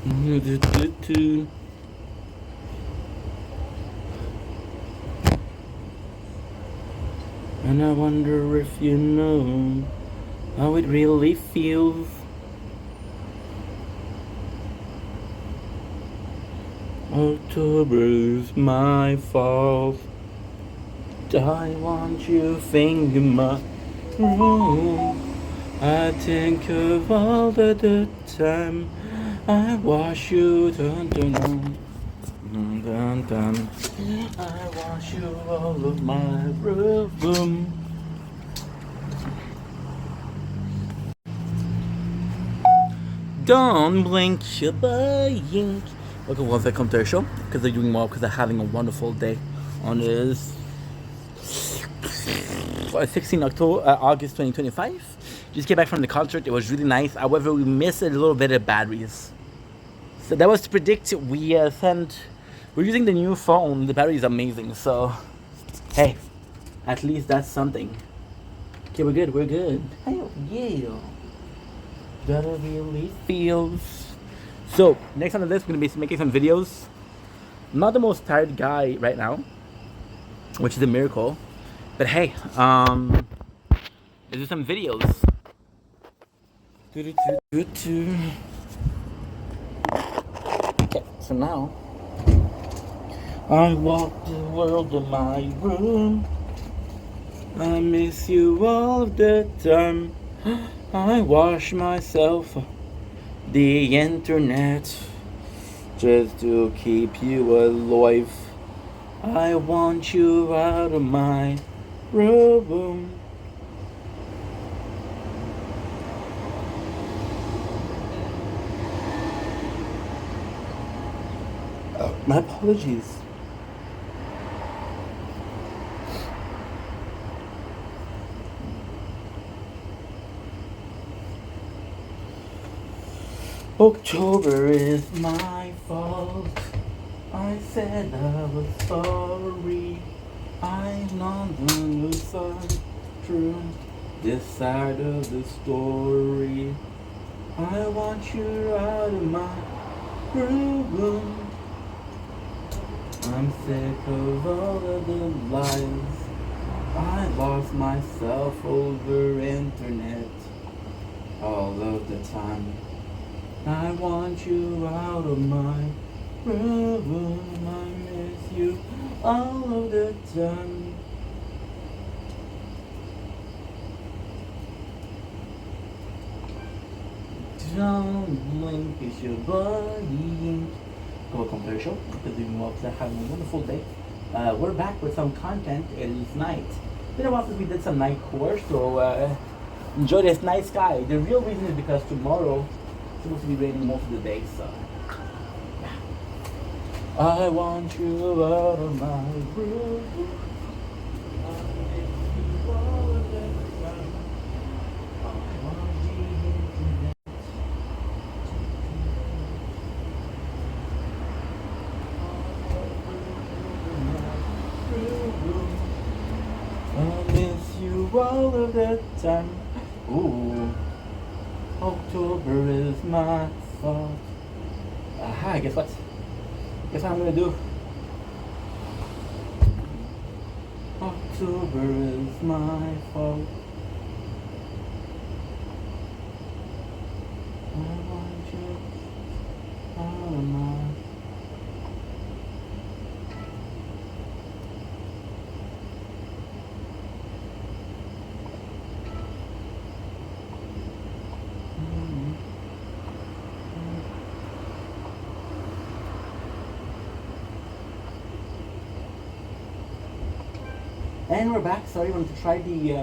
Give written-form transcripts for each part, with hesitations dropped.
And I wonder if you know how it really feels. October is my fault. I want you thinking my room. I think of all the time I wash you dun dun dun dun dun dun. I wash you all of my room. Don't blink, ink. Okay, once I come to our show, because they're doing well, because they're having a wonderful day on this 16 October, August 2025. Just came back from the concert. It was really nice. However, we missed a little bit of batteries. So that was to predict. We're using the new phone. The battery is amazing. So, hey, at least that's something. Okay, we're good. We're good. Hell yeah. That really feels. So, next on the list, we're going to be making some videos. I'm not the most tired guy right now, which is a miracle. But hey, let's do some videos. Okay, so now I walk the world in my room. I miss you all the time. I wash myself the internet just to keep you alive. I want you out of my room. My apologies. October is my fault. I said I was sorry. I'm not the new side, true. This side of the story. I want you out of my room. I'm sick of all of the lies. I lost myself over internet all of the time. I want you out of my room. I miss you all of the time. Don't blink, it's your body. Welcome to the show. Because you're having a wonderful day. We're back with some content. It is night. Been a while since we did some night course, so enjoy this night sky. The real reason is because tomorrow it's supposed to be raining most of the day, so I want you out of my room. I miss you all of the time. Ooh, October is my fault. Aha, guess what? Guess what I'm gonna do? October is my fault. I want you out of my. And we're back. Sorry, I wanted to try the.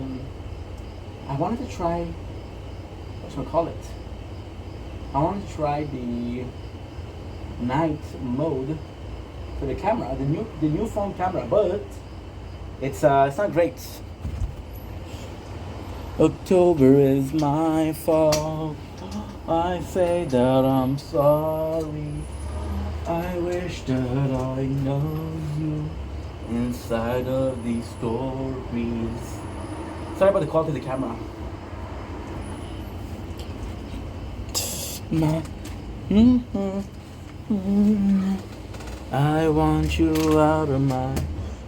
I wanted to try. What should I call it? I wanted to try the night mode for the camera, the new phone camera, but it's not great. October is my fault. I say that I'm sorry. I wish that I know you inside of these stories. Sorry about the quality of the camera. I want you out of my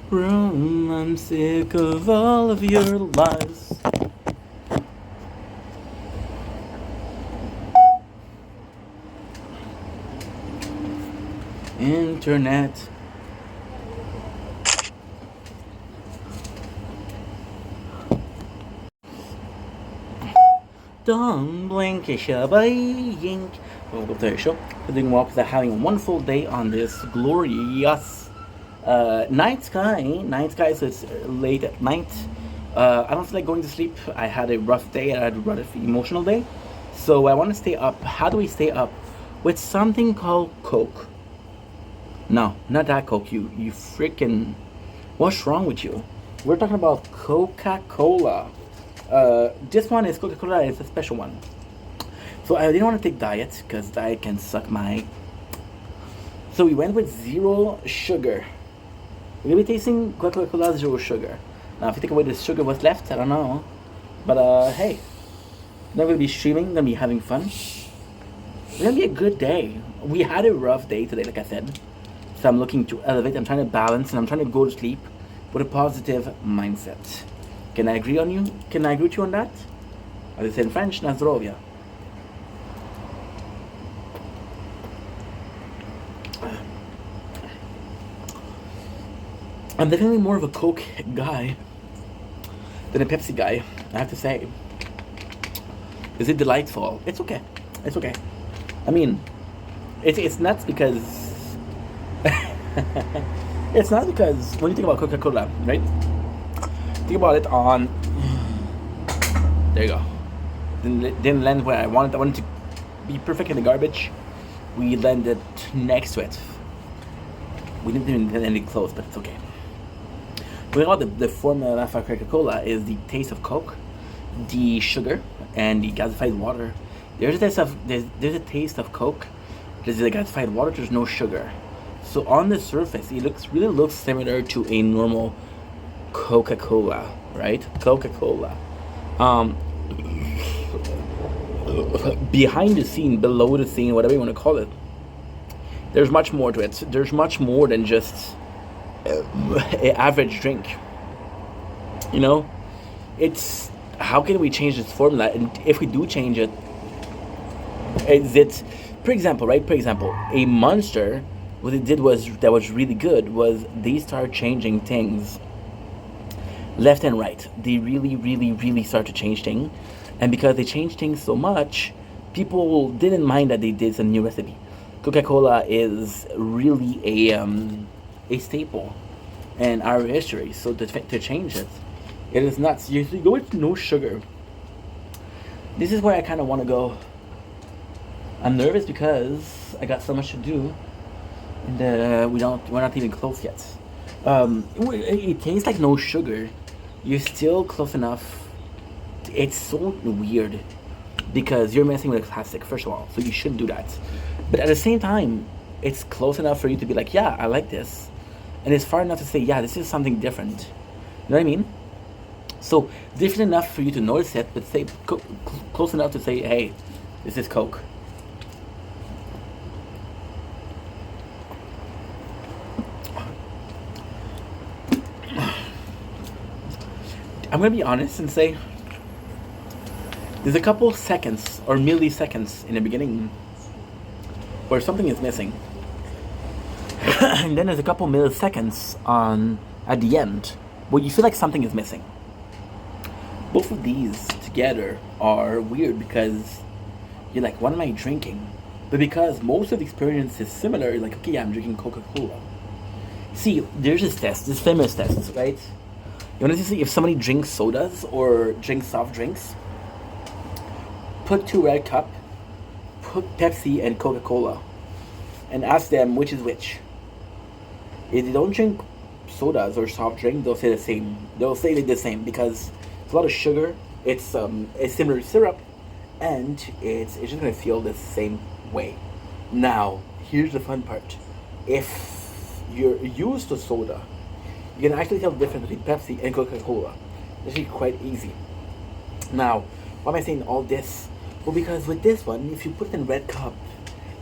room. I'm sick of all of your lies. Internet. Don't blink, yink. Welcome to the show. We're doing well because I'm having a wonderful day on this glorious night sky. Night sky, so it's late at night. I don't feel like going to sleep. I had a rough day. I had a rough emotional day. So I want to stay up. How do we stay up? With something called Coke. No, not that Coke. You freaking. What's wrong with you? We're talking about Coca-Cola. This one is Coca-Cola. It's a special one. So I didn't want to take diet because diet can suck my. So we went with zero sugar. We're gonna be tasting Coca-Cola zero sugar. Now, if you take away the sugar, what's left? I don't know. But hey, we're gonna be streaming. Gonna be having fun. It's gonna be a good day. We had a rough day today, like I said. So I'm looking to elevate. I'm trying to balance, and I'm trying to go to sleep with a positive mindset. Can I agree on you? Can I agree with you on that? As I say in French, na zdrowie. I'm definitely more of a Coke guy than a Pepsi guy, I have to say. Is it delightful? It's okay. It's okay. I mean, it's nuts because it's not because when you think about Coca-Cola, right? Think about it on. There you go. Didn't land where I wanted. I wanted to be perfect in the garbage. We landed next to it. We didn't even land any close, but it's okay. But the formula for Coca-Cola is the taste of Coke, the sugar, and the gasified water. There's a taste of Coke. There's the gasified water. There's no sugar. So on the surface, it really looks similar to a normal Coca-Cola, right? Coca-Cola. Behind the scene, below the scene, whatever you want to call it, there's much more to it. There's much more than just an average drink. You know, it's how can we change this formula? And if we do change it, is it, for example, right? For example, a Monster. What it did was that was really good was they start changing things left and right. They really start to change things, and because they changed things so much, people didn't mind that they did some new recipe. Coca-Cola is really a staple in our history. So to change it, it is nuts. You go with no sugar. This is where I kind of want to go. I'm nervous because I got so much to do, and we're not even close yet. It tastes like no sugar. You're still close enough. It's so weird because you're messing with a classic, first of all, so you shouldn't do that. But at the same time, it's close enough for you to be like, yeah, I like this. And it's far enough to say, yeah, this is something different. You know what I mean? So, different enough for you to notice it, but say close enough to say, hey, this is Coke. I'm going to be honest and say, there's a couple seconds or milliseconds in the beginning where something is missing. And then there's a couple milliseconds at the end where you feel like something is missing. Both of these together are weird because you're like, what am I drinking? But because most of the experience is similar, you're like, okay, yeah, I'm drinking Coca-Cola. See, there's this famous test, right? You want to see if somebody drinks sodas or drinks soft drinks? Put 2 red cup, put Pepsi and Coca-Cola, and ask them which is which. If they don't drink sodas or soft drink, they'll say the same. They'll say they're the same because it's a lot of sugar. It's similar to syrup, and it's just gonna feel the same way. Now, here's the fun part. If you're used to soda, you can actually tell the difference between Pepsi and Coca-Cola. It's actually quite easy. Now, why am I saying all this? Well, because with this one, if you put it in red cup,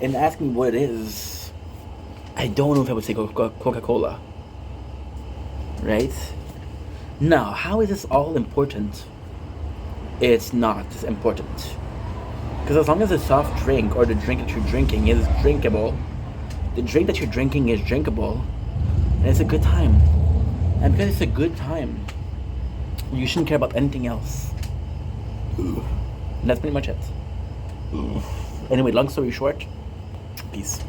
and ask me what it is, I don't know if I would say Coca-Cola. Right? Now, how is this all important? It's not important. Because as long as the soft drink or the drink that you're drinking is drinkable, the drink that you're drinking is drinkable, and it's a good time. And because it's a good time, you shouldn't care about anything else. And that's pretty much it. Anyway, long story short, peace.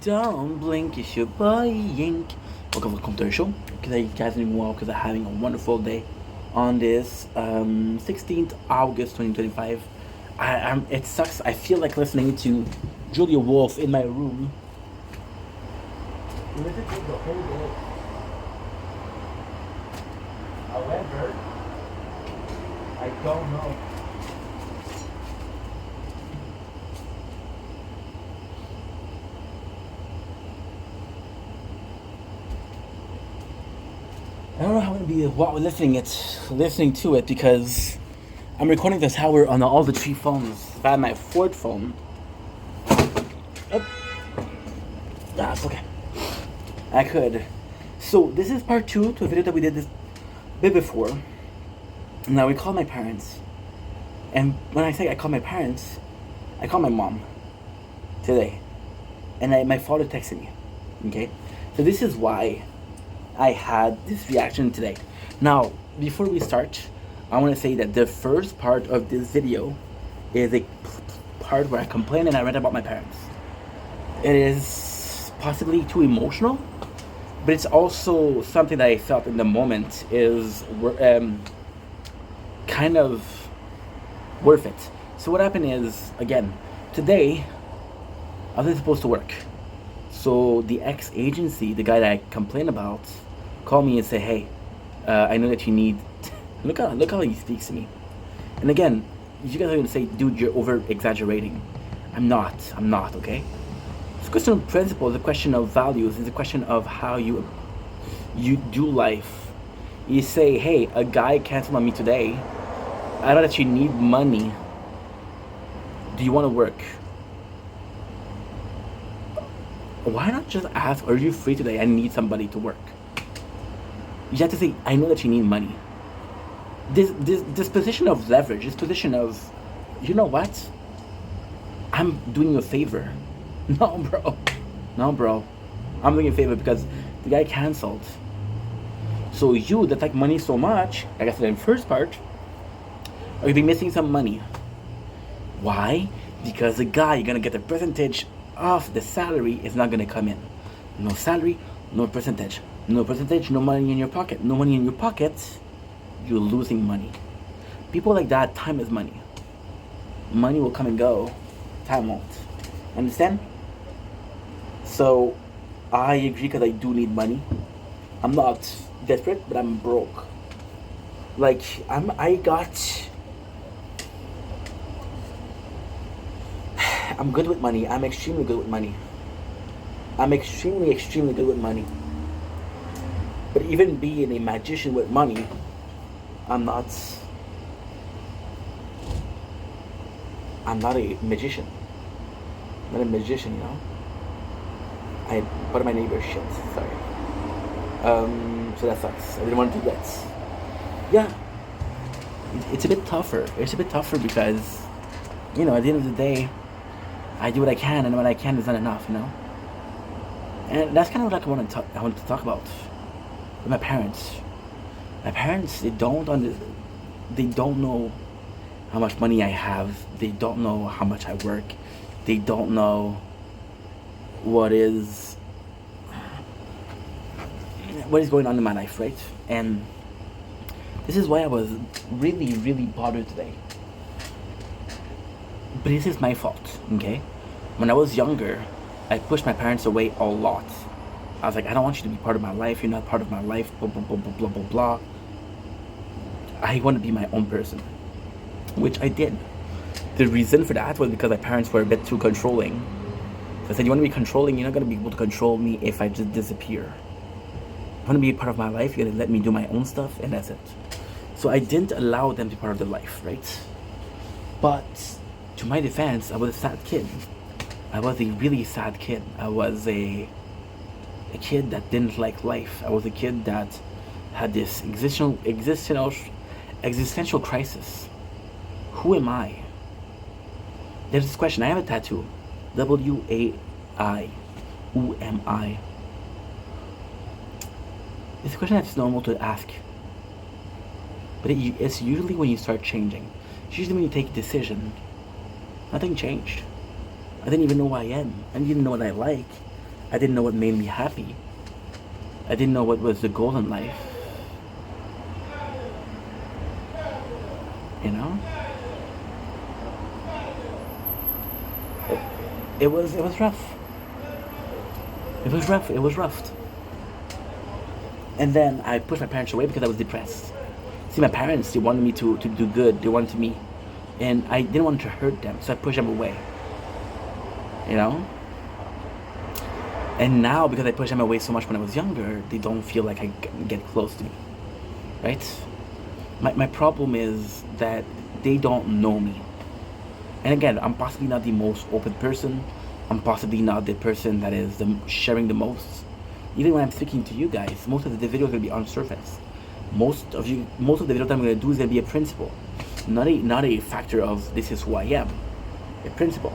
Don't blink, it's your boy Yink. Welcome to the show. Because you guys are doing well, because I'm having a wonderful day on this 16th August 2025. It sucks. I feel like listening to Julia Wolf in my room. Listen to the whole day. However, I don't know. I don't know how I'm gonna be listening to it because I'm recording this hour on all the 3 phones. If I had my 4th phone, it's okay. I could. So this is part 2 to a video that we did this bit before. Now we called my parents, and when I say I called my parents, I called my mom today, and my father texted me. Okay, so this is why I had this reaction today. Now, before we start, I want to say that the first part of this video is a part where I complain and I read about my parents. It is possibly too emotional, but it's also something that I felt in the moment is kind of worth it. So what happened is, again, today I wasn't supposed to work. So the ex-agency, the guy that I complained about, called me and say, hey, I know that you need look how he speaks to me. And again, you guys are gonna say, dude, you're over exaggerating. I'm not, okay? It's a question of principle, it's a question of values, it's a question of how you do life. You say, hey, a guy canceled on me today. I know that you need money. Do you wanna work? Why not just ask, are you free today? I need somebody to work. You have to say, I know that you need money. This position of leverage, this position of, you know what? I'm doing you a favor. No, bro. I'm doing you a favor because the guy canceled. So you that like money so much, like I said in the first part, are going to be missing some money. Why? Because the guy you're going to get a percentage of the salary is not going to come in. No salary, no percentage. No percentage, no money in your pocket. No money in your pocket, you're losing money. People like that, time is money. Money will come and go, time won't. Understand? So, I agree because I do need money. I'm not desperate, but I'm broke. Like, I'm good with money. I'm extremely good with money. I'm extremely good with money. But even being a magician with money, I'm not a magician. I'm not a magician, you know. Part of my neighbor's shit. Sorry. So that sucks. I didn't want to do that. Yeah. It's a bit tougher. It's a bit tougher because, you know, at the end of the day, I do what I can, and what I can is not enough, you know. And that's kind of what I want to talk about. With my parents. My parents, they don't know how much money I have. They don't know how much I work. They don't know what is going on in my life, right? And this is why I was really, really bothered today. But this is my fault, okay? When I was younger, I pushed my parents away a lot. I was like, I don't want you to be part of my life. You're not part of my life. Blah, blah, blah, blah, blah, blah, blah. I want to be my own person, which I did. The reason for that was because my parents were a bit too controlling. So I said, you want to be controlling? You're not going to be able to control me if I just disappear. You want to be a part of my life? You're going to let me do my own stuff, and that's it. So So I didn't allow them to be part of their life, right? But to my defense, I was a sad kid. I was a really sad kid. I was a kid that didn't like life. I was a kid that had this existential crisis. Who am I? There's this question. I have a tattoo. WAI. Who am I? It's a question that's normal to ask. But it's usually when you start changing. It's usually when you take a decision. Nothing changed. I didn't even know who I am. I didn't know what I like. I didn't know what made me happy. I didn't know what was the goal in life. You know? It was rough. It was rough. And then I pushed my parents away because I was depressed. See, my parents, they wanted me to do good. They wanted me, and I didn't want to hurt them, so I pushed them away. You know? And now, because I pushed them away so much when I was younger, they don't feel like I get close to me. Right? My problem is that they don't know me. And again, I'm possibly not the most open person. I'm possibly not the person that is sharing the most. Even when I'm speaking to you guys, most of the videos are going to be on surface. Most of the video that I'm going to do is going to be a principle. Not a factor of this is who I am. A principle.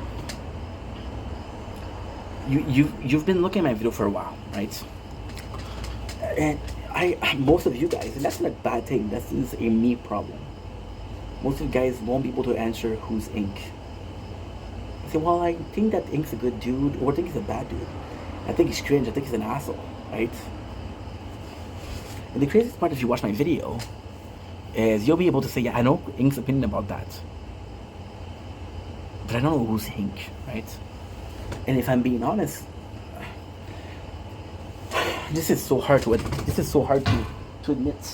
You've been looking at my video for a while, right? And most of you guys, and that's not a bad thing, that is a me problem. Most of you guys won't be able to answer who's Ink. I say, well, I think that Ink's a good dude, or I think he's a bad dude. I think he's cringe, I think he's an asshole, right? And the craziest part, if you watch my video, is you'll be able to say, yeah, I know Ink's opinion about that. But I don't know who's Ink, right? And if I'm being honest, this is so hard to admit.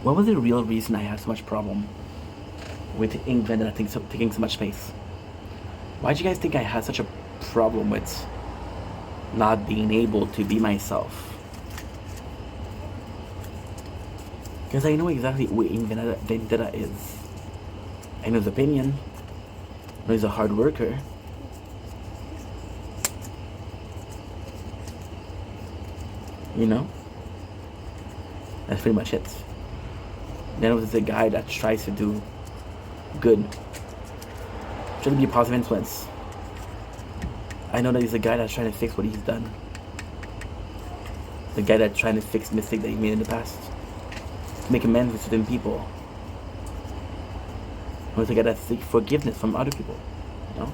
What was the real reason I had so much problem with Ink Vendetta taking so much space? Why did you guys think I had such a problem with not being able to be myself? Because I know exactly who Ink Vendetta is. I know his opinion. I know he's a hard worker. You know? That's pretty much it. Then it was a guy that tries to do good. Trying to be a positive influence. I know that he's a guy that's trying to fix what he's done. The guy that's trying to fix mistakes that he made in the past. To make amends with certain people. Or the guy that seeks forgiveness from other people. You know?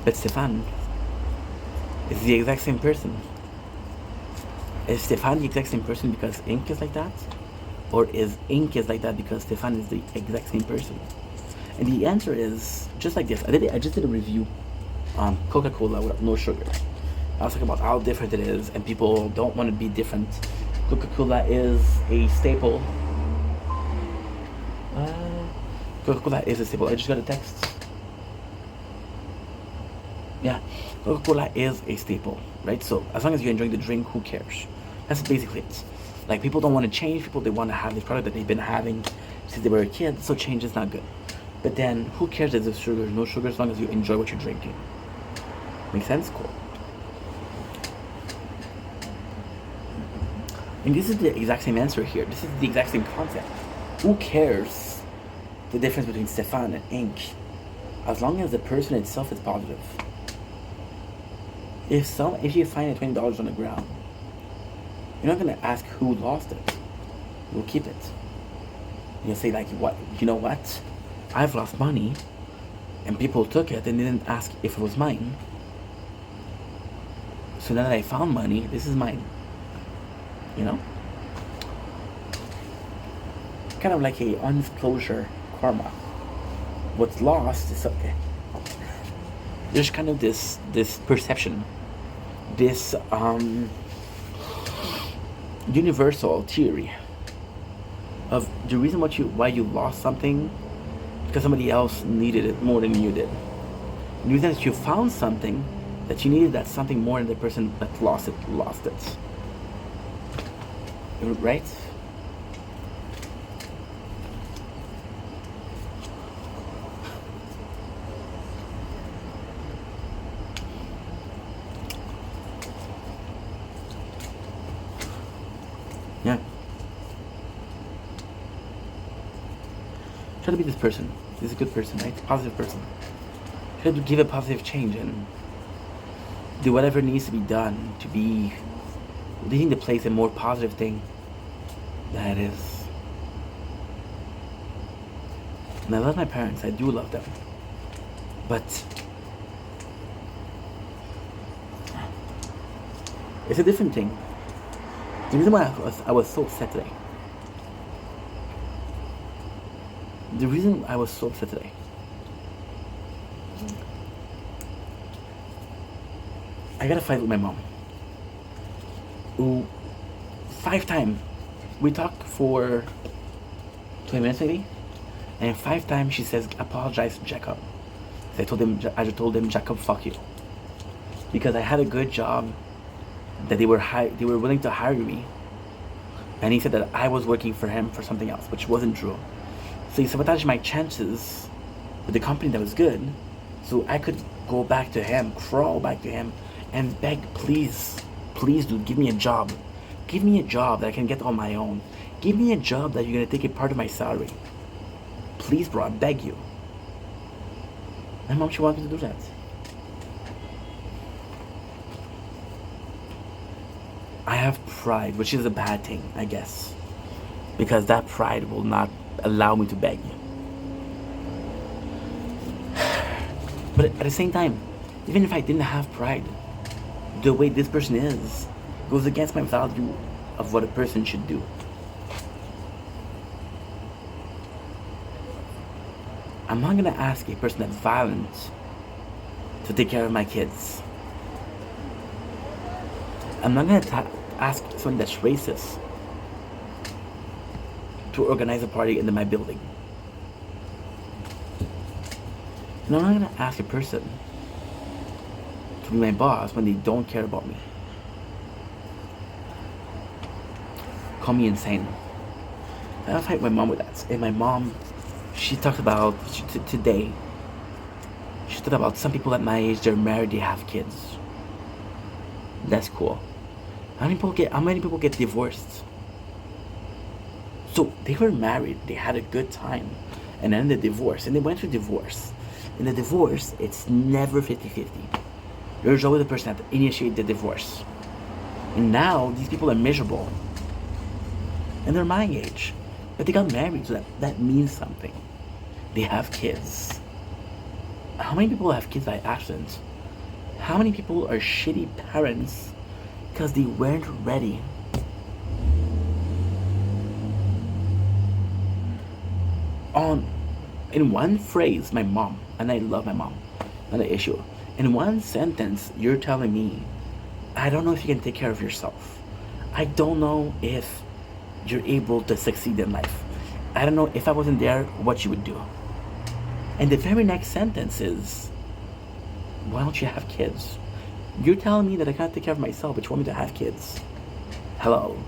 But Stefan is the exact same person. Is Stefan the exact same person because Ink is like that? Or is Ink is like that because Stefan is the exact same person? And the answer is just like this. I just did a review on Coca-Cola with no sugar. I was talking about how different it is, and people don't want to be different. Coca-Cola is a staple. Coca-Cola is a staple. I just got a text. Yeah, Coca-Cola is a staple, right? So as long as you're enjoying the drink, who cares? That's basically it. Like, people don't want to change. People, they want to have this product that they've been having since they were a kid. So change is not good. But then, who cares if there's sugar or no sugar as long as you enjoy what you're drinking? Make sense? Cool. And this is the exact same answer here. This is the exact same concept. Who cares the difference between Stefan and Ink? As long as the person itself is positive. If you find $20 on the ground, you're not gonna ask who lost it. You'll keep it. You'll say, like, what? You know what? I've lost money, and people took it and didn't ask if it was mine. So now that I found money, this is mine. You know? Kind of like a undisclosure karma. What's lost is okay. There's kind of this perception, this universal theory of the reason why you lost something because somebody else needed it more than you did. The reason that you found something that you needed that something more than the person that lost it, lost it. Right? Yeah. Try to be this person. This is a good person, right? Positive person. Try to give a positive change and do whatever needs to be done to be leading the place a more positive thing that it is. And I love my parents. I do love them. But it's a different thing. The reason why I was so upset today. The reason I was so upset today. I got a fight with my mom. Who 5 times we talked for 20 minutes maybe, and 5 times she says apologize to Jacob. I just told him Jacob, fuck you, because I had a good job that they were willing to hire me, and he said that I was working for him for something else, which wasn't true. So he sabotaged my chances with the company that was good, so I could go back to him, crawl back to him, and beg, please, dude, give me a job. Give me a job that I can get on my own. Give me a job that you're gonna take a part of my salary. Please, bro, I beg you. My mom, she wanted me to do that. I have pride, which is a bad thing, I guess, because that pride will not allow me to beg. But at the same time, even if I didn't have pride, the way this person is goes against my value of what a person should do. I'm not gonna ask a person that's violent to take care of my kids. I'm not gonna ask someone that's racist to organize a party in my building. And I'm not gonna ask a person to be my boss when they don't care about me. Call me insane. I don't fight my mom with that. And my mom, she talked about today. She talked about some people at my age, they're married, they have kids. That's cool. How many people get divorced? So they were married, they had a good time, and then the divorce, and they went through divorce. In the divorce, it's never 50-50. There's always the person that initiated the divorce. And now these people are miserable. And they're my age. But they got married, so that means something. They have kids. How many people have kids by accident? How many people are shitty parents because they weren't ready? In one phrase, my mom, and I love my mom, not an issue. In one sentence, you're telling me, I don't know if you can take care of yourself. I don't know if you're able to succeed in life. I don't know if I wasn't there, what you would do. And the very next sentence is, why don't you have kids? You're telling me that I can't take care of myself, but you want me to have kids. Hello.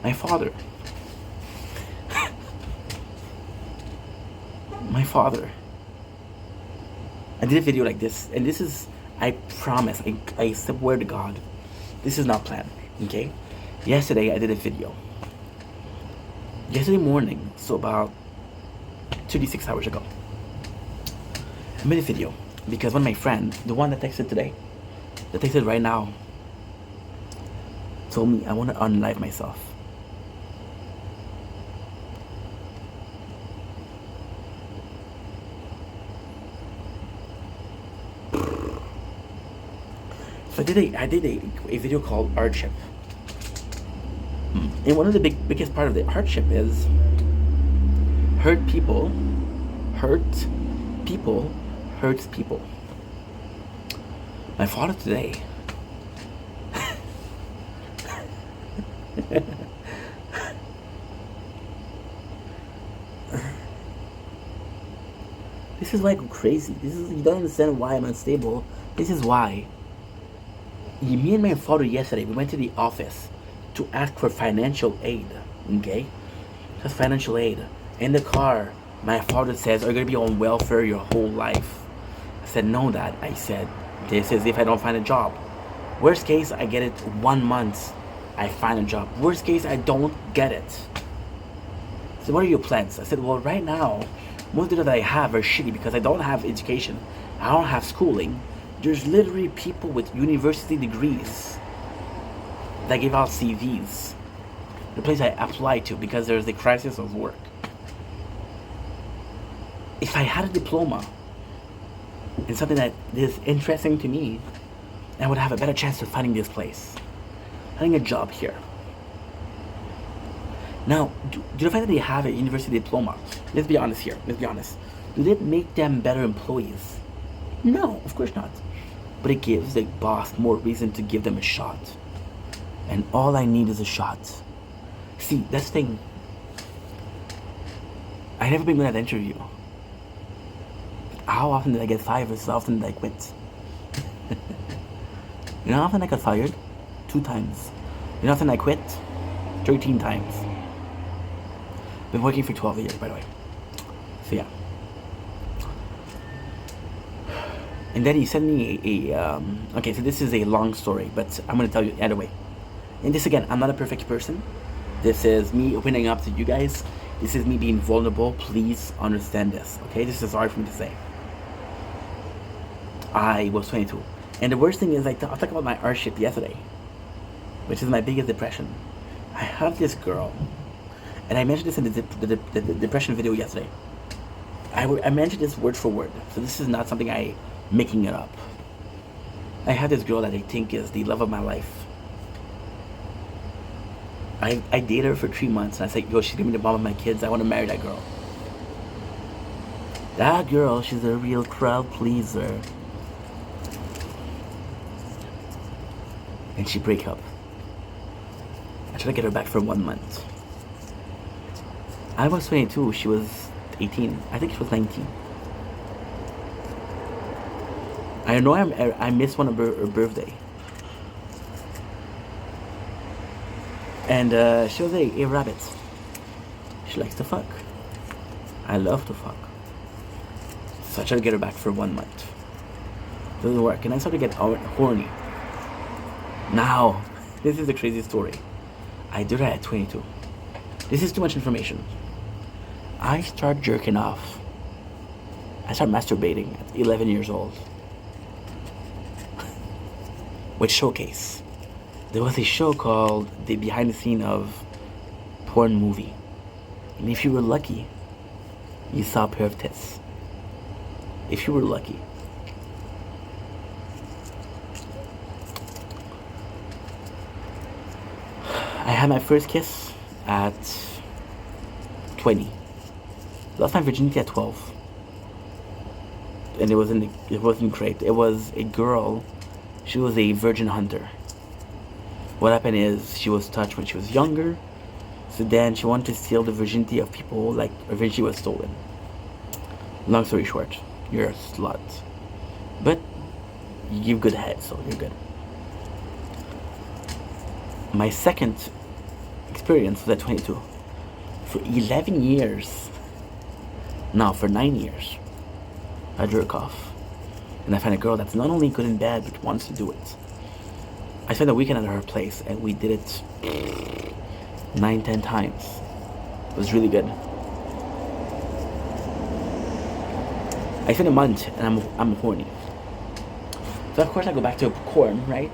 My father. My father. I did a video like this, and this is, I promise, I swear to God, this is not planned, okay? Yesterday, I did a video. Yesterday morning, so about 36 hours ago, I made a video because one of my friends, the one that texted today, that texted right now, told me I want to unlive myself. So I did a video called Hardship. And one of the biggest part of the hardship is hurt people hurts people. My father today this is why I go crazy. You don't understand why I'm unstable. This is why me and my father yesterday, we went to the office to ask for financial aid. Okay? Just financial aid. In the car, my father says, "Are you going to be on welfare your whole life?" I said, "No, Dad." I said, "This is if I don't find a job. Worst case, I get it 1 month. I find a job. Worst case, I don't get it." So what are your plans? I said, "Well, right now, most data that I have are shitty because I don't have education. I don't have schooling. There's literally people with university degrees that give out CVs. The place I apply to because there's a crisis of work. If I had a diploma in something that is interesting to me, I would have a better chance of finding this place, finding a job here." Now, do you find that they have a university diploma? Let's be honest here. Let's be honest. Do it make them better employees? No, of course not. But it gives the boss more reason to give them a shot. And all I need is a shot. See, that's the thing. I never been good at an interview. How often did I get fired versus how often did I quit? You know how often I got fired? 2 times. You know how often I quit? 13 times. Been working for 12 years, by the way. So yeah. And then he sent me okay, so this is a long story, but I'm going to tell you either way. And this again, I'm not a perfect person. This is me opening up to you guys. This is me being vulnerable. Please understand this, okay? This is hard for me to say. I was 22. And the worst thing is, I'll talk about my hardship yesterday, which is my biggest depression. I have this girl, and I mentioned this in the depression video yesterday. I mentioned this word for word, so this is not something I making it up. I have this girl that I think is the love of my life. I dated her for 3 months, and I said, "Yo, she's gonna be the mom of my kids. I want to marry that girl." That girl, she's a real crowd pleaser. And she break up. I tried to get her back for 1 month. I was 22, she was 18. I think she was 19. I know I missed one of her birthday. And she was a rabbit. She likes to fuck. I love to fuck. So I tried to get her back for 1 month. Doesn't work. And I started to get horny. Now, this is the craziest story. I did that at 22. This is too much information. I start jerking off. I start masturbating at 11 years old. With Showcase. There was a show called The Behind the Scene of Porn Movie. And if you were lucky, you saw a pair of tits. If you were lucky. I had my first kiss at 20. Lost my virginity at 12. And it wasn't great. It was a girl. She was a virgin hunter. What happened is she was touched when she was younger. So then she wanted to steal the virginity of people, like her virginity was stolen. Long story short, you're a slut. But you give good head, so you're good. My second experience was at 22. For 11 years, no, for 9 years, I jerk off. And I find a girl that's not only good in bed, but wants to do it. I spent a weekend at her place, and we did it 9-10 times. It was really good. I spent a month, and I'm horny. So of course I go back to corn, right?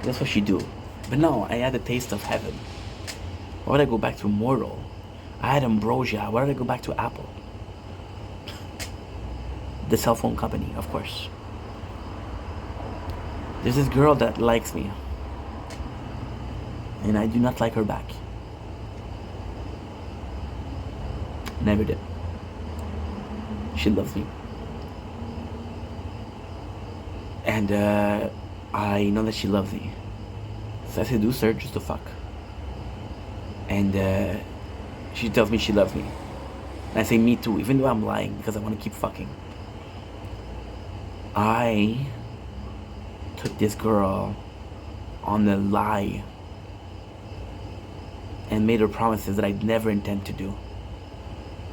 That's what you do. But no, I had a taste of heaven. Why would I go back to mortal? I had ambrosia. Why did I go back to Apple? The cell phone company, of course. There's this girl that likes me. And I do not like her back. Never did. She loves me. And I know that she loves me. So I seduce her just to fuck. And she tells me she loves me. And I say me too, even though I'm lying because I want to keep fucking. I took this girl on a lie and made her promises that I'd never intend to do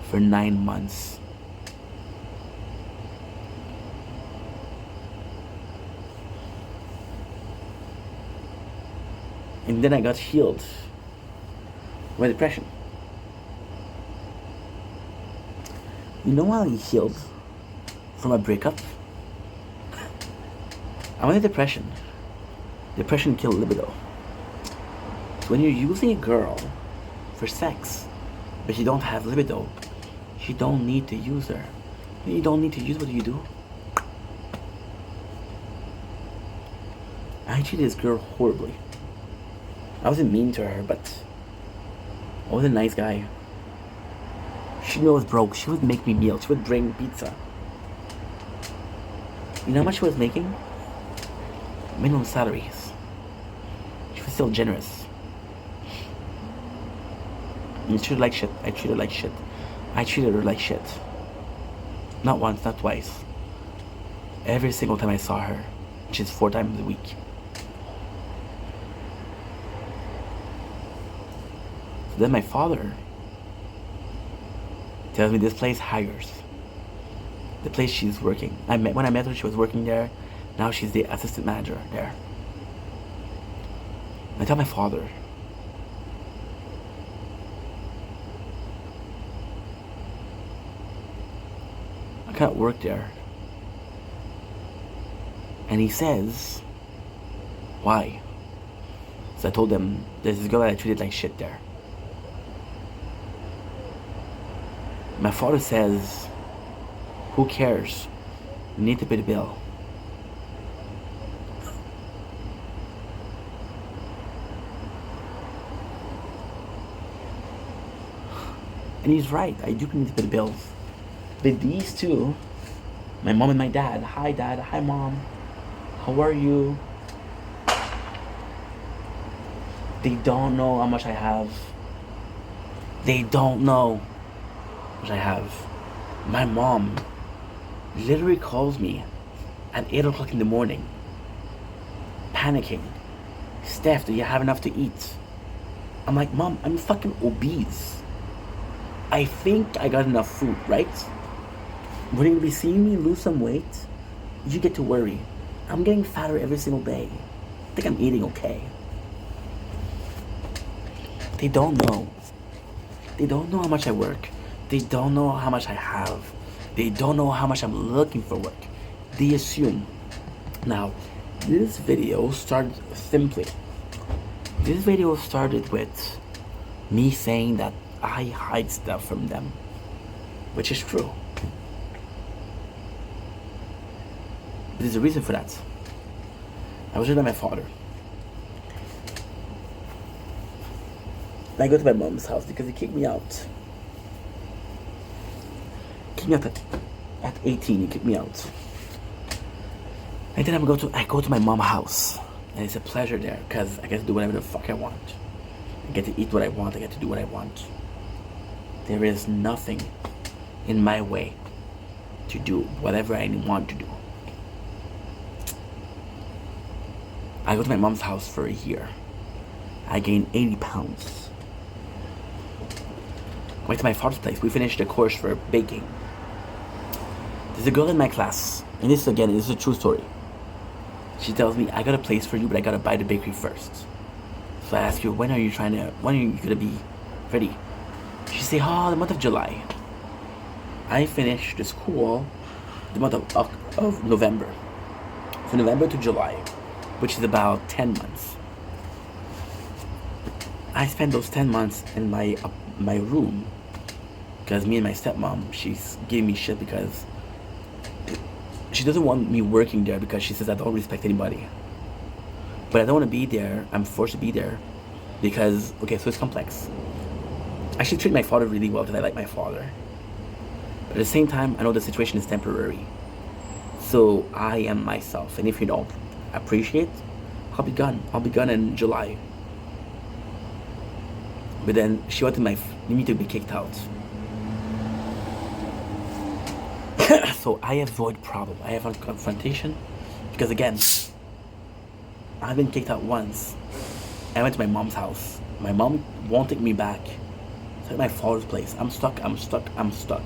for 9 months. And then I got healed by depression. You know how I healed from a breakup? I went into depression. Depression killed libido. So when you're using a girl for sex, but you don't have libido, you don't need to use her. You don't need to use, what do you do? I treated this girl horribly. I wasn't mean to her, but I was a nice guy. She knew I was broke. She would make me meals. She would bring pizza. You know how much she was making? Minimum salaries. She was still generous. And I treated her like shit. I treated her like shit. I treated her like shit. Not once, not twice. Every single time I saw her, which is 4 times a week. So then my father tells me this place hires. The place she's working. When I met her, she was working there. Now she's the assistant manager there. I tell my father, I can't work there. And he says, why? So I told him, there's this girl that I treated like shit there. My father says, who cares? You need to pay the bill. And he's right, I do need to pay the bills. But these two, my mom and my dad, hi dad, hi mom, how are you? They don't know how much I have. They don't know how much I have. My mom literally calls me at 8 o'clock in the morning, panicking. Steph, do you have enough to eat? I'm like, Mom, I'm fucking obese. I think I got enough food, right? When you'll be seeing me lose some weight, you get to worry. I'm getting fatter every single day. I think I'm eating okay. They don't know. They don't know how much I work. They don't know how much I have. They don't know how much I'm looking for work. They assume. Now, this video started simply. This video started with me saying that I hide stuff from them, which is true. There's a reason for that. I was with my father. I go to my mom's house because he kicked me out. Kicked me out at 18. He kicked me out. And then I go to my mom's house, and it's a pleasure there because I get to do whatever the fuck I want. I get to eat what I want. I get to do what I want. There is nothing in my way to do whatever I want to do. I go to my mom's house for a year. I gained 80 pounds. Went to my father's place. We finished a course for baking. There's a girl in my class, and this is a true story. She tells me, I got a place for you, but I gotta buy the bakery first. So I ask her, when are you gonna be ready? She say, the month of July. I finished the school the month of November. From November to July, which is about 10 months. I spent those 10 months in my room because me and my stepmom, she's giving me shit because she doesn't want me working there because she says I don't respect anybody. But I don't want to be there. I'm forced to be there because, so it's complex. I should treat my father really well because I like my father. But at the same time, I know the situation is temporary. So I am myself. And if you don't appreciate, I'll be gone. I'll be gone in July. But then she wanted me to be kicked out. So I avoid problem. I avoid confrontation because again, I've been kicked out once. I went to my mom's house. My mom won't take me back. It's like my father's place. I'm stuck. I'm stuck. I'm stuck.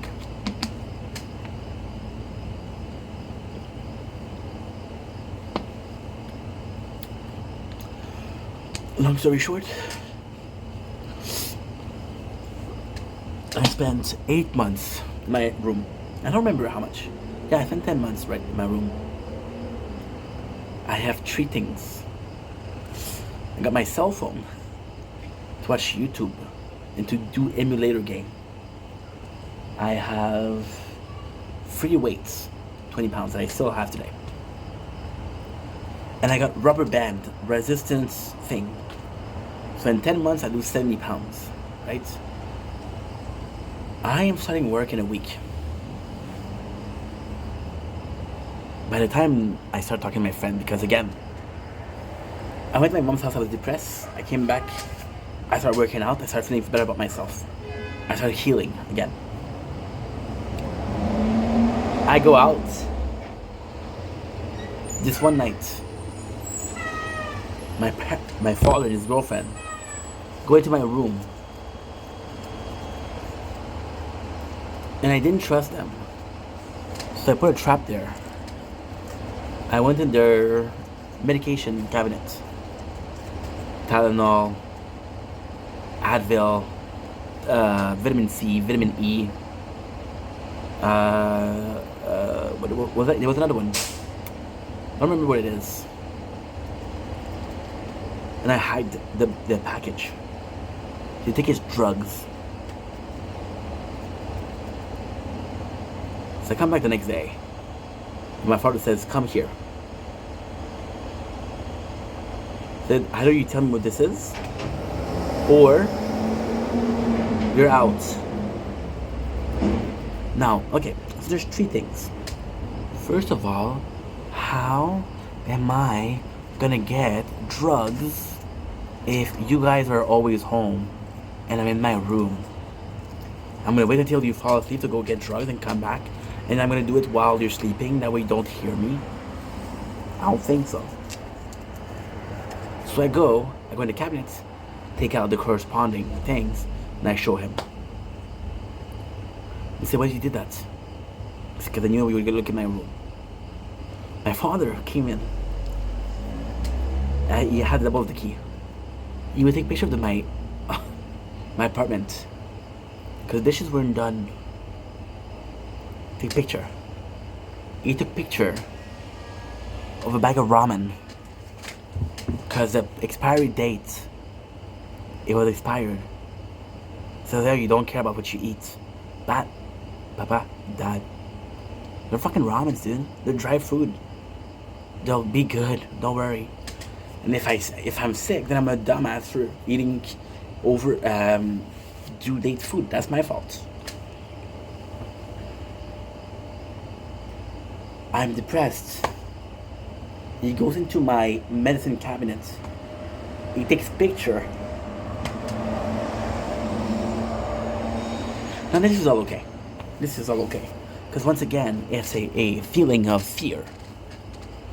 Long story short, I spent 8 months in my room. I don't remember how much. Yeah, I spent 10 months right in my room. I have 3 things. I got my cell phone to watch YouTube and to do emulator game. I have free weights, 20 pounds that I still have today. And I got rubber band resistance thing. So in 10 months I lose 70 pounds, right? I am starting work in a week. By the time I start talking to my friend, because again, I went to my mom's house, I was depressed. I came back, I started working out, I started feeling better about myself. I started healing again. I go out. This one night, my father and his girlfriend go into my room. And I didn't trust them. So I put a trap there. I went in their medication cabinet. Tylenol, Advil, vitamin C, vitamin E. What was that? There was another one. I don't remember what it is. And I hide the package. They take his drugs. So I come back the next day. And my father says, "Come here." Said, "Either you tell me what this is, or you're out." Now, okay, so there's 3 things. First of all, how am I gonna get drugs if you guys are always home and I'm in my room? I'm gonna wait until you fall asleep to go get drugs and come back, and I'm gonna do it while you're sleeping, that way you don't hear me? I don't think so. So I go in the cabinet, take out the corresponding things, and I show him. He said, "Why did you do that?" It's because I knew we were gonna look in my room. My father came in. He had the double of the key. He would take pictures of my apartment, because dishes weren't done. Take picture. He took picture of a bag of ramen, because the expiry date, it was expired. So there, you don't care about what you eat. That, Papa, Dad, they're fucking ramens, dude. They're dry food. They'll be good. Don't worry. And if I'm sick, then I'm a dumbass for eating over due date food. That's my fault. I'm depressed. He goes into my medicine cabinet. He takes picture. Now this is all okay. This is all okay. Because once again, it's a feeling of fear.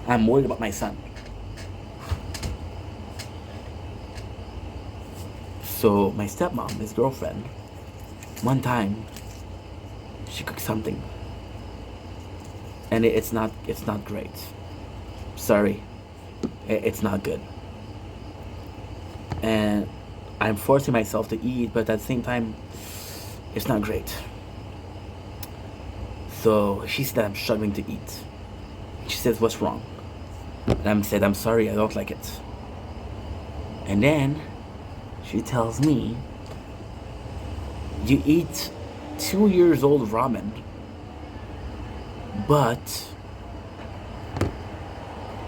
I'm worried about my son. So my stepmom, his girlfriend, one time, she cooked something. And it's not great. Sorry, it's not good. And I'm forcing myself to eat, but at the same time, it's not great. So she said I'm struggling to eat. She says, "What's wrong?" And I said, "I'm sorry, I don't like it." And then she tells me, "You eat 2 years old ramen, but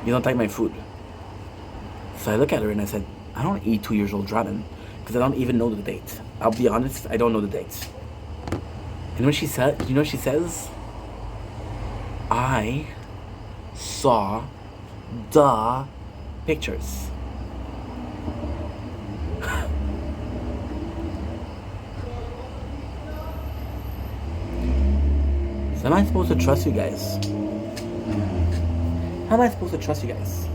you don't like my food." So I look at her and I said, "I don't eat 2 years old ramen because I don't even know the date. I'll be honest, I don't know the date." And when she said, you know, she says, "I saw the pictures." So am I supposed to trust you guys? How am I supposed to trust you guys?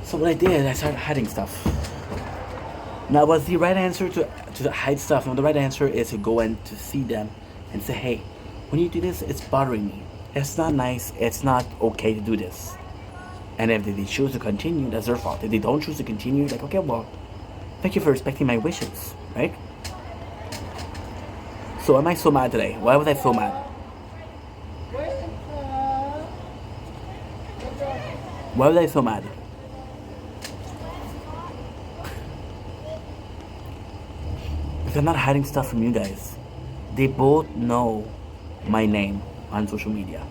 So what I did, I started hiding stuff. Now, was the right answer to hide stuff? No, the right answer is to go and to see them and say, hey, when you do this, it's bothering me. It's not nice. It's not okay to do this. And if they choose to continue, that's their fault. If they don't choose to continue, like, okay, well, thank you for respecting my wishes, right? So am I so mad today? Why was I so mad? Why was I so mad? Because I'm not hiding stuff from you guys. They both know my name on social media.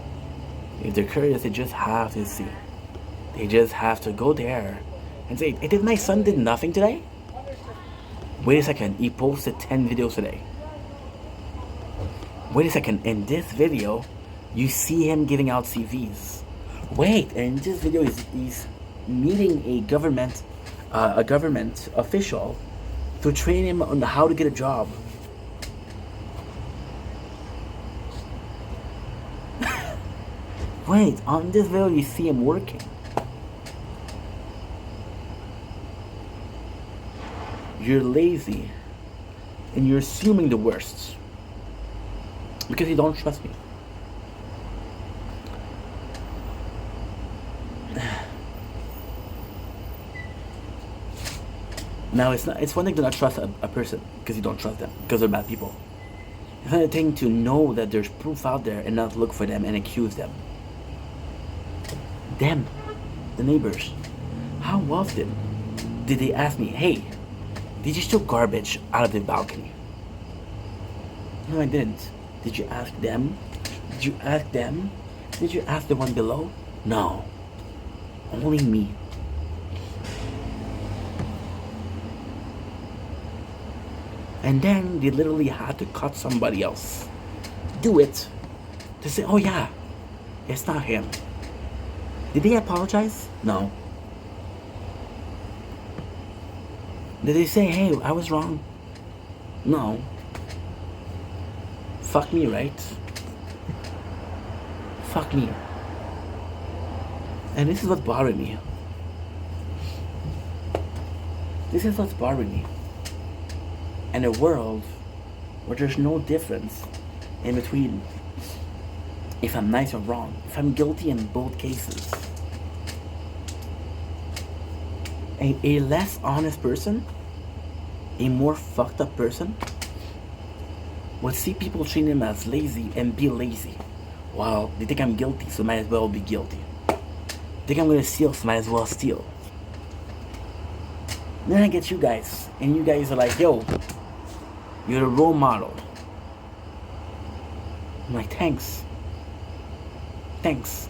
If they're curious, they just have to see. They just have to go there and say, hey, did my son did nothing today? Wait a second, he posted 10 videos today. Wait a second, in this video, you see him giving out CVs. Wait, in this video, he's meeting a government official to train him on how to get a job. Wait, on this video, you see him working. You're lazy and you're assuming the worst because you don't trust me. Now it's one thing to not trust a person because you don't trust them because they're bad people. It's another thing to know that there's proof out there and not look for them and accuse them. Them, the neighbors, how often did they ask me, hey, did you steal garbage out of the balcony? No, I didn't. Did you ask them? Did you ask them? Did you ask the one below? No. Only me. And then they literally had to cut somebody else. Do it. To say, oh yeah, it's not him. Did they apologize? No. Did they say, hey, I was wrong? No. Fuck me, right? Fuck me. And this is what's bothering me. This is what's bothering me. In a world where there's no difference in between if I'm nice or wrong, if I'm guilty in both cases. A less honest person, a more fucked up person, would see people treating him as lazy and be lazy. Well, they think I'm guilty, so might as well be guilty. Think I'm gonna steal, so might as well steal. Then I get you guys, and you guys are like, yo, you're a role model. I'm like, thanks. Thanks.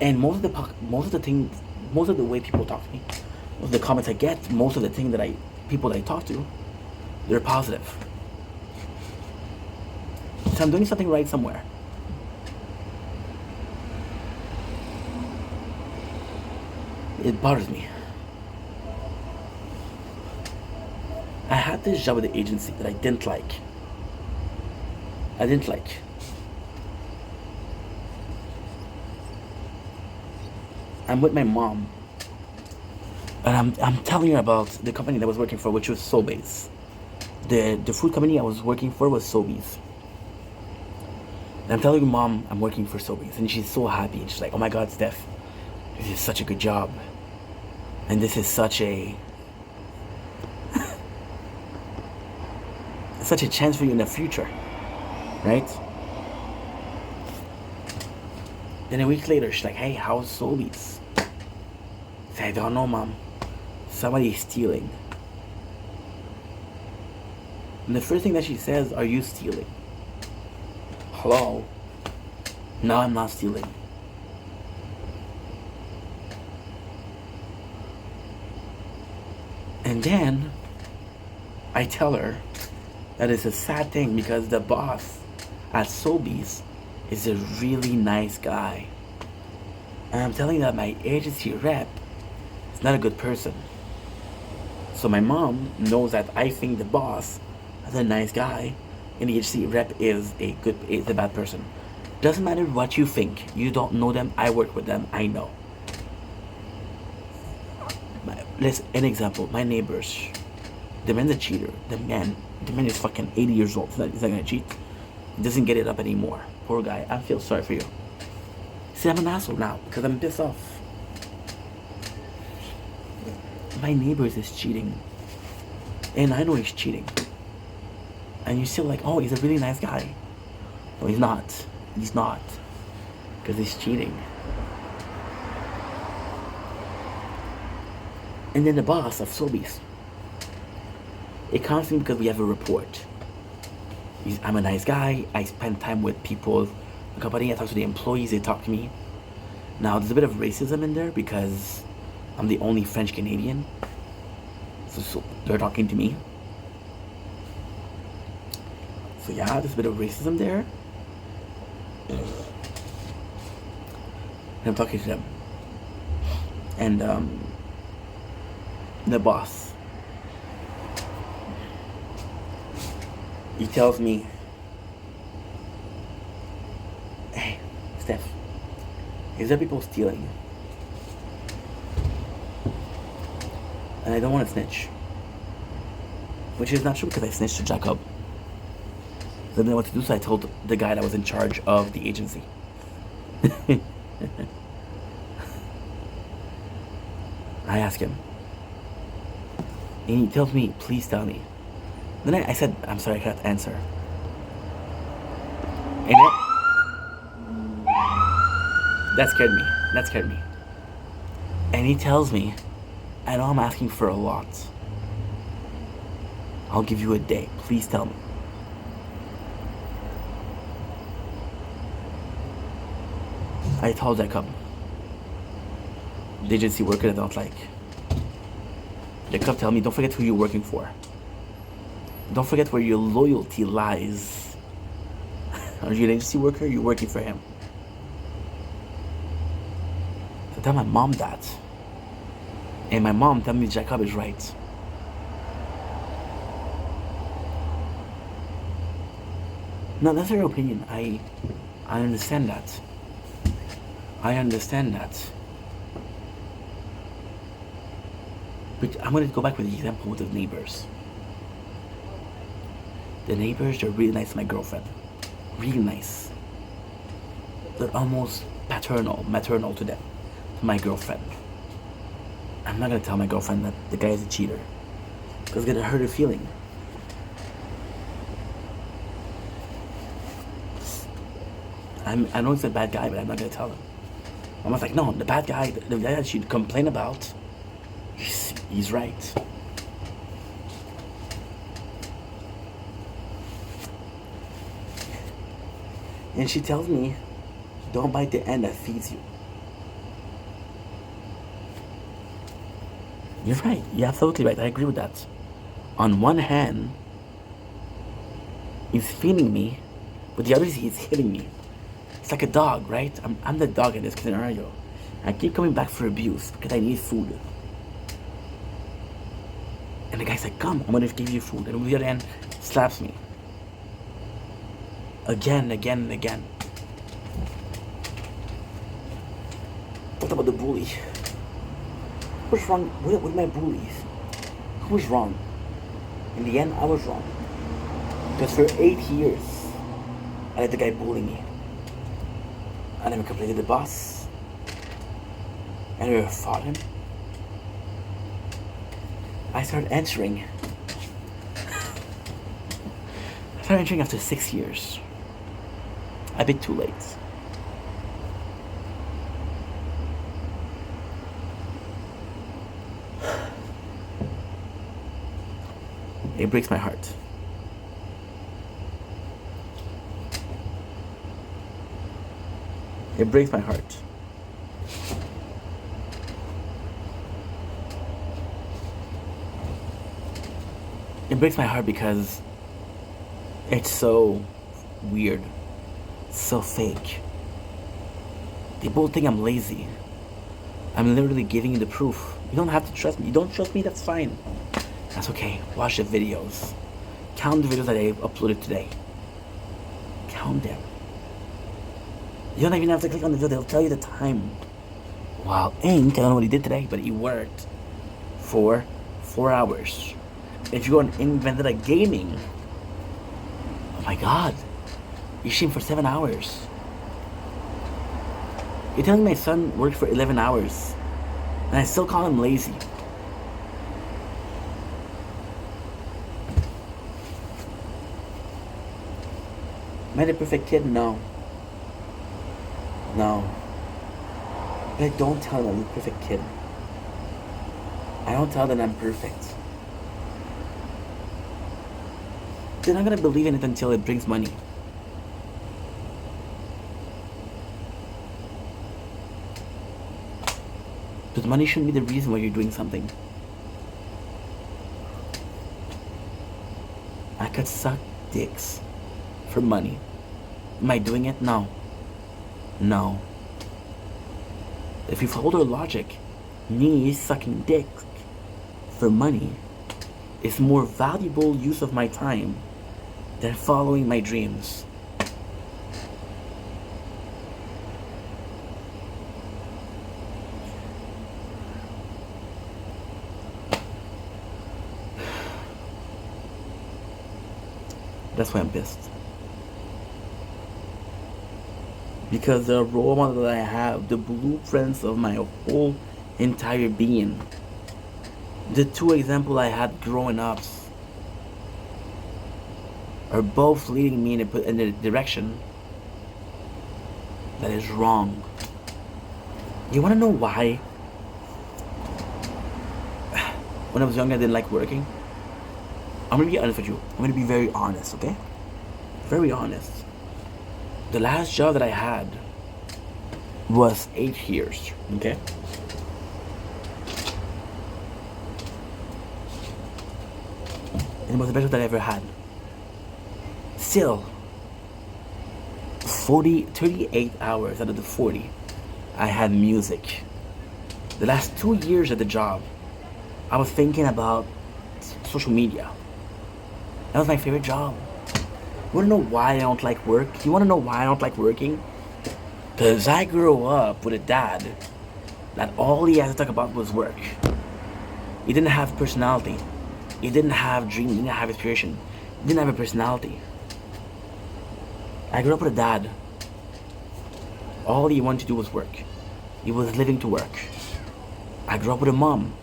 And most of the way people talk to me, most of the comments I get, most of the things people that I talk to, they're positive. So I'm doing something right somewhere. It bothers me. I had this job with the agency that I didn't like. I'm with my mom, and I'm telling her about the company that I was working for, which was Sobeys. The food company I was working for was Sobeys. And I'm telling her, Mom, I'm working for Sobeys, and she's so happy. And she's like, oh my God, Steph, this is such a good job, and this is such a such a chance for you in the future, right? Then a week later, she's like, hey, how's Sobeys? I say, I don't know, Mom. Somebody's stealing. And the first thing that she says, are you stealing? Hello? No, I'm not stealing. And then I tell her that it's a sad thing because the boss at Sobeys is a really nice guy. And I'm telling that my agency rep not a good person. So my mom knows that I think the boss is a nice guy, and the HC rep is a bad person. Doesn't matter what you think. You don't know them. I work with them. I know. Let's an example. My neighbors. The man's a cheater. The man is fucking 80 years old. He's not gonna cheat. He doesn't get it up anymore. Poor guy. I feel sorry for you. See, I'm an asshole now because I'm pissed off. My neighbors is cheating, and I know he's cheating. And you're still like, oh, he's a really nice guy. No, he's not. He's not, because he's cheating. And then the boss of Sobeys, it comes to me because we have a report. I'm a nice guy. I spend time with people in the company. I talk to the employees. They talk to me. Now, there's a bit of racism in there because I'm the only French Canadian. So they're talking to me. So yeah, there's a bit of racism there. And I'm talking to them. And the boss, he tells me, hey, Steph, is there people stealing? And I don't want to snitch. Which is not true because I snitched to Jacob. I didn't know what to do, so I told the guy that was in charge of the agency. I ask him. And he tells me, please tell me. Then I said, I'm sorry, I can't answer. And that scared me. And he tells me, I know I'm asking for a lot. I'll give you a day. Please tell me. I told Jacob, the agency worker that I don't like. Jacob tell me, don't forget who you're working for. Don't forget where your loyalty lies. Are you an agency worker? You're working for him. So tell my mom that. And my mom tell me Jacob is right. No, that's her opinion. I understand that. I understand that. But I'm going to go back with the example with the neighbors. The neighbors are really nice to my girlfriend. Really nice. They're almost maternal to them, to my girlfriend. I'm not going to tell my girlfriend that the guy is a cheater, because it's going to hurt her feeling. I know he's a bad guy, but I'm not going to tell him. I was like, no, the bad guy, the guy that she'd complain about, he's right. And she tells me, don't bite the end that feeds you. You're right. You're absolutely right. I agree with that. On one hand, he's feeding me, but the other he's hitting me. It's like a dog, right? I'm the dog in this scenario. I keep coming back for abuse because I need food. And the guy's like, come, I'm gonna give you food. And on the other hand, slaps me. Again. What about the bully? What's wrong with my bullies? Who was wrong? In the end, I was wrong. Because for 8 years, I let the guy bully me. I never complained to the boss. I never fought him. I started answering. After 6 years. A bit too late. It breaks my heart. It breaks my heart. It breaks my heart because it's so weird, so fake. They both think I'm lazy. I'm literally giving you the proof. You don't have to trust me. You don't trust me, that's fine. That's okay. Watch the videos. Count the videos that I uploaded today. Count them. You don't even have to click on the video, they'll tell you the time. Wow, Ink, I don't know what he did today, but he worked for 4 hours. If you go and invented a gaming, oh my god, you streamed for 7 hours. You're telling me my son worked for 11 hours, and I still call him lazy. Am I the perfect kid? No. No. But I don't tell them I'm the perfect kid. I don't tell them I'm perfect. They're not gonna believe in it until it brings money. Because money shouldn't be the reason why you're doing something. I could suck dicks for money. Am I doing it? No. No. If you follow the logic, me sucking dick for money is more valuable use of my time than following my dreams. That's why I'm pissed. Because the role model that I have, the blueprints of my whole entire being, the two examples I had growing up are both leading me in a direction that is wrong. You wanna know why? When I was young, I didn't like working. I'm gonna be honest with you. I'm gonna be very honest, okay? Very honest. The last job that I had was 8 years, okay? And it was the best job that I ever had. Still, 38 hours out of the 40, I had music. The last 2 years at the job, I was thinking about social media. That was my favorite job. You wanna know why I don't like work? You wanna know why I don't like working? Because I grew up with a dad that all he had to talk about was work. He didn't have personality. He didn't have dreams. He didn't have inspiration. He didn't have a personality. I grew up with a dad. All he wanted to do was work. He was living to work. I grew up with a mom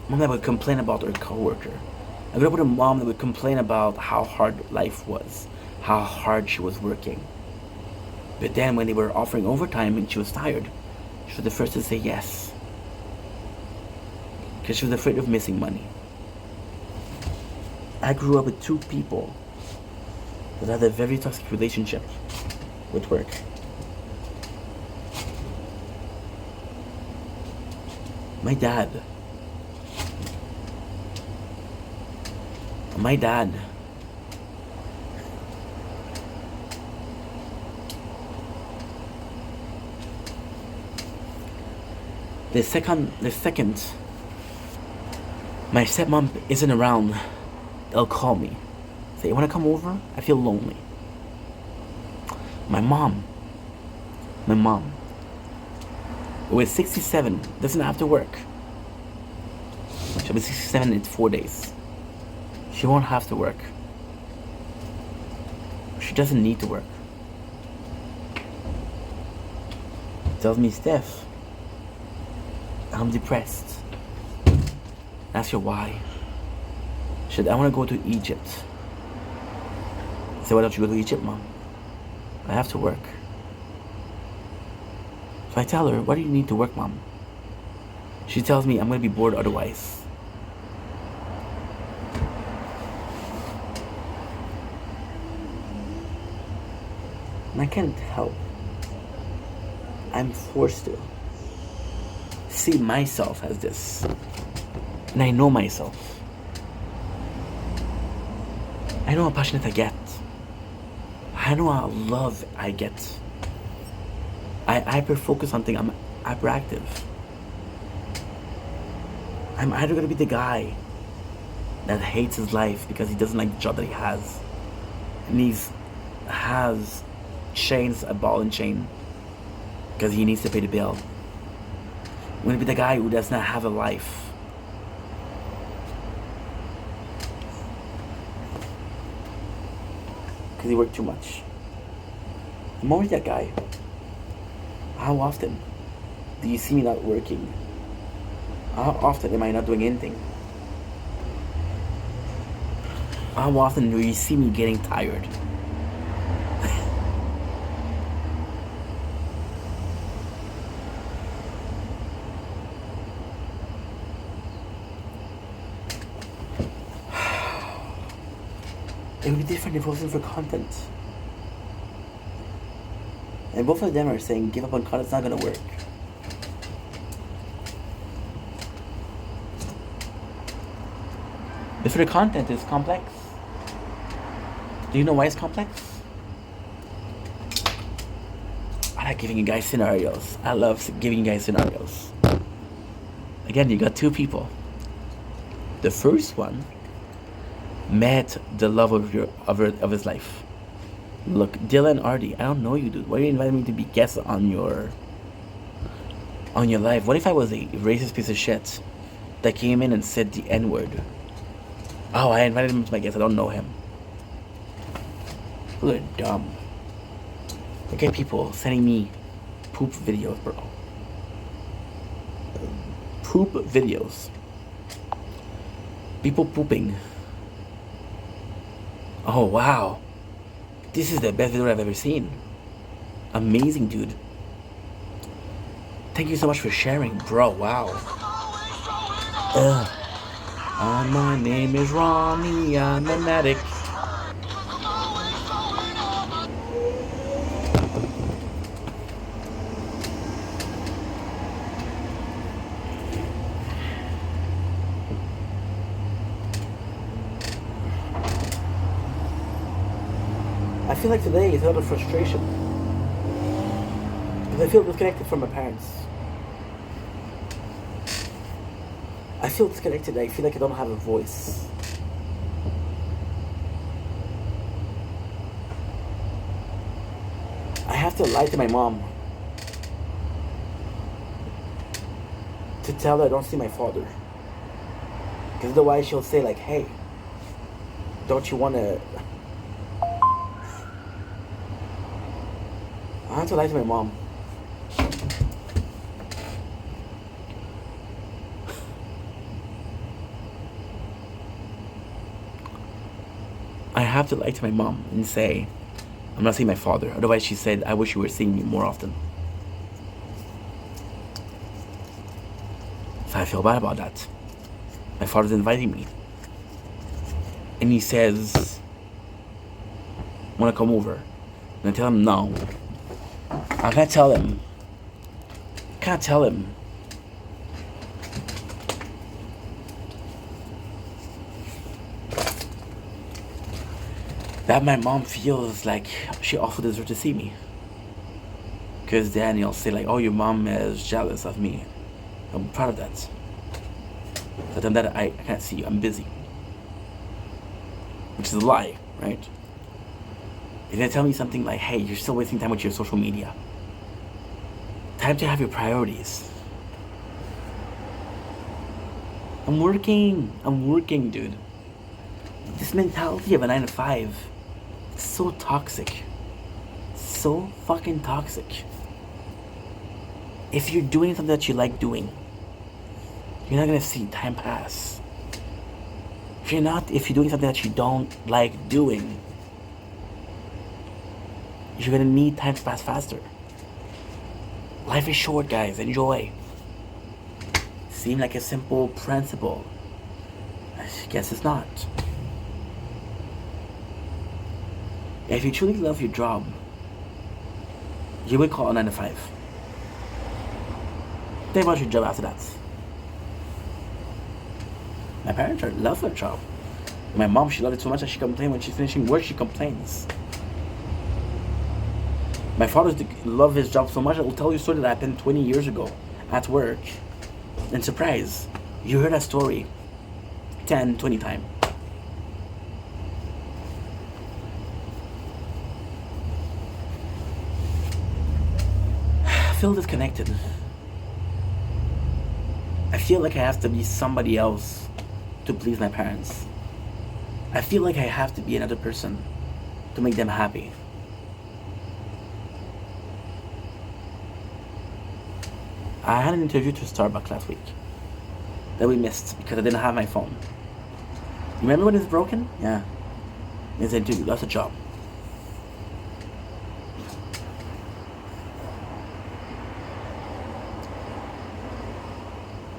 that would complain about her coworker. I grew up with a mom that would complain about how hard life was, how hard she was working. But then when they were offering overtime and she was tired, she was the first to say yes. Because she was afraid of missing money. I grew up with two people that had a very toxic relationship with work. My dad. The second my stepmom isn't around, they'll call me. Say, you wanna come over? I feel lonely. My mom, who is 67, doesn't have to work. She'll be 67 in 4 days. She won't have to work. She doesn't need to work. Tells me, Steph, I'm depressed. Ask her why. She said, I want to go to Egypt. I said, why don't you go to Egypt, Mom? I have to work. So I tell her, why do you need to work, Mom? She tells me I'm going to be bored otherwise. And I can't help. I'm forced to see myself as this. And I know myself. I know how passionate I get. I know how love I get. I hyper focus on things. I'm hyperactive. I'm either gonna be the guy that hates his life because he doesn't like the job that he has, and has chains, a ball and chain, because he needs to pay the bill. I'm gonna be the guy who does not have a life. Because he worked too much. I'm always that guy. How often do you see me not working? How often am I not doing anything? How often do you see me getting tired? It would be different if it wasn't for content. And both of them are saying give up on content, it's not gonna work. But for the content, it's complex. Do you know why it's complex? I like giving you guys scenarios. I love giving you guys scenarios. Again, you got two people. The first one met the love of his life. Look, Dylan Ardy, I don't know you, dude. Why are you inviting me to be guest on your life? What if I was a racist piece of shit that came in and said the N-word? Oh, I invited him to my guest. I don't know him. You're dumb. I get people sending me poop videos, bro. Poop videos. People pooping. Oh, wow. This is the best video I've ever seen. Amazing, dude. Thank you so much for sharing, bro. Wow. My name is Ronnie. I'm an addict. I feel like today is a lot of frustration. Because I feel disconnected from my parents. I feel disconnected. I feel like I don't have a voice. I have to lie to my mom to tell her I don't see my father. Because otherwise she'll say like, hey, don't you want to... I have to lie to my mom. I have to lie to my mom and say, I'm not seeing my father. Otherwise, she said, I wish you were seeing me more often. So I feel bad about that. My father's inviting me. And he says, want to come over? And I tell him, no. I can't tell him. Can't tell him. That my mom feels like she also deserves to see me. Because then he'll say like, oh, your mom is jealous of me. I'm proud of that. But then that I can't see you, I'm busy. Which is a lie, right? If they tell me something like, hey, you're still wasting time with your social media. Time to have your priorities. I'm working, dude. This mentality of a 9 to 5 is so toxic. So fucking toxic. If you're doing something that you like doing, you're not gonna see time pass. If you're doing something that you don't like doing, you're gonna need time to pass faster. Life is short, guys. Enjoy. Seems like a simple principle. I guess it's not. If you truly love your job, you would call a 9 to 5. Think about your job after that. My parents love their job. My mom, she loved it so much that she complains when she's finishing work, she complains. My father loved his job so much, I will tell you a story that happened 20 years ago at work. And surprise, You heard that story 10, 20 times. I feel disconnected. I feel like I have to be somebody else to please my parents. I feel like I have to be another person to make them happy. I had an interview to Starbucks last week that we missed because I didn't have my phone. You remember when it's broken? Yeah. They said, dude, you lost a job.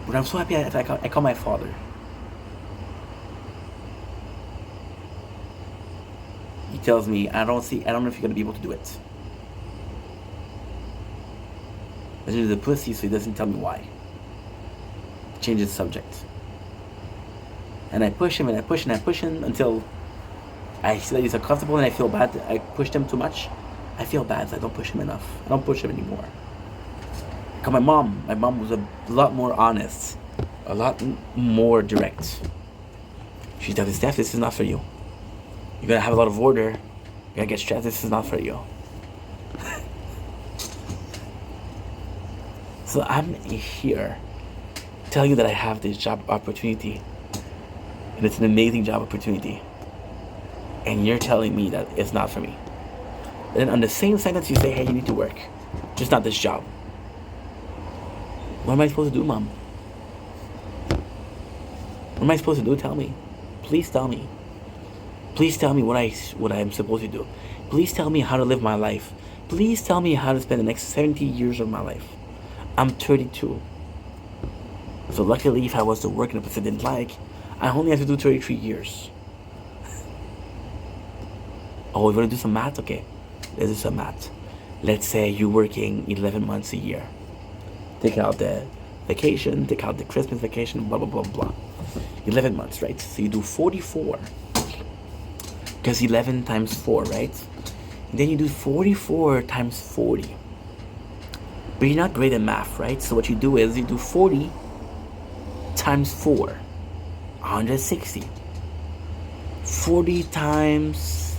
But I'm so happy I call my father. He tells me, I don't know if you're going to be able to do it. But he's a pussy, so he doesn't tell me why. He changes the subject. And I push him and I push and I push him until I see that he's uncomfortable and I feel bad. I pushed him too much. I feel bad, so I don't push him enough. I don't push him anymore. I call my mom. My mom was a lot more honest. A lot more direct. She tells me, Steph, this is not for you. You're gonna have a lot of order. You're gonna get stressed. This is not for you. So I'm here telling you that I have this job opportunity. And it's an amazing job opportunity. And you're telling me that it's not for me. And then on the same sentence you say, hey, you need to work. Just not this job. What am I supposed to do, Mom? What am I supposed to do? Tell me. Please tell me. Please tell me what I'm supposed to do. Please tell me how to live my life. Please tell me how to spend the next 70 years of my life. I'm 32. So luckily, if I was to work in a place I didn't like, I only have to do 33 years. Oh, you want to do some math? Okay, let's do some math. Let's say you're working 11 months a year. Take out the vacation, take out the Christmas vacation, blah, blah, blah, blah. 11 months, right? So you do 44. Because 11 times 4, right? And then you do 44 times 40. But you're not great at math, right? So what you do is you do 40 times 4. 160. 40 times...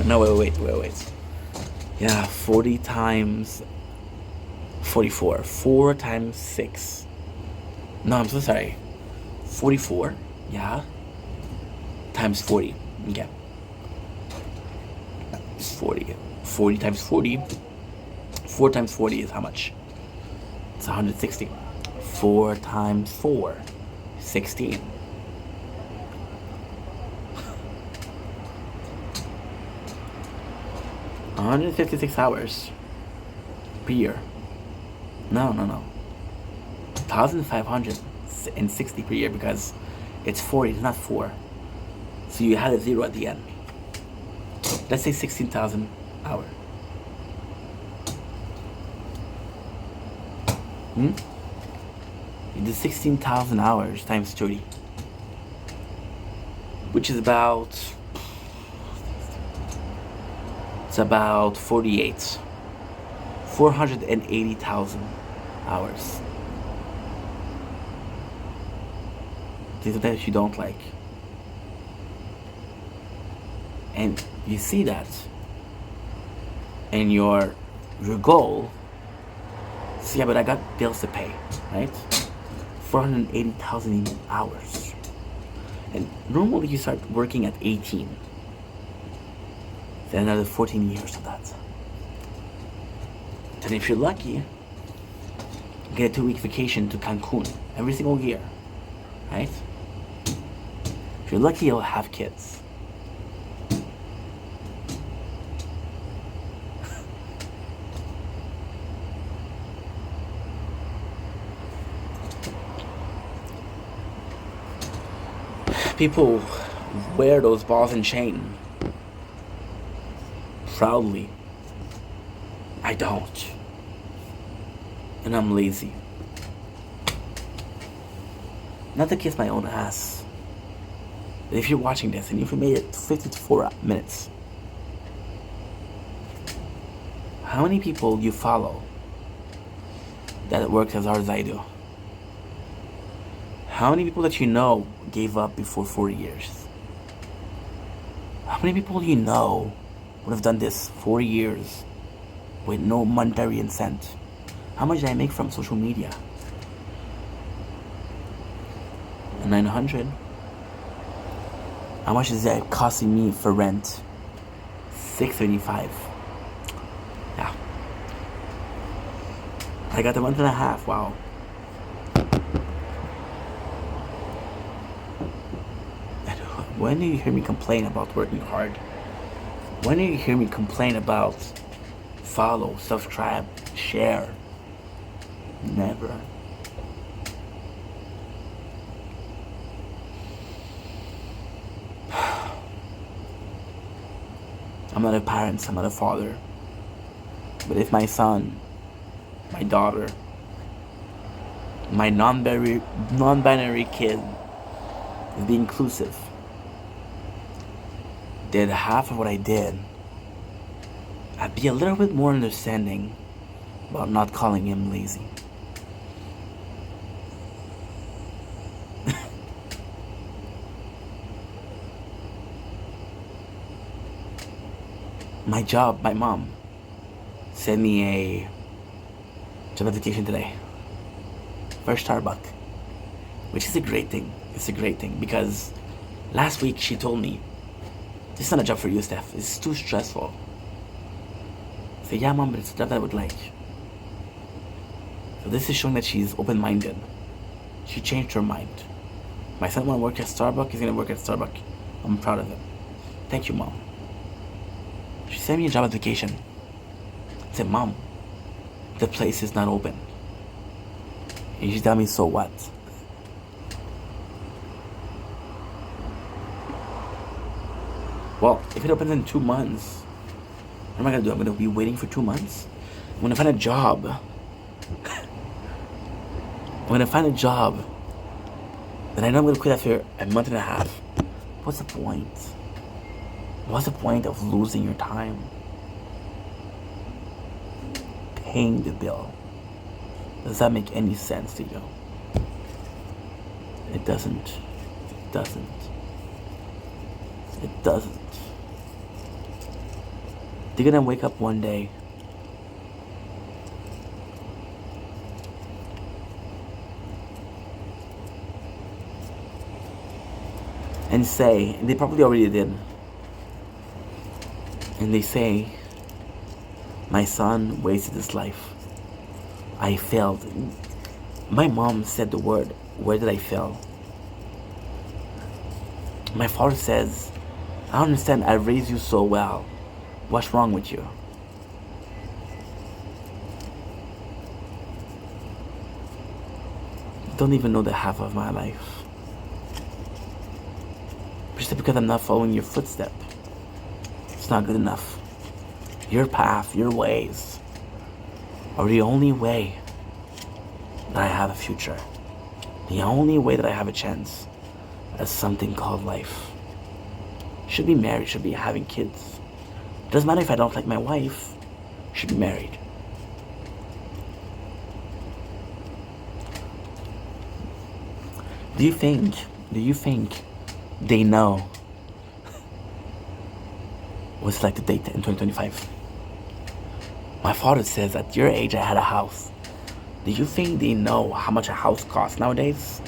No, wait. Yeah, 40 times 44. 4 times 6. No, I'm so sorry. 44, yeah. Times 40. Okay. 40. 40 times 40. 4 times 40 is how much? It's 160. 4 times 4. 16. $156 hours per year. No. 1,560 per year because it's 40, it's not 4. So you had a 0 at the end. Let's say 16,000 hours. You did 16,000 hours times 30, which is about 48. 480,000 hours. These are that you don't like. And you see that. And your goal, yeah, but I got bills to pay, right? 480,000 hours. And normally you start working at 18. Then another 14 years of that. Then if you're lucky, get a 2-week vacation to Cancun every single year, right? If you're lucky, you'll have kids. People wear those balls and chain proudly. I don't. And I'm lazy. Not to kiss my own ass. But if you're watching this and if you made it 54 minutes, how many people you follow that works as hard as I do? How many people that you know gave up before 4 years? How many people you know would have done this 4 years with no monetary incentive? How much did I make from social media? 900. How much is that costing me for rent? 675. Yeah. I got a month and a half. Wow. When do you hear me complain about working hard? When do you hear me complain about follow, subscribe, share? Never. I'm not a parent, I'm not a father. But if my son, my daughter, my non-binary kid is being inclusive, did half of what I did, I'd be a little bit more understanding about not calling him lazy. My job, my mom sent me a job application today for Starbucks, which is a great thing. It's a great thing because last week she told me, this is not a job for you, Steph. It's too stressful. I said, yeah, mom, but it's a job that I would like. So this is showing that she's open-minded. She changed her mind. My son want to work at Starbucks. He's going to work at Starbucks. I'm proud of him. Thank you, mom. She sent me a job application. I said, mom, the place is not open. And she told me, so what? Well, if it opens in 2 months, what am I going to do? I'm going to be waiting for 2 months? I'm going to find a job. I'm going to find a job. Then I know I'm going to quit after a month and a half. What's the point? What's the point of losing your time? Paying the bill. Does that make any sense to you? It doesn't. It doesn't. It doesn't. They're gonna wake up one day and say, and they probably already did, and they say, my son wasted his life. I failed. My mom said the word, where did I fail? My father says, I don't understand, I raised you so well. What's wrong with you? Don't even know the half of my life. Just because I'm not following your footstep, it's not good enough. Your path, your ways are the only way that I have a future. The only way that I have a chance at something called life. Should be married, should be having kids. Doesn't matter if I don't like my wife, should be married. Do you think they know what it's like to date in 2025? My father says at your age I had a house. Do you think they know how much a house costs nowadays?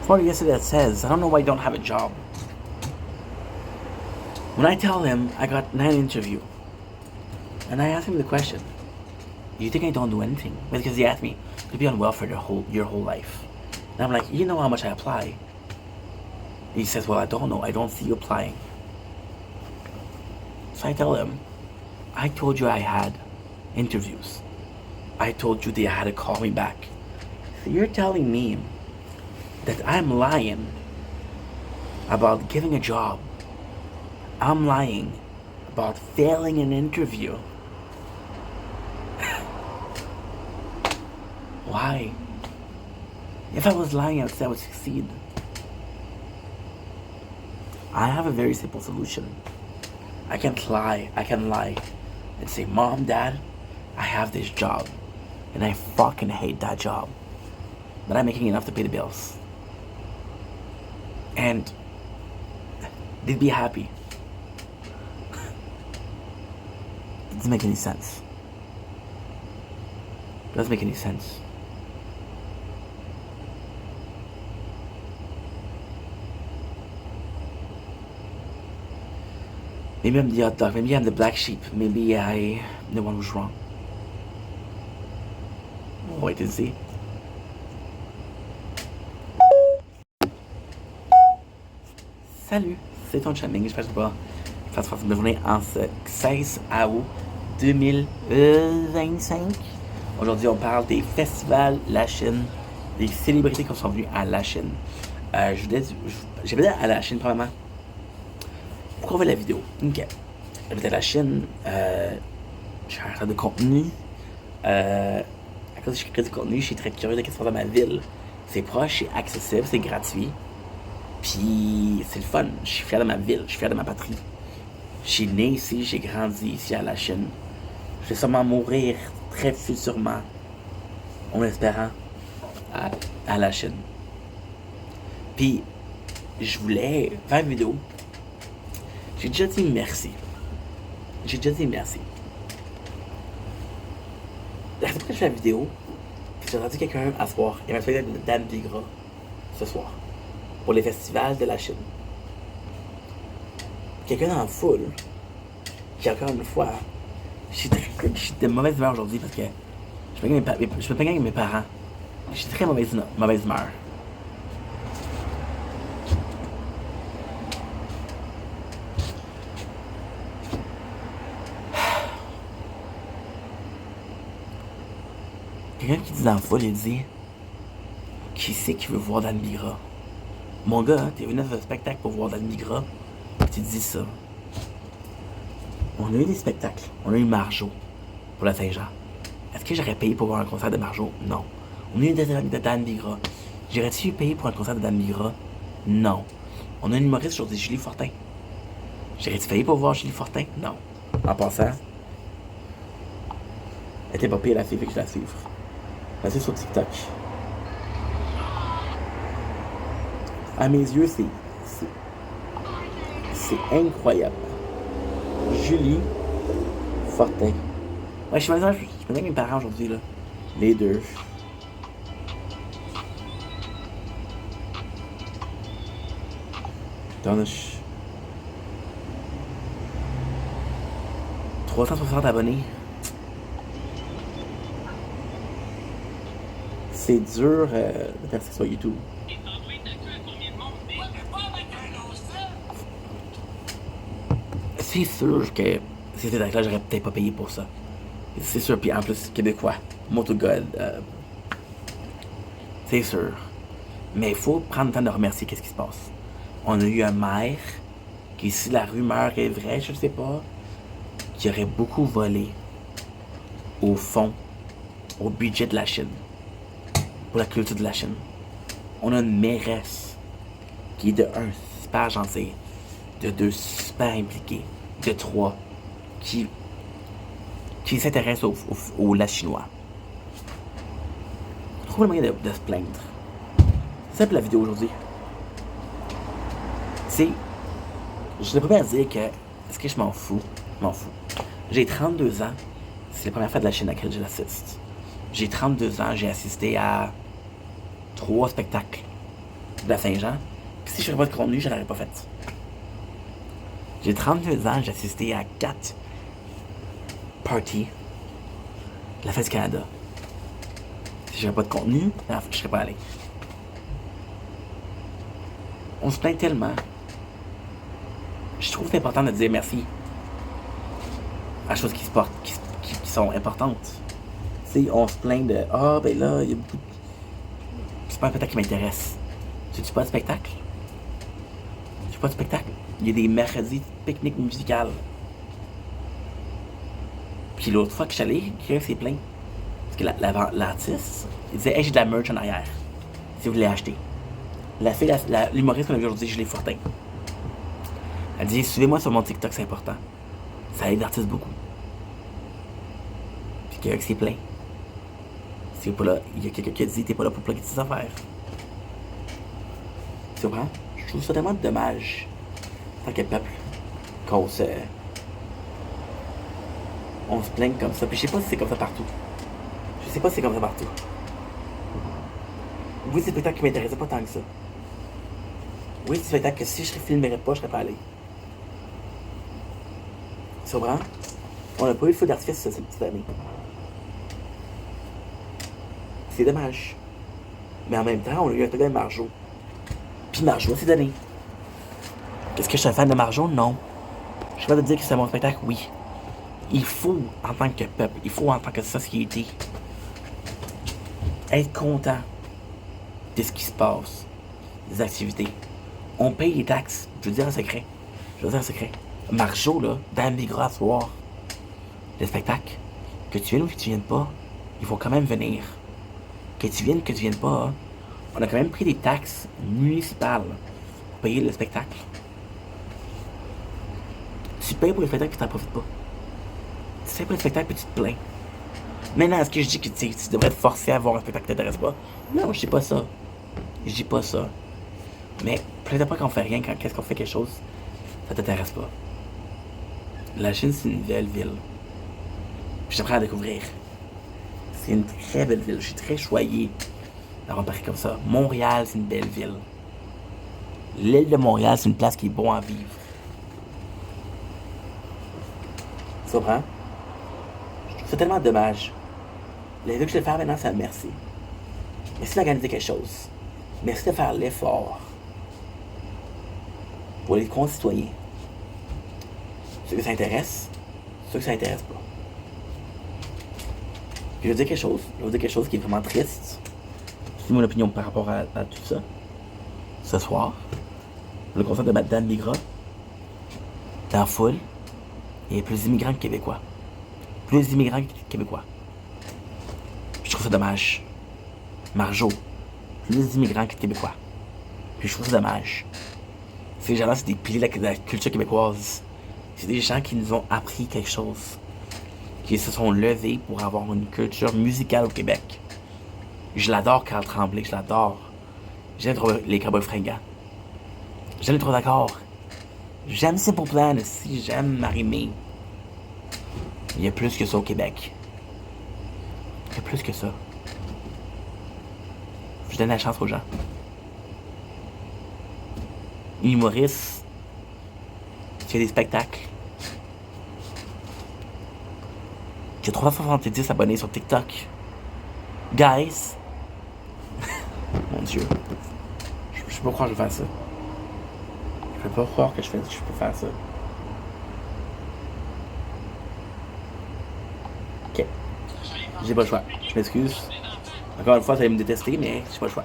Father yesterday that says, I don't know why you don't have a job. When I tell him I got 9 interviews, and I ask him the question, do you think I don't do anything? Because he asked me, you'll be on welfare your whole life. And I'm like, you know how much I apply? He says, well, I don't know. I don't see you applying. So I tell him, I told you I had interviews. I told you they had to call me back. So you're telling me that I'm lying about giving a job. I'm lying about failing an interview. Why? If I was lying, I would say I would succeed. I have a very simple solution. I can lie and say, Mom, Dad, I have this job and I fucking hate that job, but I'm making enough to pay the bills. And they'd be happy. It doesn't make any sense. It doesn't make any sense. Maybe I'm the hot dog, maybe I'm the black sheep, maybe I'm the one who's wrong. Wait and see. Salut, c'est ton Channing, j'espère que tu vas faire une journée en ce 16 août 2025. Aujourd'hui, on parle des festivals La Chine, des célébrités qui sont venues à La Chine. J'ai dit à La Chine, probablement. Pourquoi on fait la vidéo? Ok. J'habite à la Chine, je suis un créateur de contenu. À cause que je crée du contenu, je suis très curieux de ce qui se passe dans ma ville. C'est proche, c'est accessible, c'est gratuit. Puis c'est le fun. Je suis fier de ma ville, je suis fier de ma patrie. Je suis né ici, j'ai grandi ici à la Chine. Je vais sûrement mourir très futurement, en espérant, à la Chine. Puis je voulais faire une vidéo. J'ai déjà dit merci. La dernière fois que je fais la vidéo, j'ai entendu quelqu'un à soir. Il m'a fait Dan Bigra ce soir. Pour les festivals de la Chine. Quelqu'un dans la foule, qui encore une fois, je suis de mauvaise humeur aujourd'hui parce que je me plaignais avec mes parents. Je suis très mauvaise humeur. Quelqu'un qui dit dans la foule, il dit qui c'est qui veut voir Dan Bigra? Mon gars, t'es venu dans un spectacle pour voir Dan Bigra, pis tu dis ça. On a eu des spectacles. On a eu Marjo pour la Saint-Jean. Est-ce que j'aurais payé pour voir un concert de Marjo? Non. On a eu des de Dan Bigra. J'aurais-tu payé pour un concert de Dan Bigra? Non. On a une humoriste aujourd'hui, Julie Fortin. J'aurais-tu payé pour voir Julie Fortin? Non. En passant, elle était pas payée la fille, fait que je la suivre. La suivre sur TikTok. À mes yeux, c'est incroyable. Julie Fortin. Ouais, je suis avec mes parents aujourd'hui, là. Les deux. Attends, 360 abonnés. C'est dur de faire ça sur YouTube. C'est sûr que ces spectacles-là, j'aurais peut-être pas payé pour ça. C'est sûr, puis en plus, québécois, Motogod, c'est sûr. Mais il faut prendre le temps de remercier qu'est-ce qui se passe. On a eu un maire qui, si la rumeur est vraie, je ne sais pas, qui aurait beaucoup volé au fond, au budget de la Chine, pour la culture de la Chine. On a une mairesse qui est de 1, super gentille, de 2, super impliquée, de 3, qui s'intéresse au lait chinois. Trouve le moyen de se plaindre. C'est simple la vidéo aujourd'hui. Je suis le premier à dire que, est-ce que je m'en fous? Je m'en fous. J'ai 32 ans, c'est la première fois de la Chine à laquelle j'assiste. J'ai 32 ans, j'ai assisté à 3 spectacles de la Saint-Jean. Puis si je n'aurais pas de contenu, je ne l'aurais pas fait. J'ai 32 ans, j'ai assisté à 4 parties de la Fête du Canada. Si j'avais pas de contenu, je serais pas allé. On se plaint tellement. Je trouve que c'est important de dire merci à choses qui sont importantes. Tu sais, on se plaint de ben là, il y a beaucoup de... C'est pas un spectacle qui m'intéresse. C'est-tu pas de spectacle? C'est pas de spectacle. Il y a des mercredis de pique-nique musical. Puis l'autre fois que je suis allé, quelqu'un s'est plaint. Parce que l'artiste, il disait, hey, j'ai de la merch en arrière. Si vous voulez acheter. La fille, l'humoriste qu'on a vu aujourd'hui, Julie Fortin. Elle dit, suivez-moi sur mon TikTok, c'est important. Ça aide l'artiste beaucoup. Puis qu'avec c'est plein. Si pas là, il y a quelqu'un qui a dit, t'es pas là pour plugger tes affaires. Tu comprends? Je trouve ça tellement dommage, en tant que peuple, qu'on se... on se plaigne comme ça. Puis je sais pas si c'est comme ça partout. Je sais pas si c'est comme ça partout. Oui, c'est des spectacles qui m'intéressaient pas tant que ça. Oui, c'est des spectacles que si je filmerais pas, je serais pas allé. Tu comprends? On n'a pas eu le feu d'artifice cette petite année. C'est dommage. Mais en même temps, on a eu un spectacle de Marjo. Puis Marjo, c'est donné. Est-ce que je suis un fan de Marjo? Non. Je suis pas de dire que c'est mon spectacle? Oui. Il faut, en tant que peuple, il faut, en tant que société, être content de ce qui se passe, des activités. On paye les taxes. Je veux dire un secret. Marjo, là, dans le Migra ce soir, le spectacle, que tu viennes ou que tu viennes pas, il faut quand même venir. Que tu viennes pas, hein, on a quand même pris des taxes municipales pour payer le spectacle. Tu payes pour le spectacle et tu t'en profites pas. Tu fais pas le spectacle et tu te plains. Maintenant, est-ce que je dis que tu devrais te forcer à voir un spectacle qui t'intéresse pas? Non, je dis pas ça. Je dis pas ça. Mais peut-être pas qu'on fait rien quand qu'est-ce qu'on fait quelque chose, ça t'intéresse pas. La Chine, c'est une belle ville. Puis j'apprends à découvrir. C'est une très belle ville. Je suis très choyé d'avoir Paris comme ça. Montréal, c'est une belle ville. L'île de Montréal, c'est une place qui est bon à vivre. Tu comprends? Je trouve ça tellement dommage. Les vues que je vais faire maintenant, c'est un merci. Merci d'organiser quelque chose. Merci de faire l'effort pour les concitoyens. Ceux que ça intéresse, ceux que ça intéresse pas. Puis je veux dire quelque chose qui est vraiment triste. C'est mon opinion par rapport à tout ça. Ce soir, le concert de Madame Migra, dans la foule, il y a plus d'immigrants que Québécois. Plus d'immigrants que Québécois. Puis je trouve ça dommage. Marjo, plus d'immigrants que Québécois. Puis je trouve ça dommage. Ces gens-là, c'est des piliers de la culture québécoise. C'est des gens qui nous ont appris quelque chose. Qui se sont levés pour avoir une culture musicale au Québec. Je l'adore, Carl Tremblay, je l'adore. J'aime trop les Cowboys fringants. J'aime trop d'accord. J'aime Simple Plan aussi, j'aime Marie-Mé. Il y a plus que ça au Québec. Il y a plus que ça. Je donne la chance aux gens. Une humoriste qui fait des spectacles. J'ai 370 abonnés sur TikTok. Guys. Mon Dieu. Je peux pas croire que je vais faire ça. Je peux pas croire que je peux faire ça. Ok. J'ai pas le choix. Je m'excuse. Encore une fois, vous allez me détester, mais j'ai pas le choix.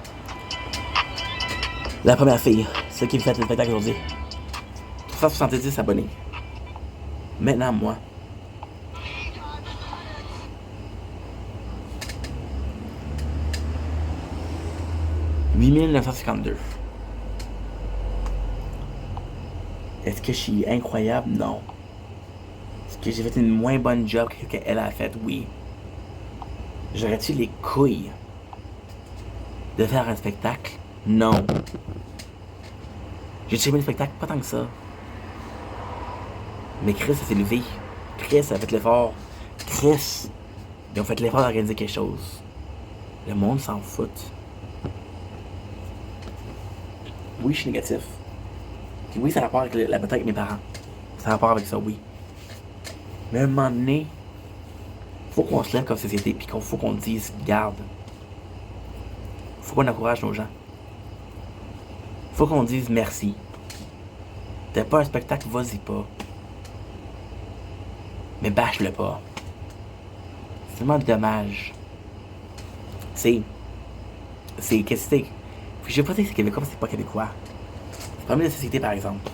La première fille, celle qui me fait le spectacle aujourd'hui. 370 abonnés. Maintenant, moi. 8952. Est-ce que je suis incroyable? Non. Est-ce que j'ai fait une moins bonne job qu'elle a fait? Oui. J'aurais-tu les couilles de faire un spectacle? Non. J'ai aimé le spectacle? Pas tant que ça. Mais Chris, ça s'est levé. Chris a fait l'effort. Chris, ils ont fait l'effort d'organiser quelque chose. Le monde s'en fout. Oui, je suis négatif. Puis oui, ça a rapport avec la bataille avec mes parents. Ça a rapport avec ça, oui. Mais à un moment donné, faut qu'on se lève comme société, puis faut qu'on dise, garde. Faut qu'on encourage nos gens. Faut qu'on dise merci. T'as pas un spectacle, vas-y pas. Mais bâche-le pas. C'est tellement dommage. Qu'est-ce que c'est? Je vais pas dire que c'est québécois parce que c'est pas québécois. C'est pas même la société, par exemple.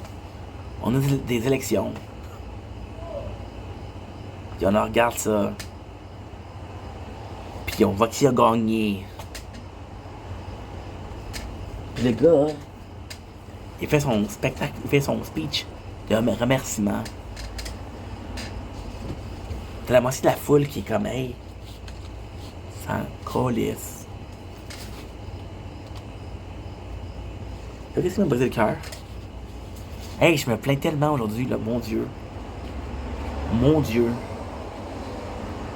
On a des élections. Puis on regarde ça. Puis on voit qui a gagné. Puis le gars, il fait son spectacle, il fait son speech de remerciements. T'as la moitié de la foule qui est comme, hey, sans colisse. Qu'est-ce qui m'a brisé le cœur? Hey, je me plains tellement aujourd'hui, là, mon Dieu. Mon Dieu.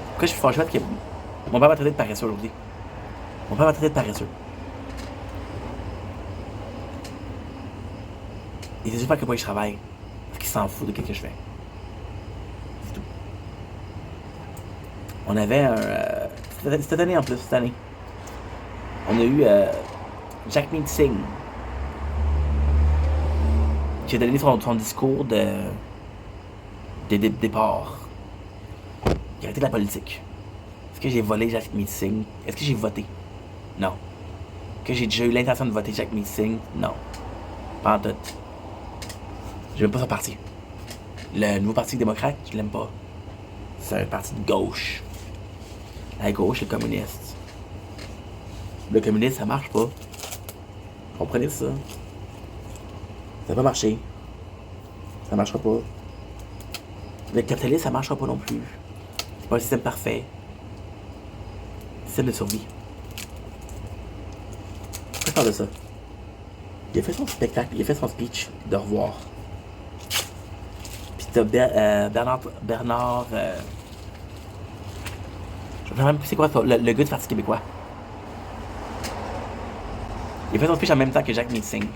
Pourquoi je suis fâché que mon père m'a traité de paresseux aujourd'hui? Mon père m'a traité de paresseux. Il sait juste pas à quel point je travaille. Parce qu'il s'en fout de ce que je fais. C'est tout. On avait un... cette année en plus, cette année. On a eu Jagmeet Singh. Qui a donné son discours de départ. Il a arrêté de la politique. Est-ce que j'ai volé Jagmeet Singh? Est-ce que j'ai voté? Non. Est-ce que j'ai déjà eu l'intention de voter Jagmeet Singh? Non. Pas en tout. J'aime pas son parti. Le nouveau parti démocrate, je l'aime pas. C'est un parti de gauche. La gauche, le communiste. Le communiste, ça marche pas. Comprenez ça? Ça va pas marcher. Ça marchera pas. Le capitalisme, ça marchera pas non plus. C'est pas un système parfait. Système de survie. Pourquoi je parle de ça? Il a fait son spectacle, il a fait son speech de revoir. Puis t'as Bernard je me rappelle même plus c'est quoi le gars du Parti québécois. Il a fait son speech en même temps que Jagmeet Singh.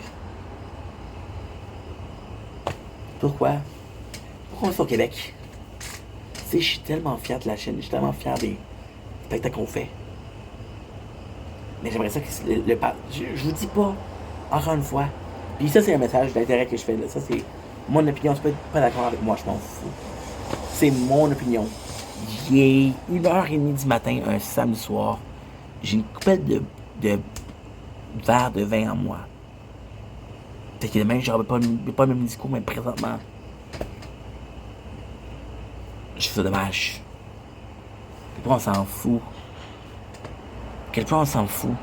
Pourquoi? Pourquoi on est au Québec? Tu sais, je suis tellement fier de la chaîne, je suis tellement fier des spectacles qu'on fait. Mais j'aimerais ça que je vous dis pas, encore une fois. Puis ça, c'est un message d'intérêt que je fais là. Ça, c'est mon opinion. Tu peux être pas d'accord avec moi, je m'en fous. C'est mon opinion. Il est 1h30 du matin, un samedi soir. J'ai une coupelle de verre de vin en moi. Peut-être que demain, j'aurai pas le même discours, mais présentement, je fais ça dommage. À quel point on s'en fout. À quel point on s'en fout.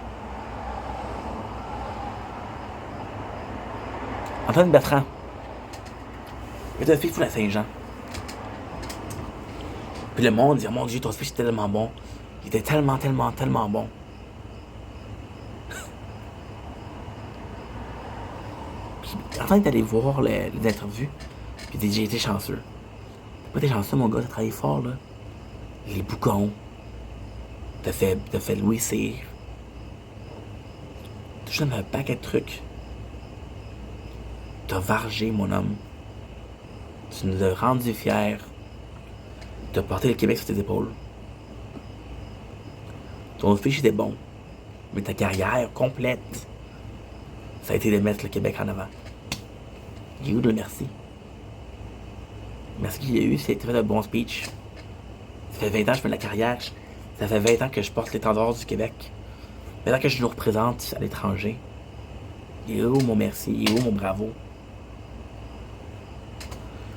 Antoine Bertrand. Il était fou à Saint-Jean. Puis le monde dit, oh mon Dieu, ton speech était tellement bon. Il était tellement bon. Puis Antoine est allé voir les interviews. Puis il dit, j'ai été chanceux. T'as pas été chanceux, mon gars, t'as travaillé fort, là. Les boucons. T'as fait louer Cyr. T'as juste un paquet de trucs. T'as vargé, mon homme. Tu nous as rendu fiers. T'as porté le Québec sur tes épaules. Ton speech était bon. Mais ta carrière complète, ça a été de mettre le Québec en avant. Il y a eu de merci. Merci qu'il y a eu, c'est fait un bon speech. Ça fait 20 ans que je fais de la carrière. Ça fait 20 ans que je porte l'étendard du Québec. 20 ans que je nous représente à l'étranger. Il est où mon merci? Il est où mon bravo?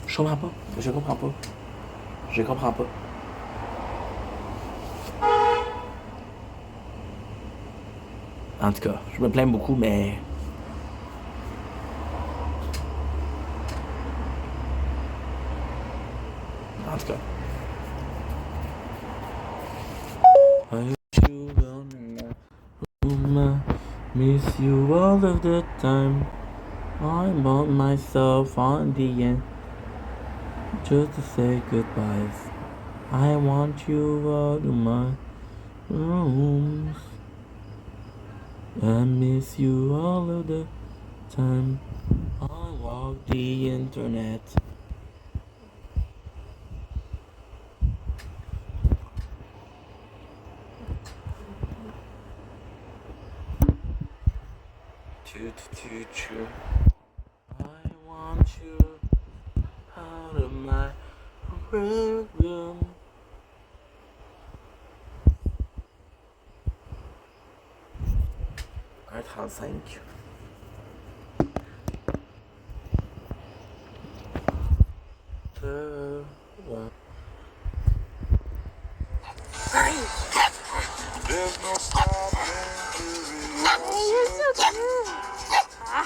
Je comprends pas. Je comprends pas. Je comprends pas. En tout cas, je me plains beaucoup, mais... En tout cas. I miss you all of the time. I bought myself on the end. Just to say goodbyes. I want you out of my rooms. I miss you all of the time. I walk the internet. I want you out of my room. 1h35. There's no stopping. You're so cute. The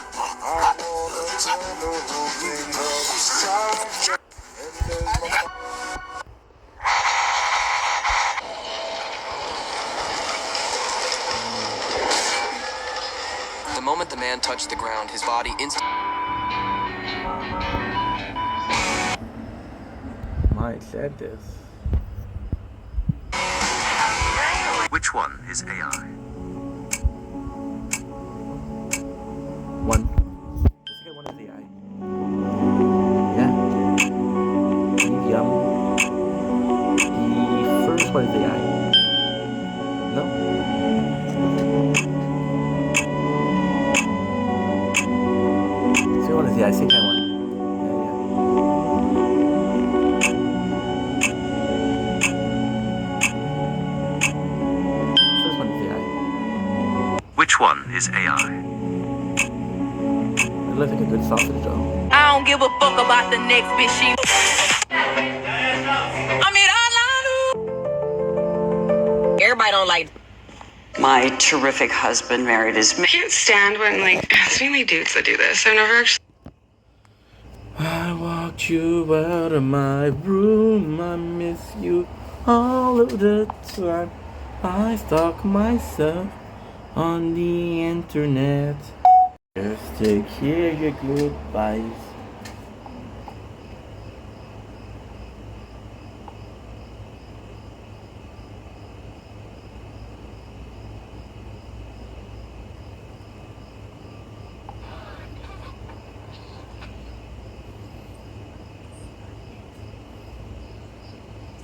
moment the man touched the ground, his body instantly. Mike said this. Which one is AI? One. The second one is AI. Yeah. Medium. The first one is AI. No. The second one is AI. Second one. First one is AI. Which one is AI? It looks like a good sausage though. I don't give a fuck about the next bitch. She. I mean, everybody don't like. My terrific husband married his. I can't stand when, like, it's mainly dudes that do this. I've never actually. I walked you out of my room. I miss you all of the time. I stalk myself on the internet just to hear your goodbyes.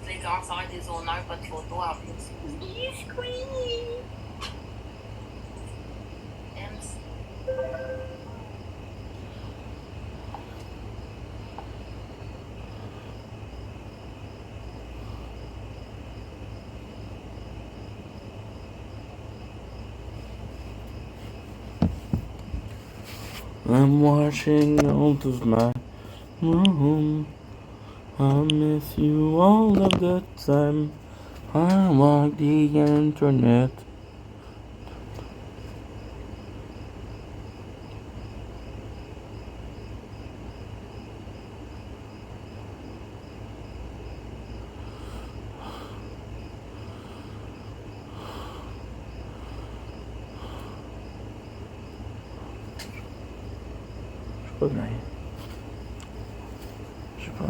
Les enfants des honneurs, pas de photos en plus. Yes, queen. I'm watching out of my room. I miss you all of the time. I walk the internet. Je sais pas.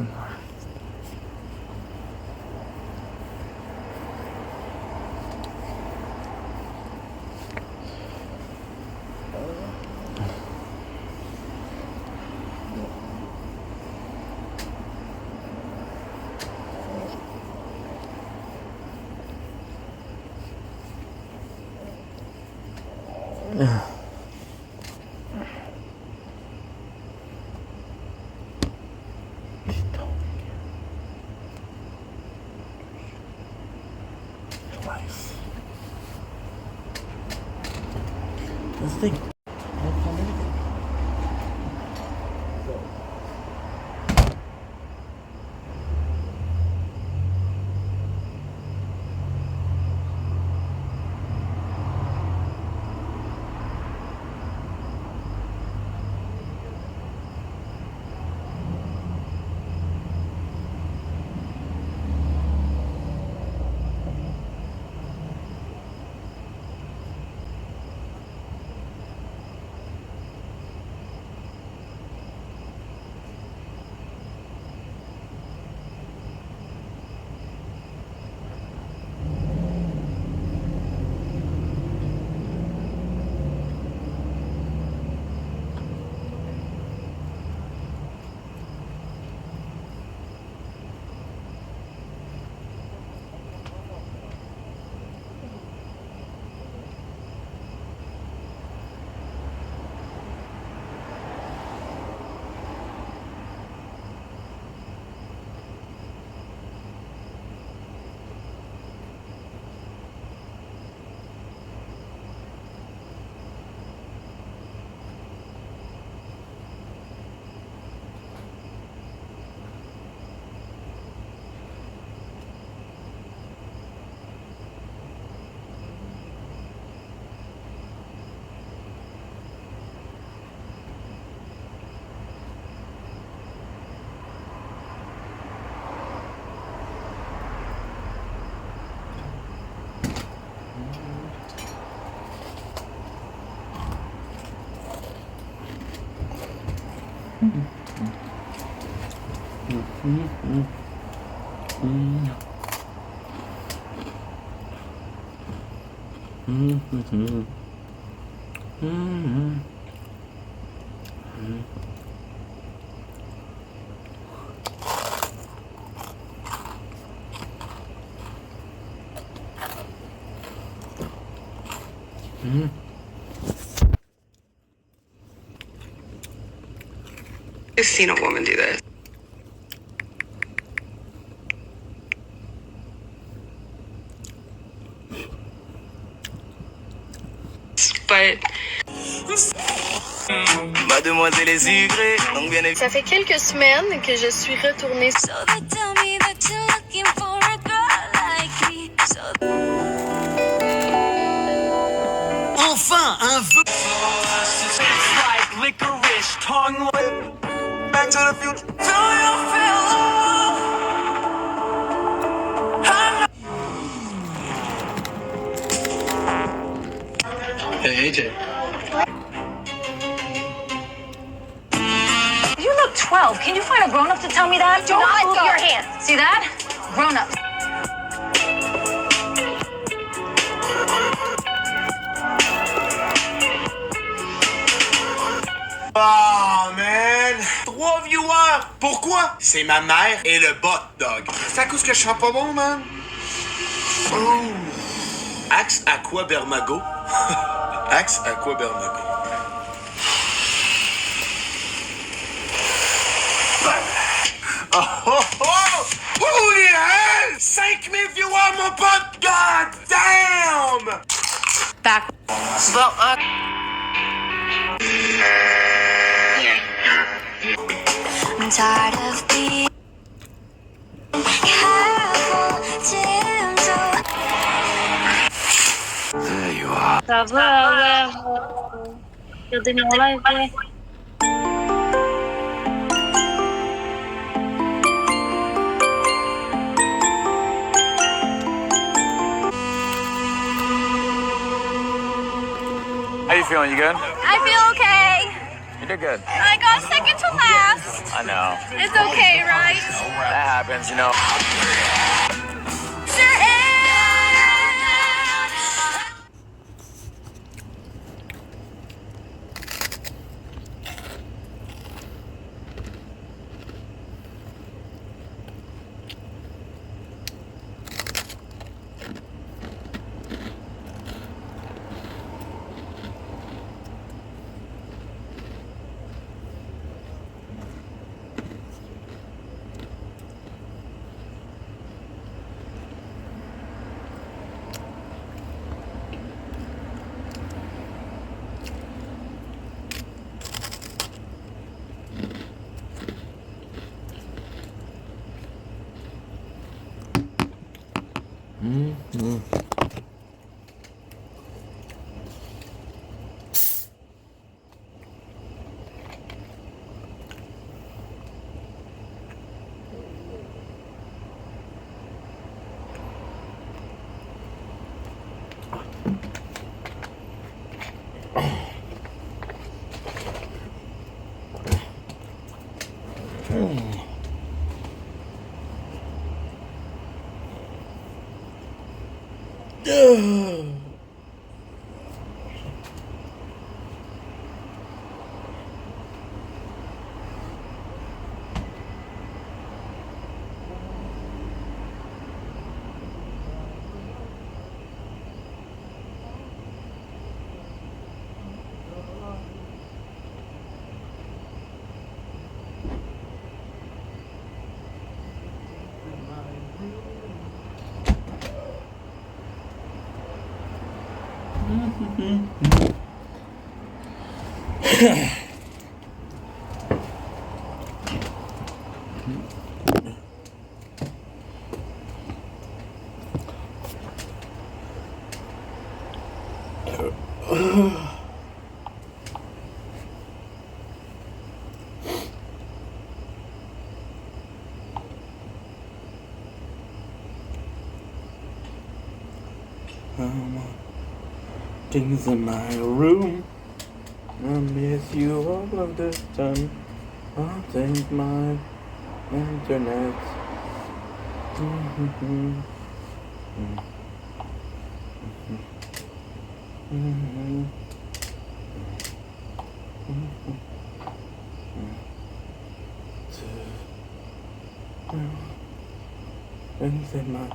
Life. That's the thing. I've seen a woman do this. But Mademoiselle est sucrée, donc bien évidemment. Ça fait quelques semaines que je suis retournée. Enfin, un vœu. Back to the future. Hey, AJ. You look 12. Can you find a grown-up to tell me that? Do not move your hands. See that? Grown-up. Oh, man! 3 viewers! Pourquoi? C'est ma mère et le bot dog. C'est à cause que je sens pas bon, man? Oh. Axe Aqua Bermago. Axe Aqua Bermago. Oh, oh, oh! Holy hell! 5000 viewers, mon pote! God damn! Back. Bon, I'm tired of being careful, gentle. There you are. Ça va, ouais. Regardez mon live, ouais. How you feeling? You good? I feel okay. You did good. I got second to last. I know. It's okay, right? That happens, you know. Things in my room. I miss you all of the time. I'll take my internet. Anything, man.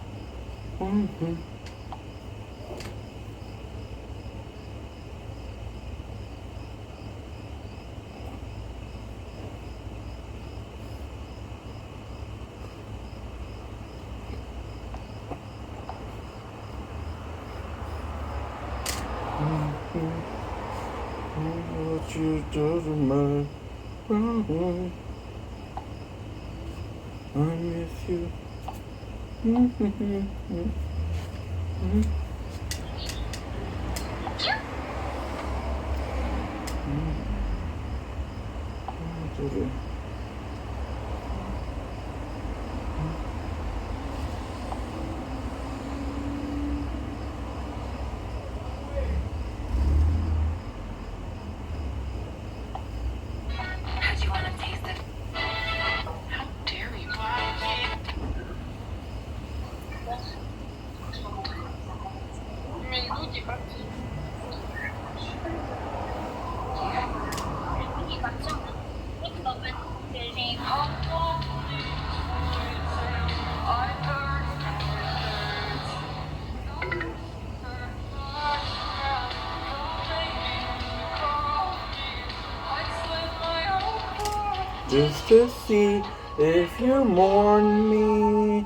What you do to me? I miss you. Do you want to taste it? How dare you? Mais l'autre est parti. Il est parti en fait. Il va mettre que j'ai Just to see if you mourn me.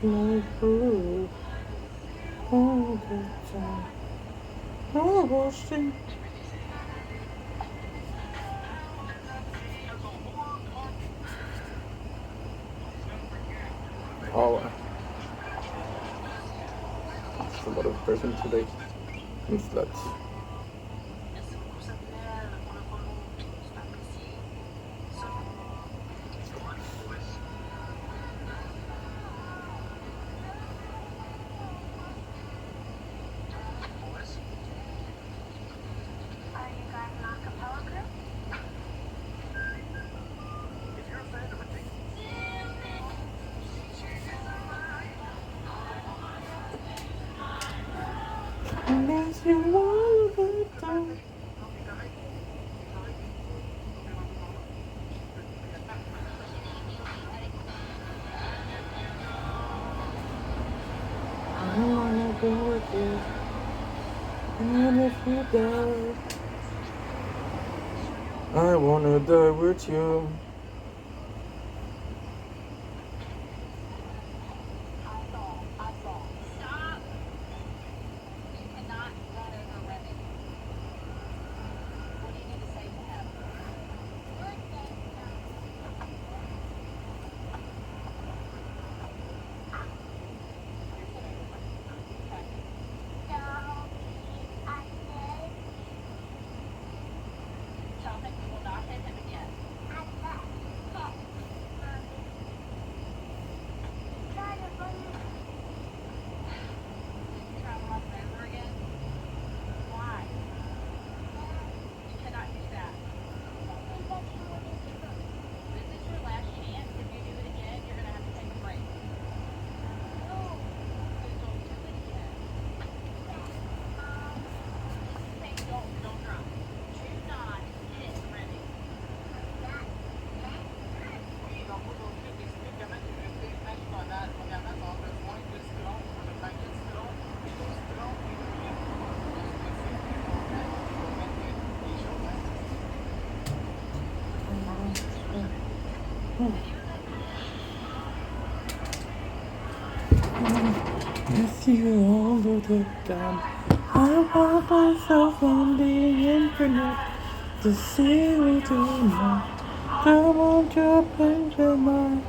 My proof all the time. I watched it. Oh, that's a lot of person today. It's that. You all the time. I wanna go with you, and if you die, I wanna die with you. Miss you all the time. I want myself on the internet to see you tonight. Come on, jump into my.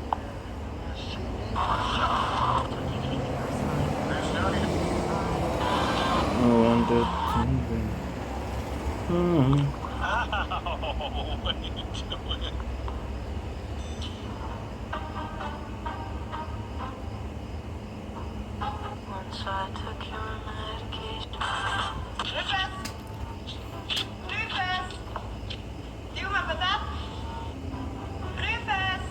I want the What are you doing? Once I took your medication. Rufus! Du m'as patate? Rufus!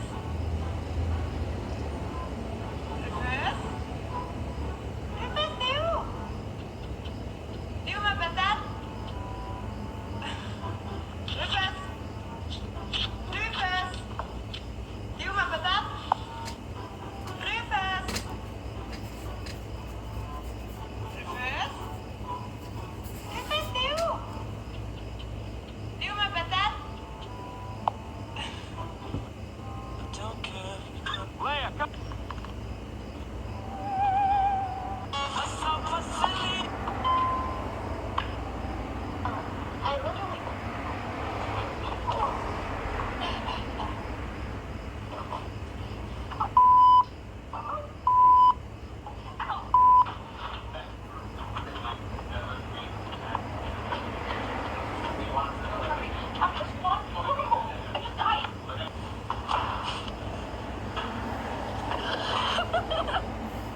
Rufus? Rufus, t'es où? T'es où ma patate? Rufus! Rufus! T'es où ma patate? Rufus! Rufus? Rufus, t'es où? T'es où ma patate? Leia, come. I literally.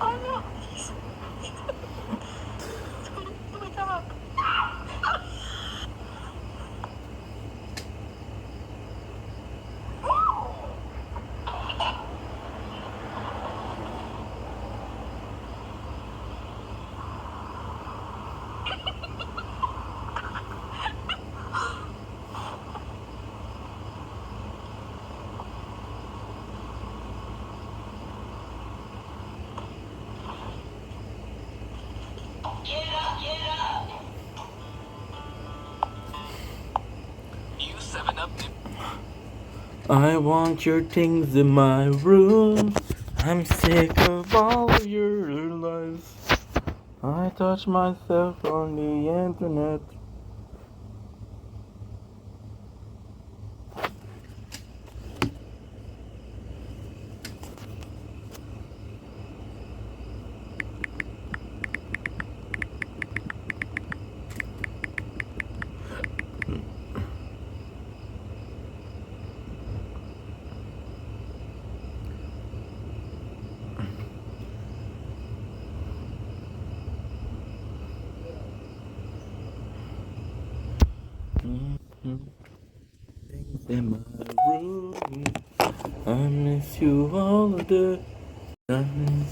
Oh no! Let me come up. You 7-Up. I want your things in my room. I'm sick of all of your lies. I touch myself on the internet. Things in my room. I miss you all of the time.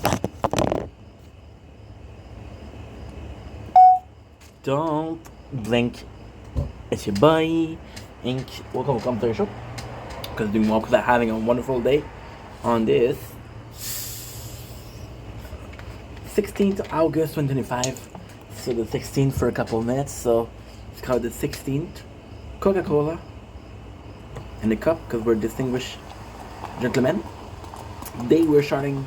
Don't blink. It's your boy, Ink. Welcome to the show. Because doing well, because I'm having a wonderful day on this 16th of August 2025. So the 16th for a couple of minutes. So it's called the 16th. Coca-Cola in the cup because we're distinguished gentlemen. Today we're starting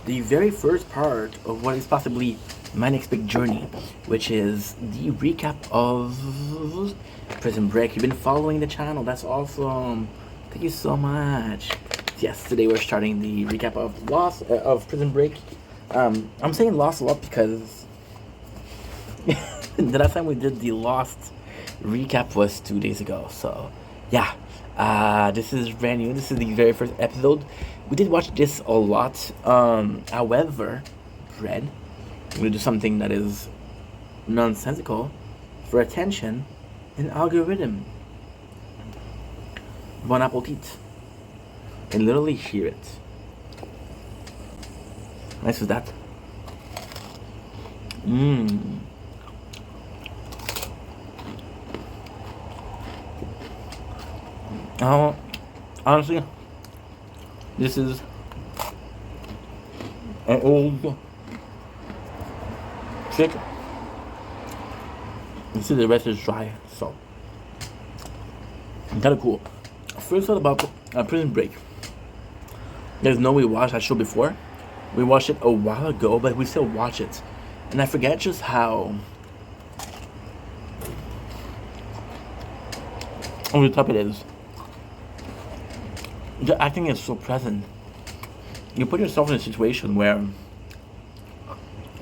the very first part of what is possibly my next big journey, which is the recap of Prison Break. You've been following the channel, that's awesome. Thank you so much. Yes, today we're starting the recap of Prison Break. I'm saying Lost a lot because the last time we did the Lost recap was 2 days ago. So yeah, this is brand new. This is the very first episode. We did watch this a lot. However, Fred, I'm gonna do something that is nonsensical for attention and algorithm. Bon appetit. And literally hear it. Nice with that. Honestly, this is an old chick. You see the rest is dry, so kind of cool. First thought about Prison Break. There's no way we watched that show before. We watched it a while ago, but we still watch it. And I forget just how over the top it is. The acting is so present. You put yourself in a situation where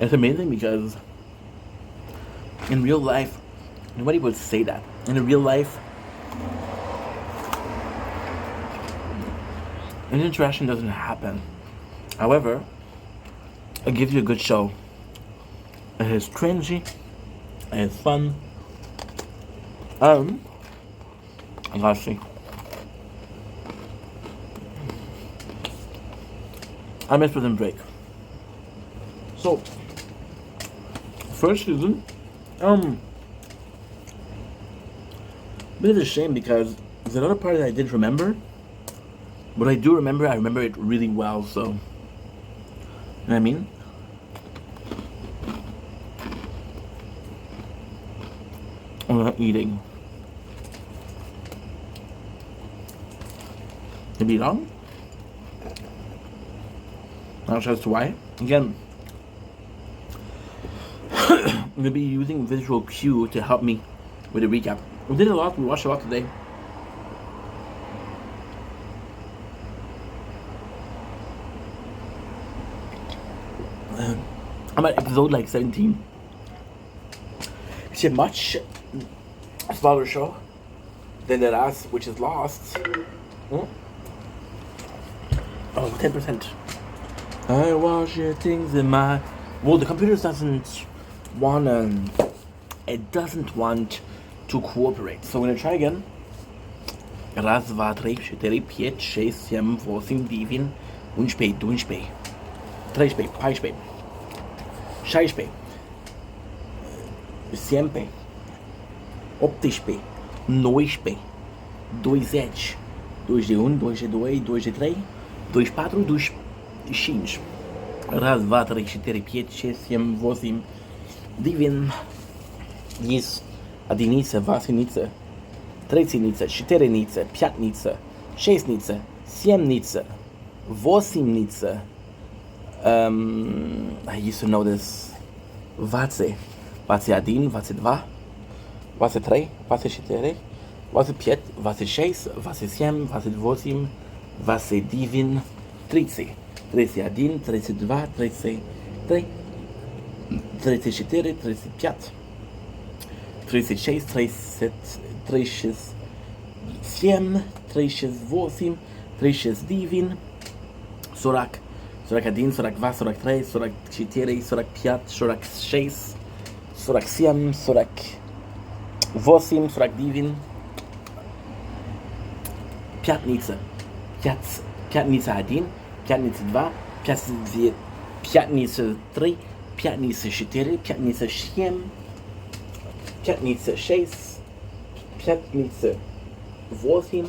it's amazing because in real life, nobody would say that. In real life, an interaction doesn't happen. However, it gives you a good show. It is cringy, it is fun. Lastly, I miss Prison Break. So, first season, bit of a shame because there's another part that I didn't remember. But I do remember, I remember it really well, so, you know what I mean? I'm not eating. To be long? Not sure as to why. Again, I'm going to be using visual cue to help me with the recap. We did a lot, we watched a lot today. I'm at episode like 17. It's a much smaller show than the last, which is Lost. Oh, 10%. I wash your things in my... Well, the computer doesn't want to cooperate. So I'm gonna try again. Raz, dva, tri, čtyři, pět, šest, sedm, osm, devět, unspět, dunspět, trespět, pajspět, šajspět, siempět, optispět, noispět, doisete, dois de dois de dois de três, dois patru, dois cinci. Raz, dva, tri, čtyři, pět, šest, sedm, osm, devět, 10, jedinice, vasinice, trecinice, čtyřinice, pětnice, šestnice, sedmnice, osmnice. I used to know this. 20, 21, 22, 23, 24, 25, 26, 27, 28, 29, 30, 31, 32, 33, 34, 35, 36, 37, 36, 7, 38, 39, 40, 41, 42, 43, 44, 45, 46, 47, 48, 49, Piatnice, Piatnice 1, Piatnice 2, Piatnice 3, Piatnice 4, Piatnice 7, Piatnice 6, Piatnice 8,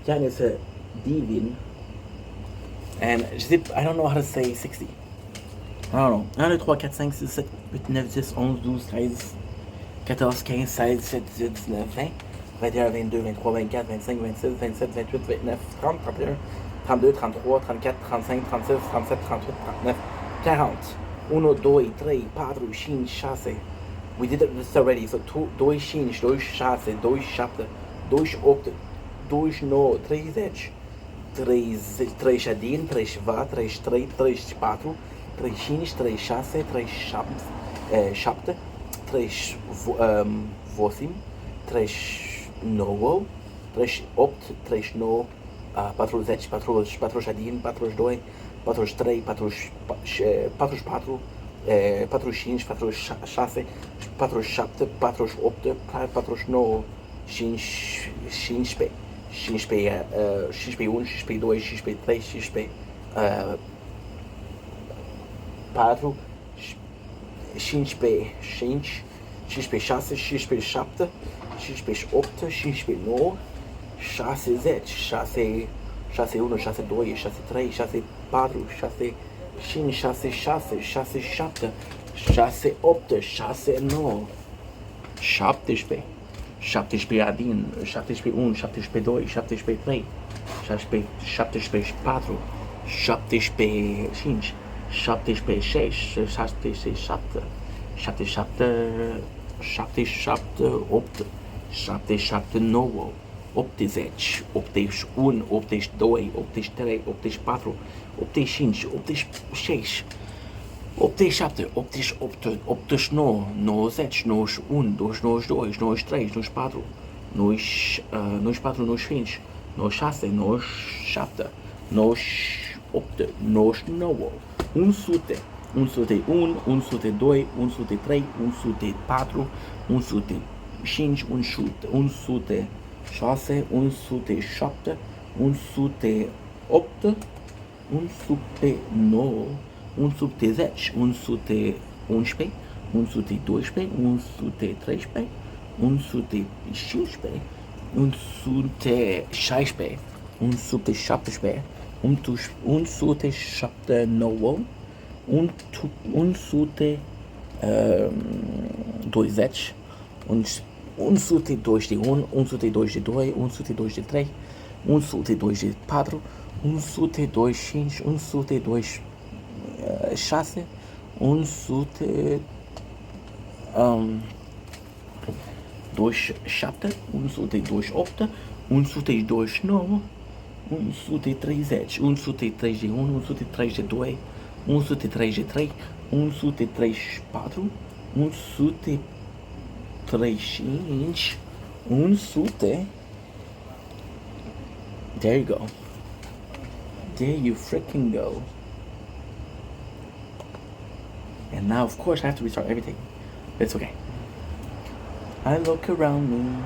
Piatnice 9, and I don't know how to say 60. I don't know. 1, 2, 3, 4, 5, 6, 7, 8, 9, 10, 11, 12, 13, 14, 15, 16, 17, 18, 19, 20, 21, 22, 23, 24, 25, 26, 27, 28, 29, 30, 31, 32, 33, 34, 35, 36, 37, 38, 39, 40. 1, 2, 3, 4, 5, 6. We did this already. So 2, 5, 6, 7, 7, 8, 9, 30, 31, 32, 33, 34, 35, 36, 37, 38, 39, 38, 39, 40, 41, 42, 43, 44, 45, 46, 47, 48, 49, 50, 51, 52, 53, 54, 55, 56, 67, 68, 69, 60, 61, 62, 63, 64, 65, 66, 67, 68, 69, 70, 71, 71, 72, 73, 74, 75, 76, 77, 77, 77, 8, 79, 80, 81, 82, 83, 84, 85, 86, 87, 88, 89, 90, 91, 92, 93, 94, 94, 95, 96, 97, 98, 99, 100, 101, 102, 103, 104, 105, 106, 107, 108, 109, 109, 110, 111, 112, 113, 115, 116, 117, 179, 120, 121, 122, 123, 124, 125, 126, 127, 128, 129, 130, 130, 131, 132, 133, 134, 135, 100. There you go. There you freaking go. And now, of course, I have to restart everything. But it's okay. I look around me,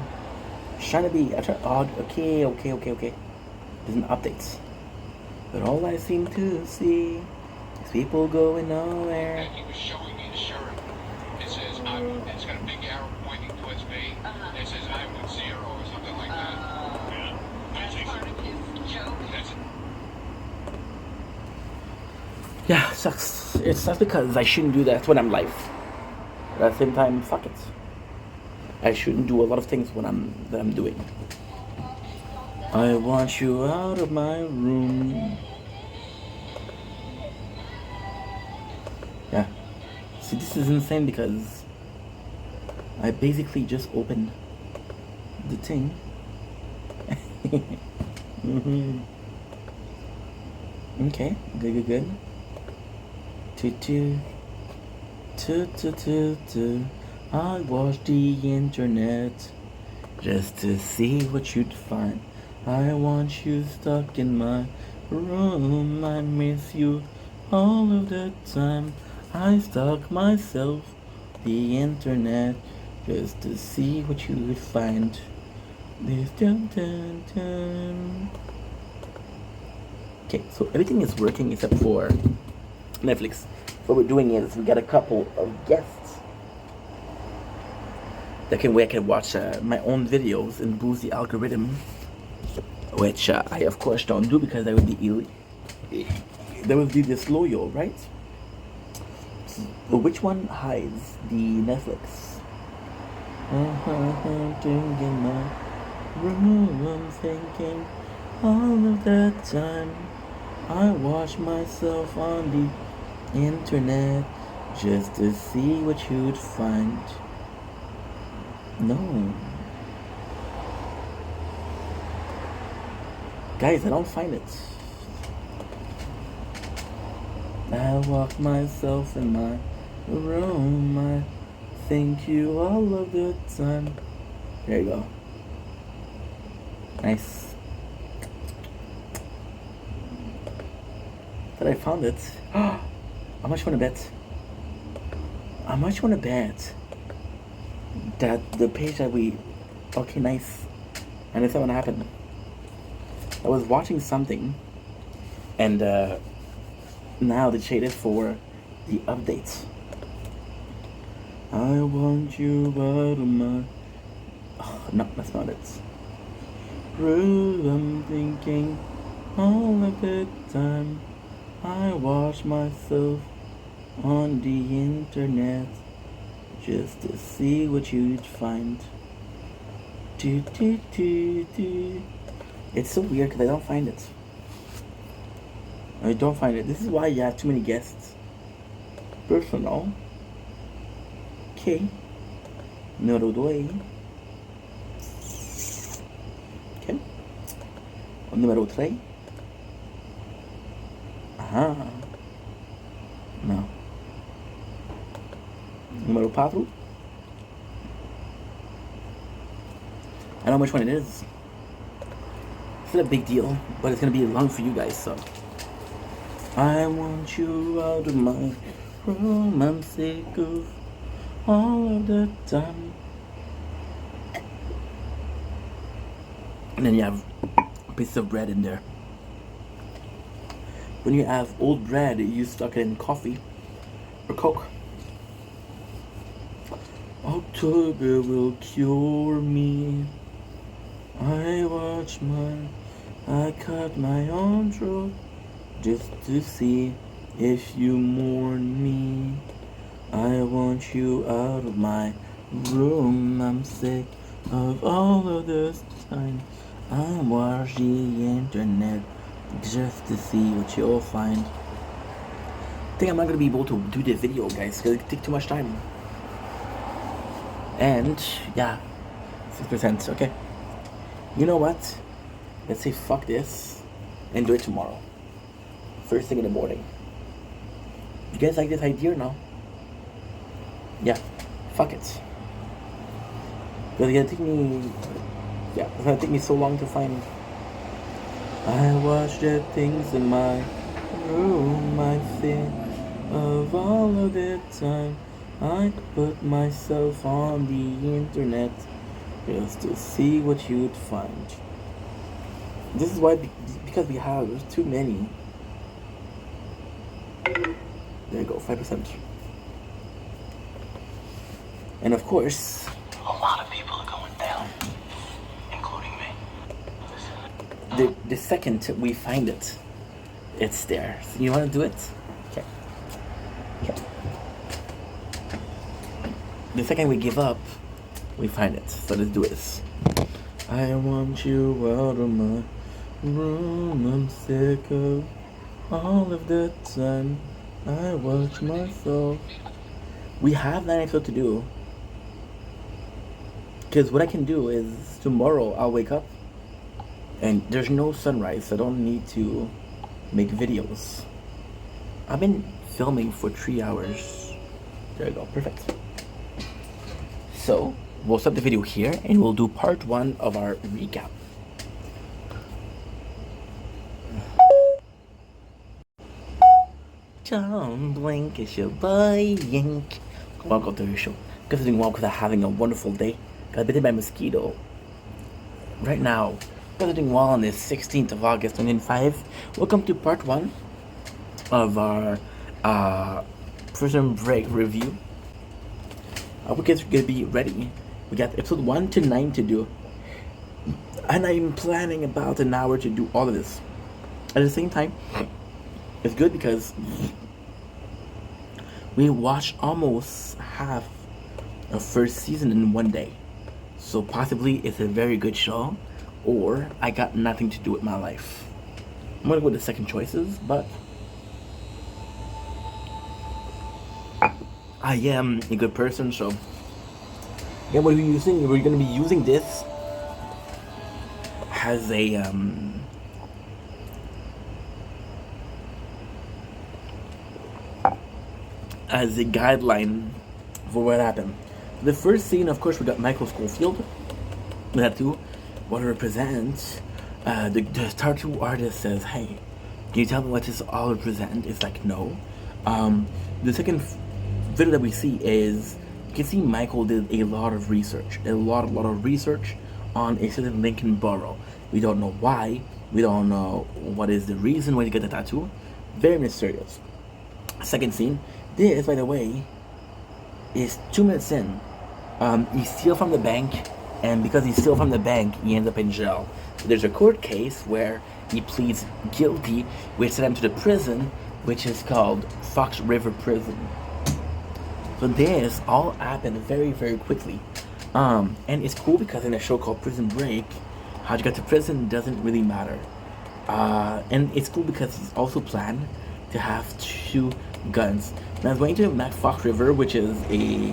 trying to be odd. Okay. There's an updates. But all I seem to see is people going nowhere. He was showing me the sheriff. It says, it's got a big arrow pointing towards me. It says, I'm with zero or something like that. Yeah. That's part of his joke. That's it. Yeah, it sucks. It sucks because I shouldn't do that when I'm live. But at the same time, fuck it. I shouldn't do a lot of things when I'm doing. I want you out of my room. Yeah. See, this is insane because I basically just opened the thing. Okay, good. I watched the internet just to see what you'd find. I want you stuck in my room. I miss you all of the time. I stalk myself the internet just to see what you would find. This Okay, so everything is working except for Netflix. What we're doing is we got a couple of guests that I can watch my own videos and boost the algorithm, which I of course don't do because that would be disloyal, right? But which one hides the Netflix? In my room, I'm thinking all of that time. I watch myself on the internet just to see what you'd find. No. Guys, I don't find it. I walk myself in my room. I think you all of the time. There you go. Nice. But I found it. How much you wanna bet? How much you wanna bet that the page that we... Okay, nice. And it's not what happened. I was watching something, and now they shaded for the updates. I want you out of my... Oh, no, that's not it. I'm thinking all of the time. I watch myself on the internet just to see what you'd find. It's so weird because I don't find it. I don't find it. This is why you have too many guests. personal. Ok. Número 2. Ok. O número 3. Ajá. Não. Número 4. I know which one it is. It's not a big deal, but it's gonna be long for you guys, so. I want you out of my room, I'm sick of all of the time. And then you have a piece of bread in there. When you have old bread, you stuck it in coffee or Coke. October will cure me. I cut my own throat just to see if you mourn me. I want you out of my room. I'm sick of all of this time. I watch the internet just to see what you'll find. I think I'm not gonna be able to do the video, guys, because it takes too much time. And yeah, 6%. Okay. You know what? Let's say fuck this and do it tomorrow. First thing in the morning. You guys like this idea or no? Yeah, fuck it. Because it's gonna take me so long to find. I watch the things in my room. I think of all of the time I put myself on the internet just to see what you'd find. This is why, because there's too many. There you go, 5%. And of course, A lot of people are going down, including me. The second we find it, it's there. So you want to do it? Okay. The second we give up, we find it. So let's do this. I want you out of my room. I'm sick of all of the time I watch myself. We have 9 episodes to do. Because what I can do is tomorrow I'll wake up and there's no sunrise, so I don't need to make videos. I've been filming for 3 hours. There you go, perfect. So we'll stop the video here and we'll do part 1 of our recap. John Blink, it's your boy Yink. Welcome to the show. Guys are doing well because I'm having a wonderful day. Got bitten by a mosquito. Right now, guys are doing well on the 16th of August 2005. Welcome to part 1 of our Prison Break review. I hope you guys are gonna be ready. We got episode 1 to 9 to do. And I'm planning about an hour to do all of this. At the same time, it's good because we watched almost half of first season in one day. So possibly it's a very good show, or I got nothing to do with my life. I'm gonna go with the second choices, but I am a good person, so yeah, what are we using? We're gonna be using this as a guideline for what happened. The first scene, of course, we got Michael Scofield. We have to what it represents. The tattoo artist says, "Hey, can you tell me what this all represents?" It's like, no. The second video that we see is, you can see Michael did a lot of research, a lot of research on a certain Lincoln Borough. We don't know why. We don't know what is the reason why he got the tattoo. Very mysterious. Second scene. This, by the way, is 2 minutes in. He steals from the bank, and because he steals from the bank, he ends up in jail. So there's a court case where he pleads guilty, which sent him to the prison, which is called Fox River Prison. So this all happened very, very quickly. And it's cool because in a show called Prison Break, how you got to prison doesn't really matter. And it's cool because he's also planned to have 2 guns. And I was going to Fox River, which is a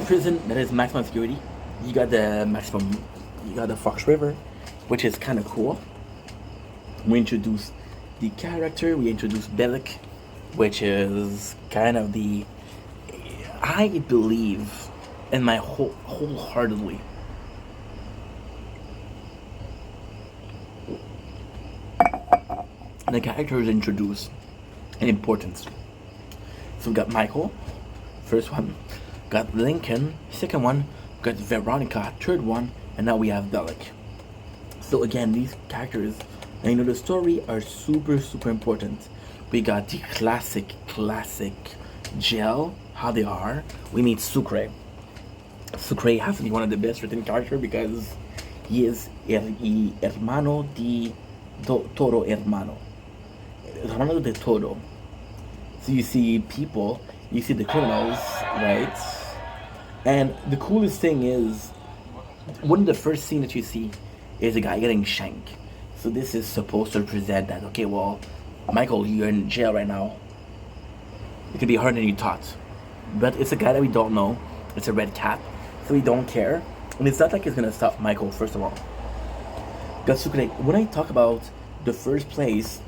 prison that is maximum security. You got the Fox River, which is kind of cool. We introduced the character. We introduced Bellic, which is kind of the, I believe, in my wholeheartedly, the character is introduced in importance. So we got Michael, first one, got Lincoln, second one, got Veronica, third one, and now we have Bellic. So again, these characters, and the story are super important. We got the classic Gel, how they are. We meet Sucre. Sucre has to be one of the best written characters because he is el hermano de Toro hermano. Hermano de Toro. So you see people, you see the criminals, right? And the coolest thing is, one of the first scene that you see is a guy getting shanked. So this is supposed to represent that, okay, well, Michael, you're in jail right now. It could be harder than you thought. But it's a guy that we don't know. It's a red cap. So we don't care. And it's not like it's going to stop Michael, first of all. Because when I talk about the first place,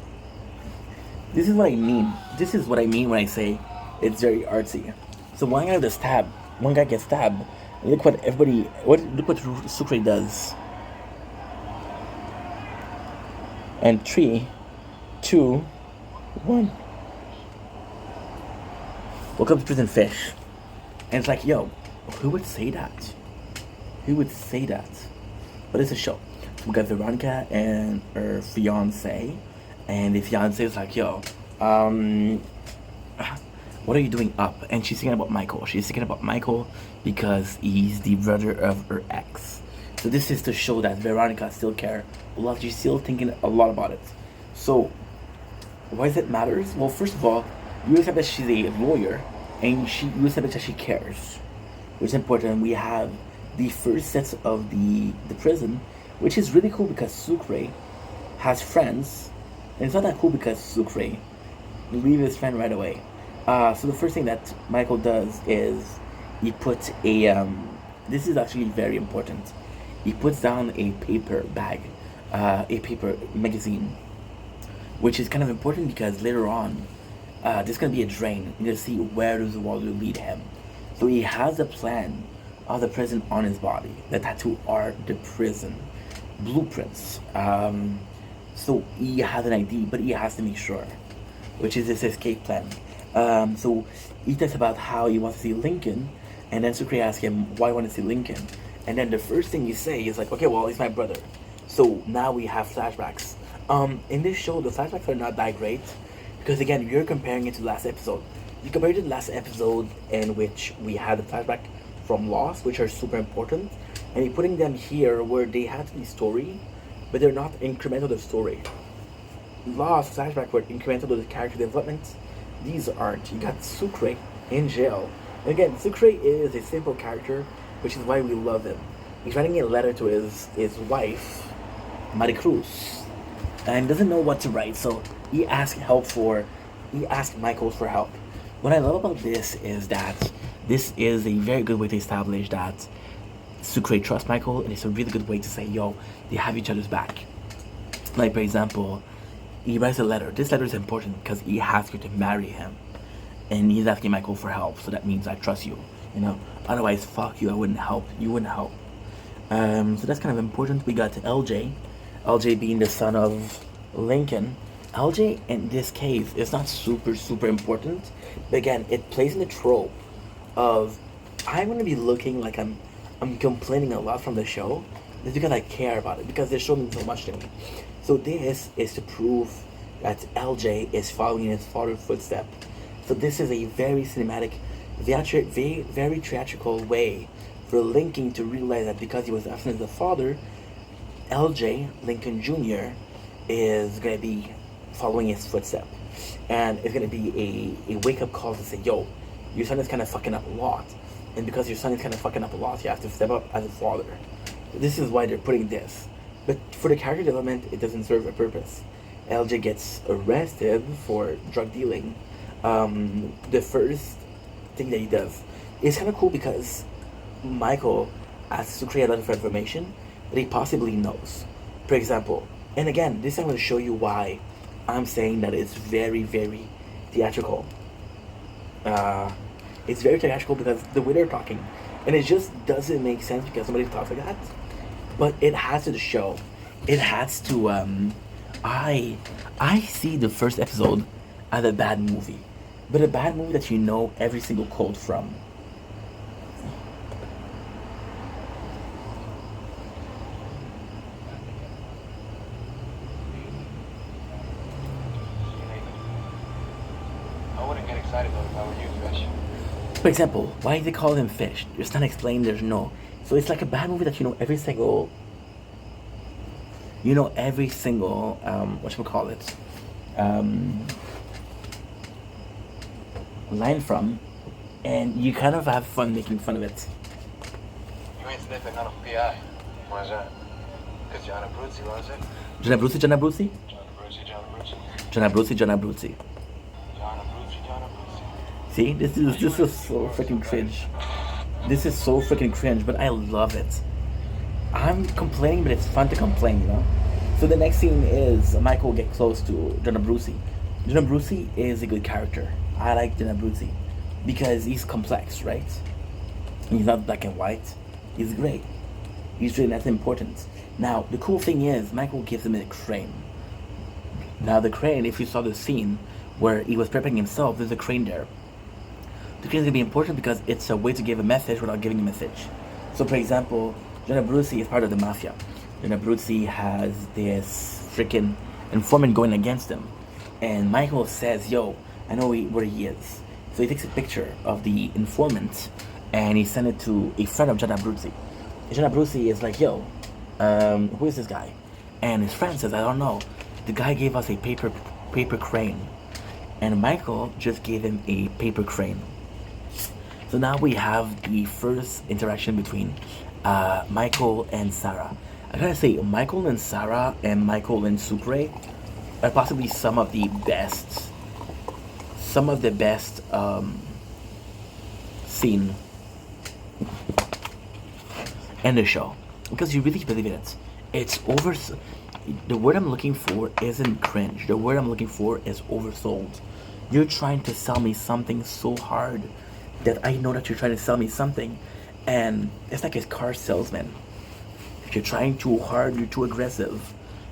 this is what I mean. This is what I mean when I say it's very artsy. So one guy gets stabbed. Look what Sucre does. And 3, 2, 1. Welcome to Prison Fish. And it's like, yo, who would say that? Who would say that? But it's a show. So we got Veronica and her fiance. And the fiance is like, yo, what are you doing up? And she's thinking about Michael. She's thinking about Michael because he's the brother of her ex. So this is to show that Veronica still cares a lot. She's still thinking a lot about it. So why does it matter? Well, first of all, you establish she's a lawyer, and you establish that she cares, which is important. We have the first sets of the prison, which is really cool because Sucre has friends, and it's not that cool because Sucre leaves his friend right away. So the first thing that Michael does is he puts a this is actually very important. He puts down a paper bag, a paper magazine, which is kind of important because later on, there's going to be a drain. You're going to see where does the water lead him. So he has a plan of the prison on his body. The tattoo are the prison blueprints. So he has an ID, but he has to make sure, which is his escape plan. So he talks about how he wants to see Lincoln, and then Sucre asks him why he wants to see Lincoln. And then the first thing you say is like, okay, well, he's my brother. So now we have flashbacks. In this show, the flashbacks are not that great because, again, you're comparing it to the last episode. You compare it to the last episode in which we had the flashback from Lost, which are super important, and you're putting them here where they have to be story, but they're not incremental to the story. Lost flashback were incremental to the character development. These aren't. You got Sucre in jail. And again, Sucre is a simple character, which is why we love him. He's writing a letter to his wife, Maricruz, and doesn't know what to write, so he asked Michael for help. What I love about this is that this is a very good way to establish that Sucre trusts Michael, and it's a really good way to say, yo, they have each other's back. Like, for example, he writes a letter. This letter is important because he asks her to marry him, and he's asking Michael for help, so that means I trust you, you know? Otherwise, fuck you, I wouldn't help. You wouldn't help. So that's kind of important. We got LJ being the son of Lincoln. LJ in this case is not super important, but again, it plays in the trope of I'm gonna be looking like I'm complaining a lot from the show. It's because I care about it, because they're showing so much to me. So this is to prove that LJ is following his father's footsteps. So this is a very cinematic, very theatrical way for Lincoln to realize that because he was absent as a father, LJ, Lincoln Jr., is going to be following his footsteps. And it's going to be a wake-up call to say, yo, your son is kind of fucking up a lot. And because your son is kind of fucking up a lot, you have to step up as a father. This is why they're putting this. But for the character development, it doesn't serve a purpose. LJ gets arrested for drug dealing, the first thing that he does is kind of cool because Michael asks to create a lot of information that he possibly knows. For example, and again, this I'm going to show you why I'm saying that it's very, very theatrical. It's very theatrical because the way they're talking, and it just doesn't make sense because somebody talks like that. But it has to show. It has to. I see the first episode as a bad movie, but a bad movie that you know every single quote from. I wouldn't get excited though if I were you, Fish. For example, why do they call him Fish? It's not explained. There's no. So it's like a bad movie that you know every single. Whatchamacallit, line from, and you kind of have fun making fun of it. You ain't sniffing on a PI. Why's that? Because John Abruzzi was it? John Abruzzi. John Abruzzi. See, this is so freaking cringe. This is so freaking cringe, but I love it. I'm complaining, but it's fun to complain, you know? So the next scene is Michael get close to John Abruzzi. John Abruzzi is a good character. I like John Abruzzi because he's complex, right? He's not black and white. He's great. He's really that's important. Now, the cool thing is, Michael gives him a crane. Now, the crane, if you saw the scene where he was prepping himself, there's a crane there. The crane is going to be important because it's a way to give a message without giving a message. So, for example, John Abruzzi is part of the mafia. John Abruzzi has this freaking informant going against him. And Michael says, yo, I know where he is. So he takes a picture of the informant and he sends it to a friend of John Abruzzi. John Abruzzi is like, yo, who is this guy? And his friend says, I don't know. The guy gave us a paper crane. And Michael just gave him a paper crane. So now we have the first interaction between Michael and Sarah. I gotta say, Michael and Sarah and Michael and Sucre are possibly some of the best scene in the show because you really believe it. It's over. The word I'm looking for isn't cringe. The word I'm looking for is oversold. You're trying to sell me something so hard that I know that you're trying to sell me something, and it's like a car salesman. If you're trying too hard, you're too aggressive.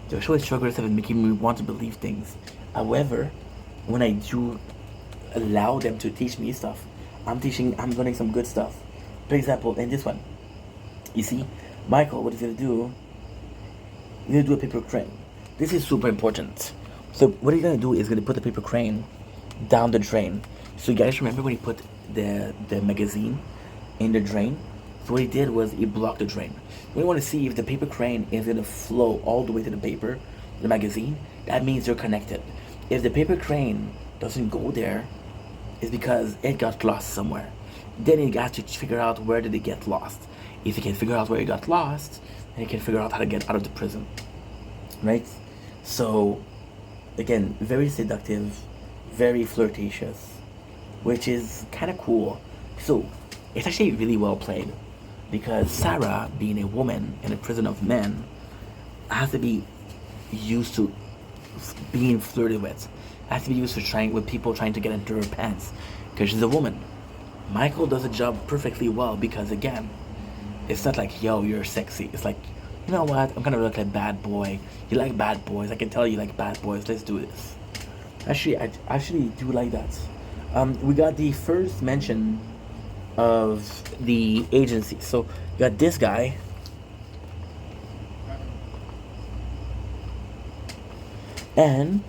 The show is too aggressive and making me want to believe things. However, when I do allow them to teach me stuff, I'm learning some good stuff. For example, in this one, you see, Michael, what he's gonna do, he's gonna do a paper crane. This is super important. So what he's gonna do is gonna put the paper crane down the drain. So you guys remember when he put the magazine in the drain? So what he did was he blocked the drain. We want to see if the paper crane is going to flow all the way to the paper, the magazine. That means they're connected. If the paper crane doesn't go there, it's because it got lost somewhere. Then he got to figure out where did it get lost. If he can figure out where it got lost, then he can figure out how to get out of the prison. Right? So, again, very seductive, very flirtatious, which is kind of cool. So, it's actually really well played. Because Sarah, being a woman in a prison of men, has to be used to being flirted with. Has to be used to with people trying to get into her pants. Because she's a woman. Michael does the job perfectly well because, again, it's not like, yo, you're sexy. It's like, you know what? I'm gonna look like a bad boy. You like bad boys. I can tell you like bad boys. Let's do this. Actually, I actually do like that. We got the first mention of the agency. So you got this guy, and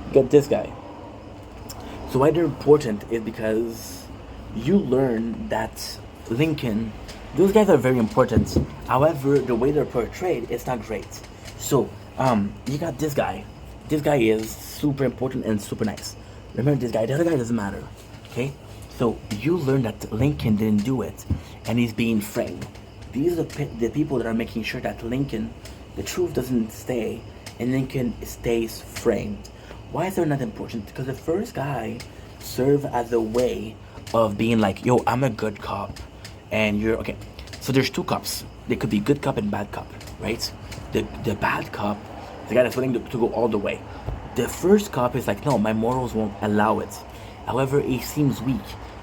you got this guy. So why they're important is because you learn that Lincoln, those guys are very important. However, the way they're portrayed is not great. So you got this guy. This guy is super important and super nice. Remember this guy, the other guy doesn't matter, okay? So you learn that Lincoln didn't do it, and he's being framed. These are the people that are making sure that Lincoln the truth doesn't stay, and Lincoln stays framed. Why is that not important? Because the first guy served as a way of being like, yo, I'm a good cop, and you're okay. So there's two cops. There could be good cop and bad cop, right? The bad cop, the guy that's willing to go all the way. The first cop is like, no, my morals won't allow it. However, he seems weak,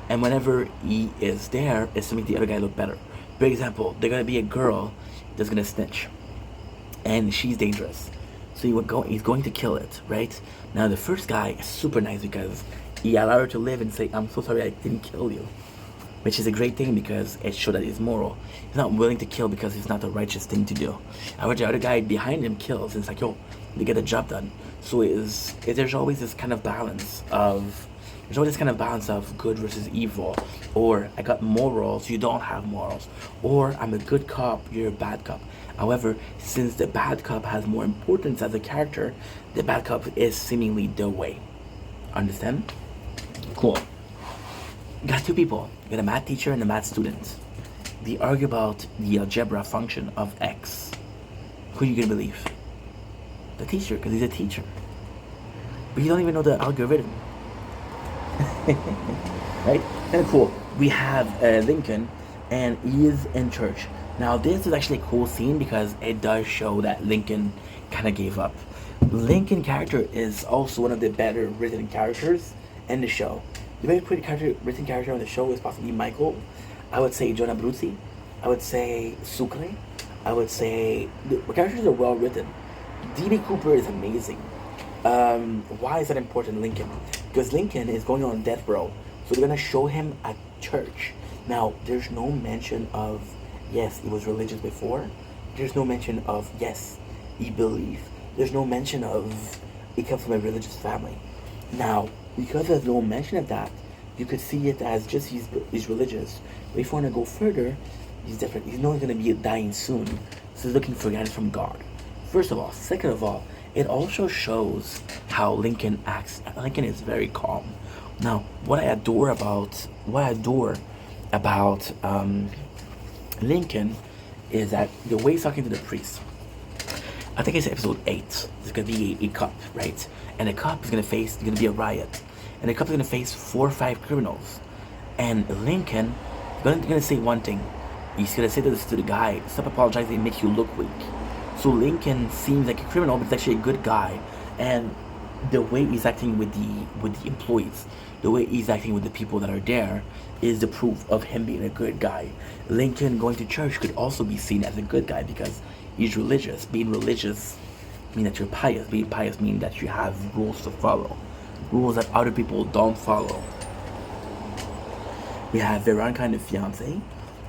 and whenever he is there, it's to make the other guy look better. For example, there's gonna be a girl that's gonna snitch, and she's dangerous. So he's going to kill it, right? Now the first guy is super nice because he allowed her to live and say, I'm so sorry I didn't kill you. Which is a great thing because it shows that he's moral. He's not willing to kill because it's not the righteous thing to do. However, the other guy behind him kills, and it's like, yo, they get the job done. So there's always this kind of balance of good versus evil, or I got morals, you don't have morals, or I'm a good cop, you're a bad cop. However, since the bad cop has more importance as a character, the bad cop is seemingly the way. Understand? Cool. You got two people. You got a math teacher and a math student. They argue about the algebra function of x. Who are you gonna believe? The teacher, because he's a teacher. But you don't even know the algorithm. Right? Kind of cool. We have Lincoln, and he is in church. Now this is actually a cool scene because it does show that Lincoln kind of gave up. Lincoln character is also one of the better written characters in the show. The very pretty written character on the show is possibly Michael. I would say John Abruzzi. I would say Sucre. I would say the characters are well written. D.B. Cooper is amazing. Why is that important, Lincoln? Because Lincoln is going on death row. So they're going to show him at church. Now, there's no mention of, yes, he was religious before. There's no mention of, yes, he believed. There's no mention of, he comes from a religious family. Now, because there's no mention of that, you could see it as just he's religious. But if you want to go further, he's different. He's not going to be dying soon. So he's looking for guidance from God. First of all. Second of all, it also shows how Lincoln acts. Lincoln is very calm. Now, what I adore about Lincoln is that the way he's talking to the priest. I think it's episode 8. There's gonna be a cop, right? And the cop is gonna be a riot, and the cop is gonna face 4 or 5 criminals, and Lincoln gonna say one thing. He's gonna say this to the guy: "Stop apologizing, it makes you look weak." So Lincoln seems like a criminal, but he's actually a good guy, and the way he's acting with the employees, the way he's acting with the people that are there, is the proof of him being a good guy. Lincoln going to church could also be seen as a good guy because he's religious. Being religious means that you're pious. Being pious means that you have rules to follow, rules that other people don't follow. We have Veronica and the fiance.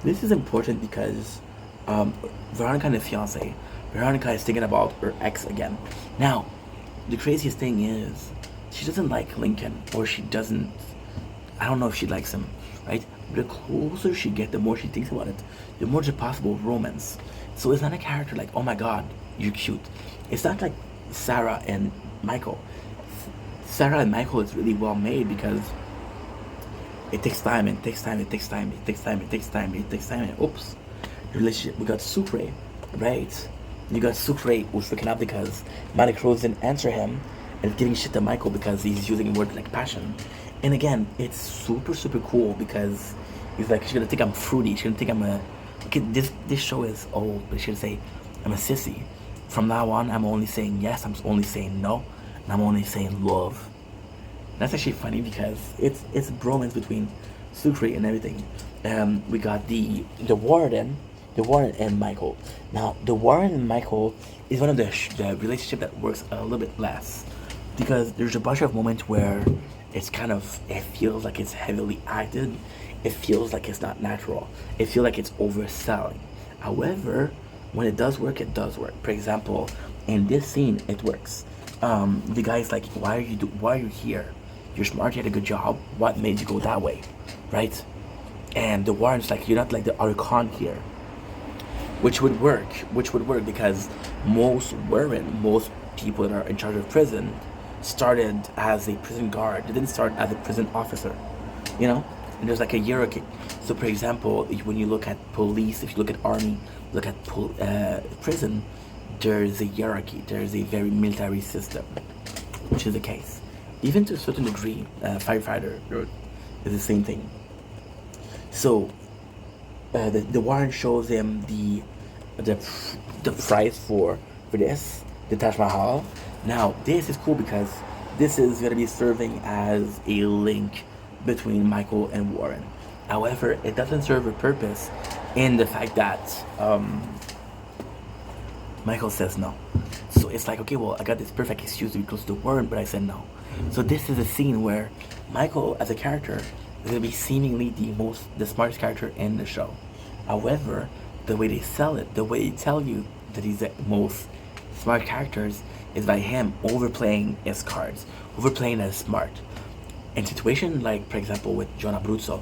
This is important because Veronica and the fiance. Veronica is thinking about her ex again. Now, the craziest thing is she doesn't like Lincoln, or she doesn't. I don't know if she likes him, right? But the closer she gets, the more she thinks about it, the more there's a possible romance. So it's not a character like, oh my god, you're cute. It's not like Sarah and Michael. Sarah and Michael is really well made because it takes time, and oops, relationship. We got Sucre, right? You got Sucre who's freaking out because Monica Rose didn't answer him, and giving shit to Michael because he's using words like passion. And again, it's super cool because he's like, she's gonna think I'm fruity. She's gonna think I'm a. Okay, this show is old, but she's gonna say I'm a sissy. From now on, I'm only saying yes. I'm only saying no, and I'm only saying love. That's actually funny because it's bromance between Sucre and everything. We got the Warden and Michael. Now, the Warren and Michael is one of the relationship that works a little bit less because there's a bunch of moments where it feels like it's heavily acted. It feels like it's not natural. It feels like it's overselling. However, when it does work, it does work. For example, in this scene, it works. The guy's like, why are you here? You're smart, you had a good job. What made you go that way? Right? And the Warren's like, you're not like the Archon here. Which would work because most people that are in charge of prison started as a prison guard. They didn't start as a prison officer, you know? And there's like a hierarchy. So for example, when you look at police, if you look at army, look at prison, there's a hierarchy, there's a very military system, which is the case. Even to a certain degree, firefighter is the same thing. So the Warren shows him the price for this, the Taj Mahal. Now this is cool because this is going to be serving as a link between Michael and Warren. However, it doesn't serve a purpose in the fact that Michael says no. So it's like, okay, well, I got this perfect excuse to be close to Warren, but I said no. So this is a scene where Michael, as a character, is going to be seemingly the smartest character in the show. However, the way they sell it, the way they tell you that he's the most smart characters is by him overplaying his cards, overplaying as smart. In situation like, for example, with John Abruzzo,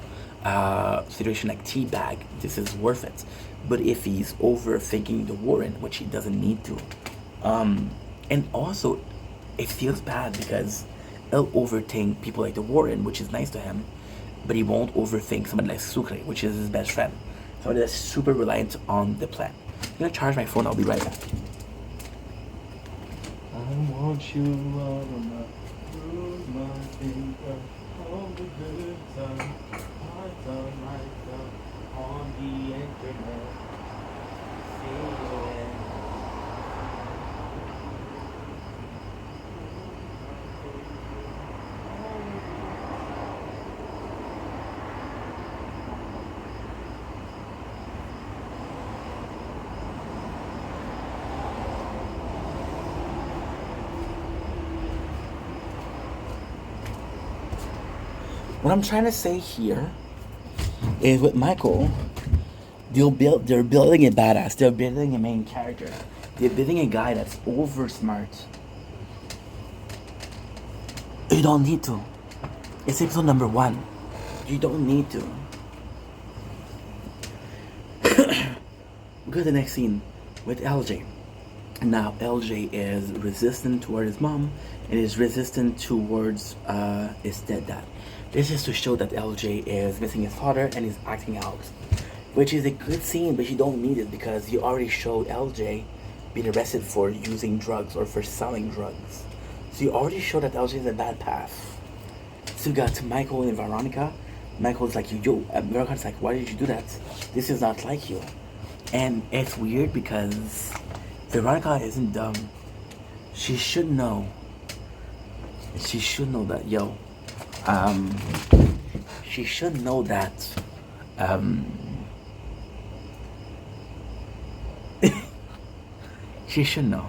situation like Teabag, this is worth it. But if he's overthinking the Warren, which he doesn't need to, and also it feels bad because he'll overthink people like the Warren, which is nice to him, but he won't overthink somebody like Sucre, which is his best friend, somebody that's super reliant on the plan. I'm gonna charge my phone. I'll be right back. I want you all on my room, my finger, all the good time. I done myself on the internet. What I'm trying to say here is with Michael, they're building a badass. They're building a main character. They're building a guy that's over smart. You don't need to. It's episode number 1. You don't need to. Go to the next scene with LJ. Now LJ is resistant towards his mom and is resistant towards his dead dad. This is to show that LJ is missing his father and is acting out, which is a good scene, but you don't need it because you already showed LJ being arrested for using drugs or for selling drugs. So you already showed that LJ is a bad path. So you got Michael and Veronica. Michael's like, Veronica's like, why did you do that? This is not like you. And it's weird because Veronica isn't dumb. She should know. She should know that, she should know that, she should know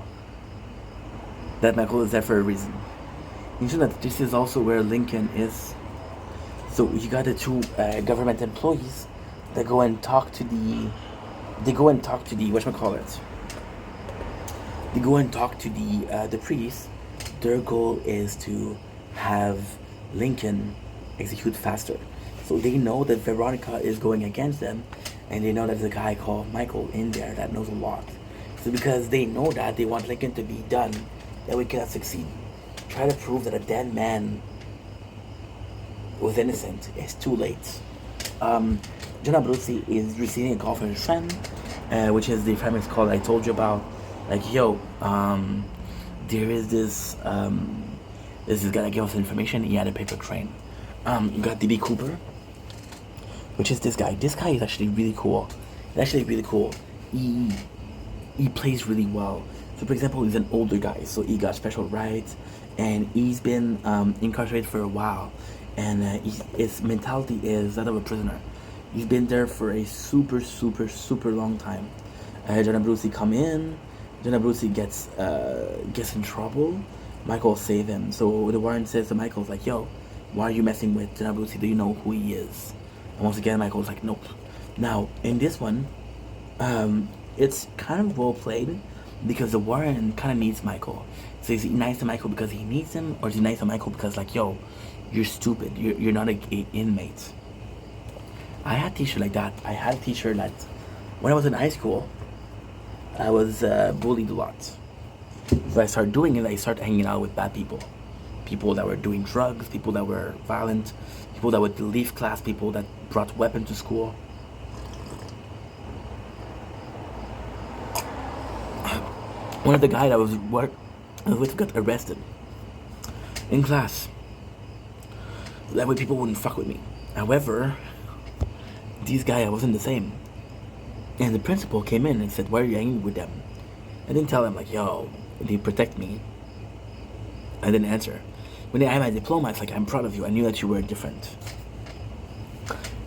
that Michael is there for a reason. You should know that this is also where Lincoln is. So you got the two government employees that go and talk to the, whatchamacallit. They go and talk to the priest. Their goal is to have Lincoln execute faster. So they know that Veronica is going against them, and they know there's a guy called Michael in there that knows a lot. So because they know that, they want Lincoln to be done, that we cannot succeed. Try to prove that a dead man was innocent. It's too late. John Abruzzi is receiving a call from his friend, which is the famous call I told you about. Like, there is this guy that gave us information. He had a paper train. You got DB Cooper, which is this guy. This guy is actually really cool. He plays really well. So, for example, he's an older guy, so he got special rights, and he's been incarcerated for a while, and his mentality is that of a prisoner. He's been there for a super, super, super long time. John Abruzzi come in. John Abruzzi gets in trouble. Michael save him. So the Warren says to Michael, like, why are you messing with John Abruzzi? Do you know who he is? And once again, Michael's like, nope. Now, in this one, it's kind of well played because the Warren kind of needs Michael. So is he nice to Michael because he needs him, or is he nice to Michael because, like, you're stupid. You're not an inmate. I had a teacher like that. I had a teacher that, when I was in high school, I was bullied a lot. So I started doing it. I started hanging out with bad people. People that were doing drugs, people that were violent, people that would leave class, people that brought weapons to school. one of the guys I was with got arrested in class. That way people wouldn't fuck with me. However, these guys, I wasn't the same. And the principal came in and said, why are you hanging with them? I didn't tell them, like, yo, they protect me. I didn't answer. When they had my diploma, it's like, I'm proud of you. I knew that you were different.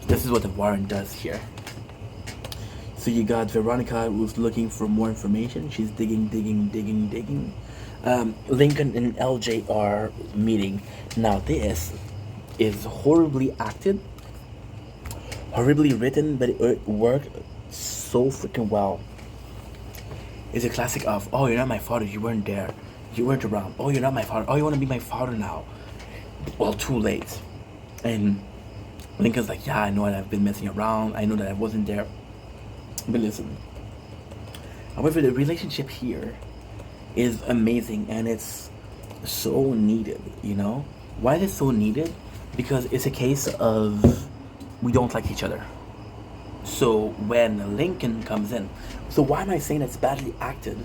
This is what the Warren does here. So you got Veronica, who's looking for more information. She's digging. Lincoln and LJ are meeting. Now this is horribly acted, horribly written, but it worked so freaking well. It's a classic of, oh, you're not my father, you weren't there, you weren't around. Oh, you're not my father, oh, you want to be my father now. Well, too late. And Lincoln's like, yeah, I know that I've been messing around, I know that I wasn't there, but listen. However, the relationship here is amazing, and it's so needed, you know? Why is it so needed? Because it's a case of we don't like each other. So when Lincoln comes in, so why am I saying that's badly acted?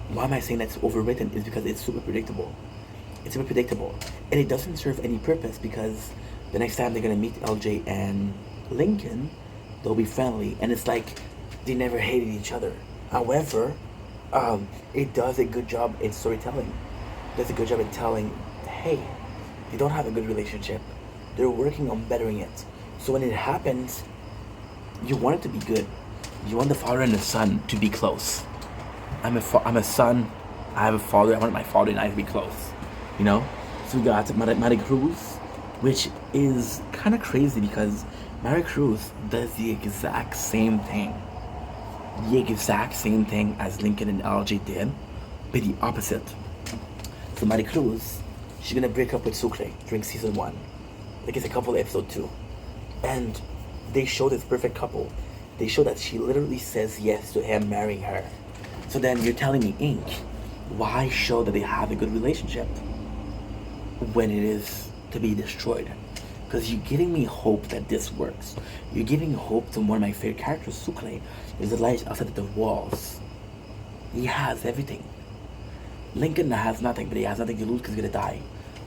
Why am I saying that's overwritten? Is because it's super predictable. It's super predictable, and it doesn't serve any purpose, because the next time they're gonna meet LJ and Lincoln, they'll be friendly, and it's like they never hated each other. However, it does a good job in storytelling. It does a good job in telling, hey, they don't have a good relationship. They're working on bettering it. So when it happens, you want it to be good. You want the father and the son to be close. I'm a son. I have a father. I want my father and I to be close. You know. So we got Maricruz, which is kind of crazy because Maricruz does the exact same thing. The exact same thing as Lincoln and LJ did, but the opposite. So Maricruz, she's gonna break up with Sucre during season 1. Like, it's a couple episode 2. And they show this perfect couple. They show that she literally says yes to him marrying her. So then you're telling me, Ink, why show that they have a good relationship when it is to be destroyed? Because you're giving me hope that this works. You're giving hope to one of my favorite characters, Sucre, is the light outside of the walls. He has everything. Lincoln has nothing, but he has nothing to lose because he's gonna die.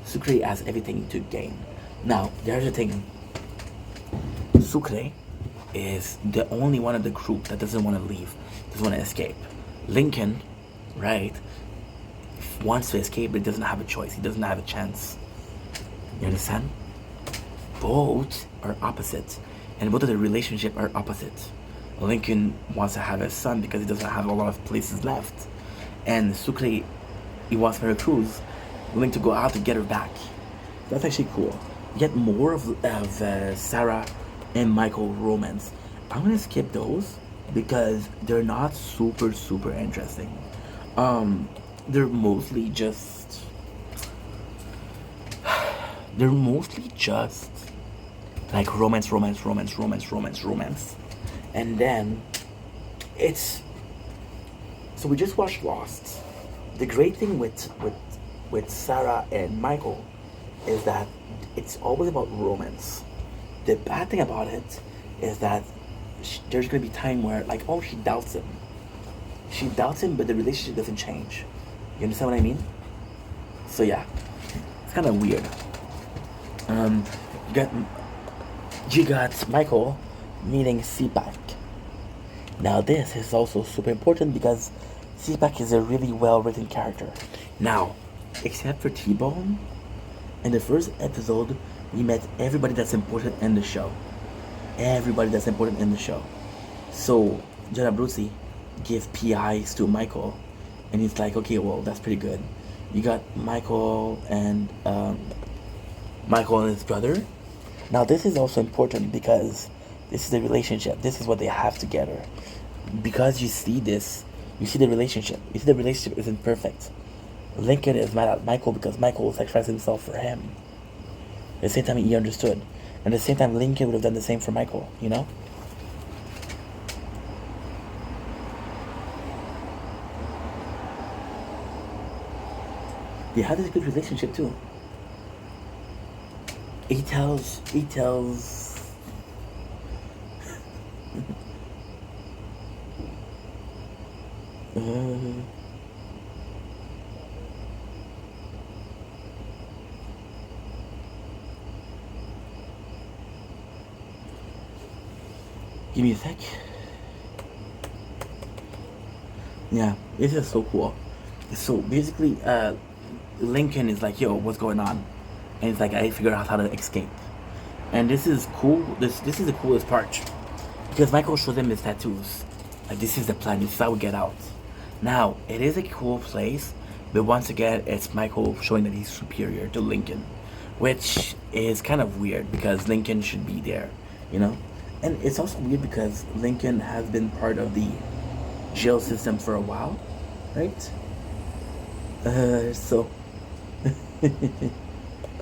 Sucre has everything to gain. Now, there's the thing. Sucre is the only one of the group that doesn't want to leave, doesn't want to escape. Lincoln, right, wants to escape, but doesn't have a choice. He doesn't have a chance. You understand? Both are opposites, and both of the relationship are opposites. Lincoln wants to have a son because he doesn't have a lot of places left, and Sucre, he wants Maricruz willing to go out to get her back. That's actually cool. Get more of Sarah and Michael romance. I'm gonna skip those because they're not super interesting. They're mostly just like romance, and then it's, so we just watched Lost. The great thing with Sarah and Michael is that it's always about romance. The bad thing about it is that there's going to be time where, like, oh, she doubts him, but the relationship doesn't change. You understand what I mean? So yeah, it's kind of weird. You got Michael meeting CPAC. Now this is also super important because CPAC is a really well written character. Now, except for T-Bone, in the first episode, we met everybody that's important in the show. So, Jenna Abruzzi gave PIs to Michael, and he's like, okay, well, that's pretty good. You got Michael and his brother. Now, this is also important because this is the relationship. This is what they have together. Because you see this, you see the relationship. You see the relationship isn't perfect. Lincoln is mad at Michael because Michael sacrificed himself for him. At the same time, he understood. And at the same time, Lincoln would have done the same for Michael, you know? They had this good relationship too. He tells Give me a sec. Yeah, this is so cool. So basically, Lincoln is like, yo, what's going on? And it's like, I figured out how to escape. And this is cool. This is the coolest part. Because Michael shows him his tattoos. Like, this is the plan. This is how we get out. Now, it is a cool place. But once again, it's Michael showing that he's superior to Lincoln. Which is kind of weird. Because Lincoln should be there. You know? And it's also weird because Lincoln has been part of the jail system for a while. Right? So... it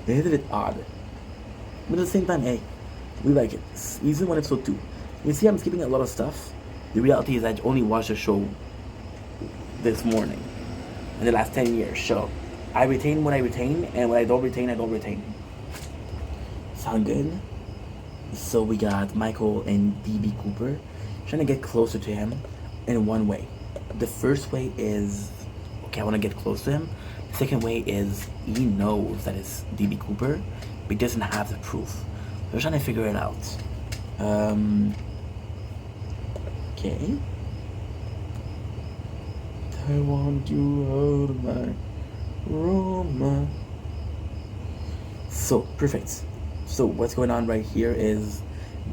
is a bit odd. But at the same time, hey, we like it. Season 1, episode 2. You see, I'm skipping a lot of stuff. The reality is I only watched the show this morning. In the last 10 years. So, I retain what I retain, and what I don't retain, I don't retain. Sound good? So, we got Michael and D.B. Cooper trying to get closer to him in one way. The first way is, okay, I want to get close to him. The second way is he knows that it's D.B. Cooper, but he doesn't have the proof. They're trying to figure it out. Okay. I want you out of my room. So, perfect. So, what's going on right here is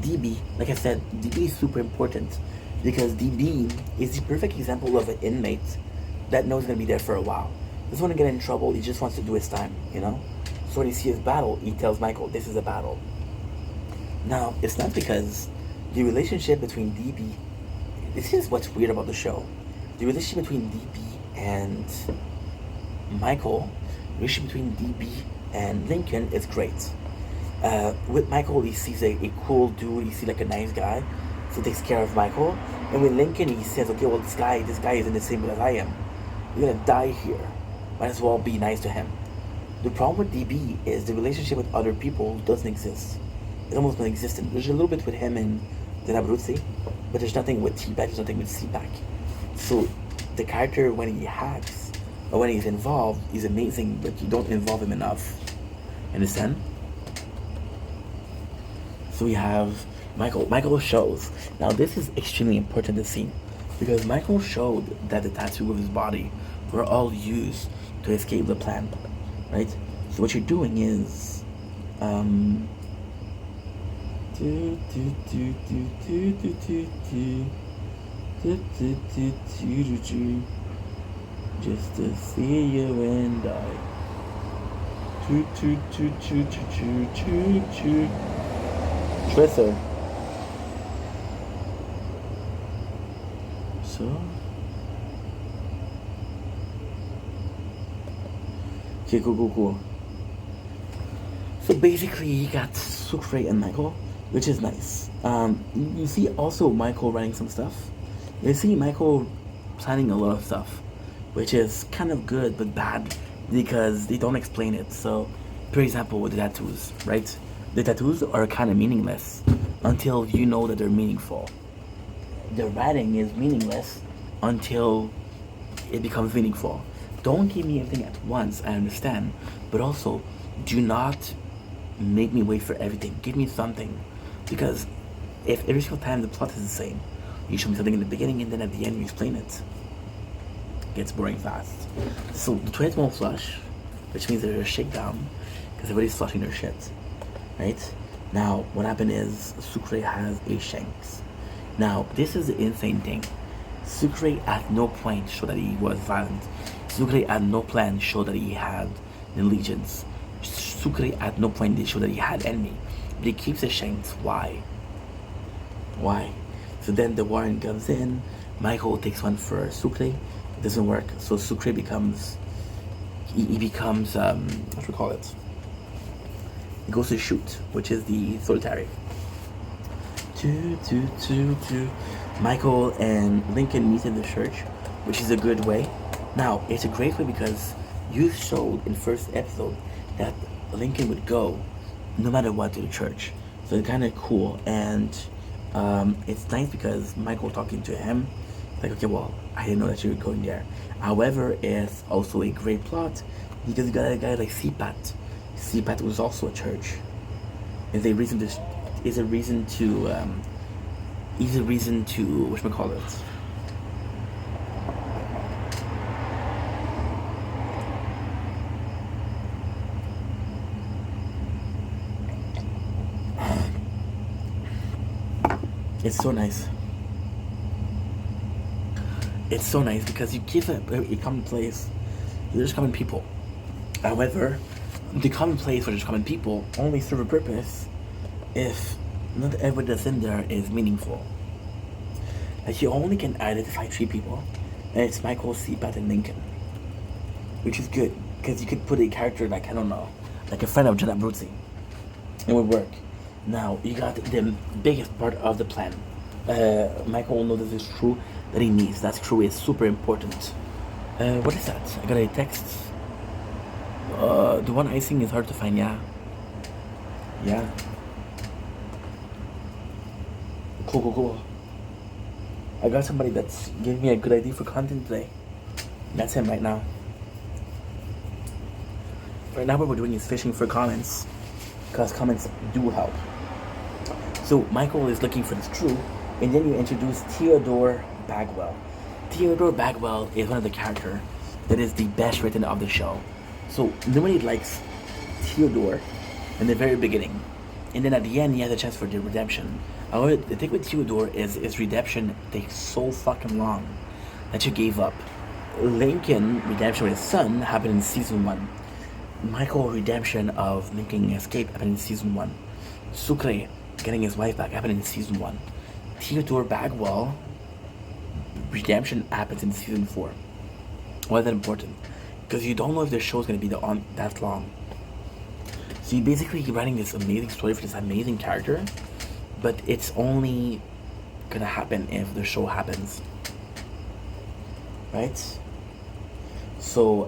DB, like I said, DB is super important because DB is the perfect example of an inmate that knows he's going to be there for a while. Doesn't want to get in trouble, he just wants to do his time, you know? So when he sees his battle, he tells Michael, this is a battle. Now, it's not because the relationship between DB, this is what's weird about the show. The relationship between DB and Michael, the relationship between DB and Lincoln is great. With Michael, he sees a cool dude, he sees like a nice guy, so he takes care of Michael. And with Lincoln, he says, okay, well, this guy is in the same boat as I am. You're gonna die here. Might as well be nice to him. The problem with DB is the relationship with other people doesn't exist. It's almost non-existent. There's a little bit with him and the Abruzzi, but there's nothing with T-Bag, there's nothing with C-Bag. So the character, when he hacks, or when he's involved, is amazing, but you don't involve him enough. Understand? So we have Michael. Michael shows. Now this is extremely important, this scene, because Michael showed that the tattoo of his body were all used to escape the plan, right? So what you're doing is, just to see you and die. Twister. So. Okay, cool. So basically, you got Sucre and Michael, which is nice. You see also Michael writing some stuff. You see Michael planning a lot of stuff, which is kind of good but bad because they don't explain it. So, for example, with the tattoos, right? The tattoos are kind of meaningless until you know that they're meaningful. The writing is meaningless until it becomes meaningful. Don't give me everything at once, I understand, but also do not make me wait for everything. Give me something, because if every single time the plot is the same, you show me something in the beginning and then at the end you explain it. It gets boring fast. So the toilets won't flush, which means there's a shakedown because everybody's flushing their shit, right? Now what happened is Sucre has a shanks. Now this is the insane thing. Sucre at no point showed that he was violent. Sucre at no plan showed that he had allegiance. Sucre at no point did show that he had enemy. But he keeps the shanks. Why? So then the warrant comes in. Michael takes one for Sucre. It doesn't work. So Sucre becomes... He becomes... what should we call it? He goes to shoot, which is the solitary. Michael and Lincoln meet in the church, which is a good way. Now, it's a great way because you showed in first episode that Lincoln would go no matter what to the church. So it's kind of cool, and it's nice because Michael talking to him Like, okay, well, I didn't know that you were going there. However, it's also a great plot because you got a guy like CPAT. CPAT was also a church. Is a reason to whatchamacallit. It's so nice. It's so nice because you give a common place. There's common people. However, the common place where there's common people only serve a purpose if not everybody that's in there is meaningful. Like, you only can identify 3 people, and it's Michael, CPAT, and Lincoln. Which is good, because you could put a character like, I don't know, like a friend of Jenna Abruzzi. It would work. Now, you got the biggest part of the plan. Michael will know this is true, that he needs. That's true, it's super important. What is that? I got a text. The one icing is hard to find, yeah. Yeah. Cool. I got somebody that's giving me a good idea for content today. That's him right now. Right now what we're doing is fishing for comments, because comments do help. So Michael is looking for this crew, and then you introduce Theodore Bagwell. Theodore Bagwell is one of the characters that is the best written of the show. So nobody likes Theodore in the very beginning, and then at the end he has a chance for the redemption. However, the thing with Theodore is his redemption takes so fucking long that you gave up. Lincoln redemption with his son happened in season 1. Michael redemption of making escape happened in season 1. Sucre getting his wife back happened in season 1. Theodore Bagwell redemption happens in season 4. Why is that important? Because you don't know if the show is going to be that long. So you're basically writing this amazing story for this amazing character, but it's only gonna happen if the show happens, right? So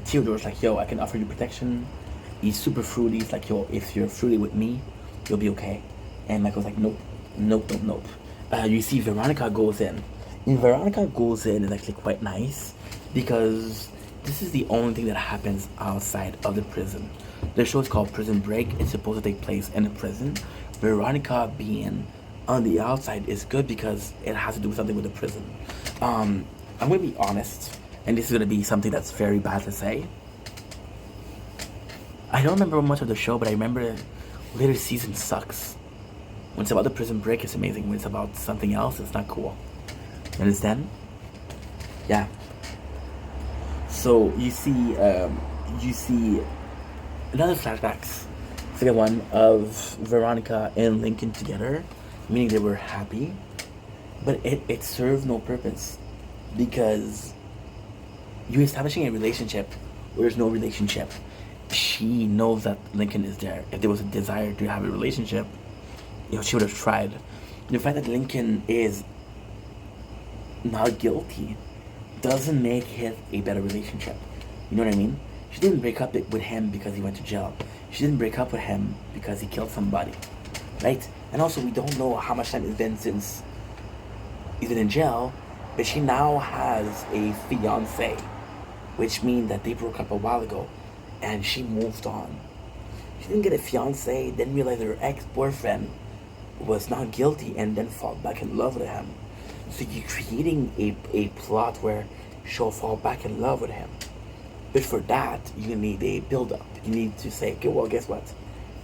Theodore's like, yo, I can offer you protection. He's super fruity. He's like, yo, if you're fruity with me, you'll be okay. And Michael's like, nope. You see Veronica goes in. And Veronica goes in is actually quite nice, because this is the only thing that happens outside of the prison. The show is called Prison Break. It's supposed to take place in a prison. Veronica being on the outside is good because it has to do with something with the prison. I'm going to be honest, and this is going to be something that's very bad to say. I don't remember much of the show, but I remember later season sucks. When it's about the Prison Break, it's amazing. When it's about something else, it's not cool. You understand? Yeah. So you see another flashbacks. Second one of Veronica and Lincoln together, meaning they were happy, but it served no purpose, because you're establishing a relationship where there's no relationship. She knows that Lincoln is there. If there was a desire to have a relationship, she would have tried. The fact that Lincoln is not guilty doesn't make it a better relationship. You know what I mean? She didn't break up with him because he went to jail. She didn't break up with him because he killed somebody, right? And also, we don't know how much time it's been since he's been in jail, but she now has a fiancé, which means that they broke up a while ago, and she moved on. She didn't get a fiancé, then realize her ex-boyfriend was not guilty, and then fall back in love with him. So you're creating a plot where she'll fall back in love with him. But for that, you need a build-up. You need to say, okay, well, guess what?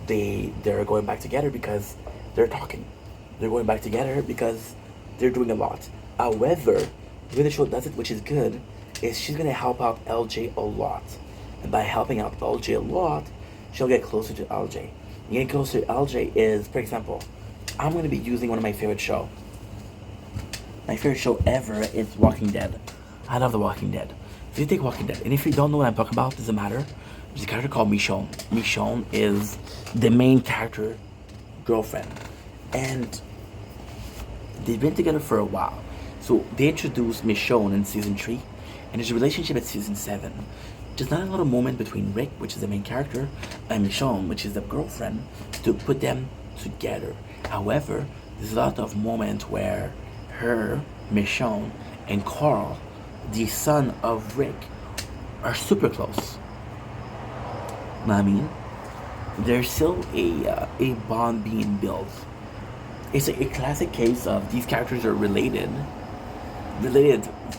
They're going back together because they're talking. They're going back together because they're doing a lot. However, the way the show does it, which is good, is she's going to help out LJ a lot. And by helping out LJ a lot, she'll get closer to LJ. Getting closer to LJ is, for example, I'm going to be using one of my favorite shows. My favorite show ever is Walking Dead. I love The Walking Dead. So you take Walking Dead, and if you don't know what I'm talking about, it doesn't matter. There's a character called Michonne. Michonne is the main character girlfriend, and they've been together for a while. So they introduced Michonne in season 3, and there's a relationship at season 7. There's not a lot of moment between Rick, which is the main character, and Michonne, which is the girlfriend, to put them together. However, there's a lot of moment where Michonne, and Carl, the son of Rick, are super close. Know what I mean? There's still a bond being built. It's a classic case of these characters are related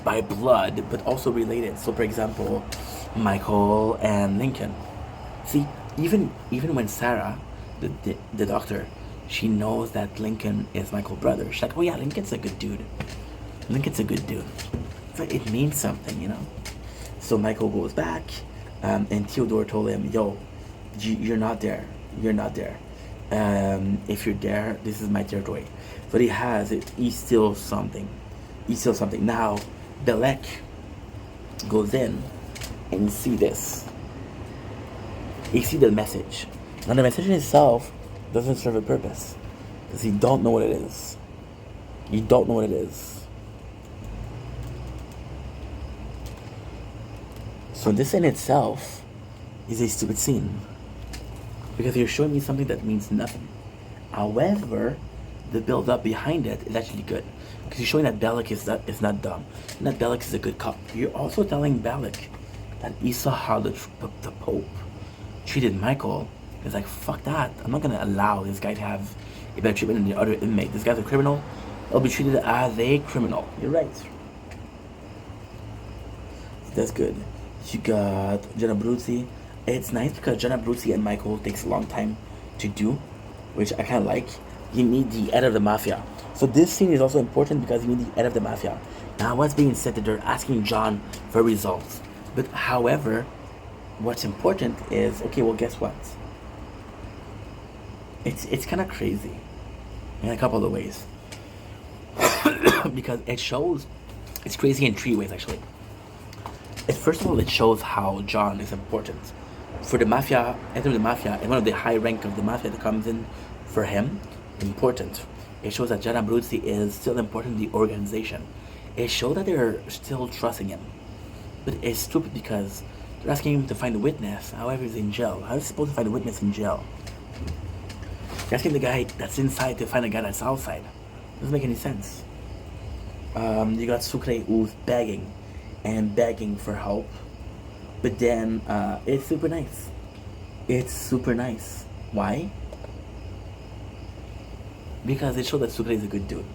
by blood, but also related. So, for example, Michael and Lincoln. See, even when Sarah, the doctor, she knows that Lincoln is Michael's brother. She's like, oh yeah, Lincoln's a good dude. Lincoln's a good dude. But it means something, you know? So Michael goes back, and Theodore told him, yo, you're not there. You're not there. If you're there, this is my territory. But he steals something. He steals something. Now, Belek goes in and you see this. You see the message. Now the message in itself doesn't serve a purpose. Because you don't know what it is. You don't know what it is. So this in itself is a stupid scene. Because you're showing me something that means nothing. However, the build-up behind it is actually good. Because you're showing that Belek is not dumb. And that Belek is a good cop. You're also telling Belek that he saw how the Pope treated Michael. He's like, fuck that. I'm not going to allow this guy to have a better treatment than the other inmate. This guy's a criminal. He'll be treated as a criminal. You're right. That's good. You got Jenna Bruzzi. It's nice because Jenna Bruzzi and Michael takes a long time to do, which I kind of like. You need the head of the mafia. So this scene is also important because you need the head of the mafia. Now what's being said that they're asking John for results. But however, what's important is, okay, well guess what? It's kind of crazy in a couple of ways. Because it shows, it's crazy in three ways actually. First of all, it shows how John is important. For the mafia, entering the mafia, and one of the high rank of the mafia that comes in for him, important. It shows that Jenna Bruzzi is still important in the organization. It shows that they're still trusting him. But it's stupid because they're asking him to find a witness, however he's in jail. How is he supposed to find a witness in jail? You're asking the guy that's inside to find a guy that's outside. Doesn't make any sense. You got Sucre who's begging for help. But then, it's super nice. It's super nice. Why? Because it shows that Sucre is a good dude.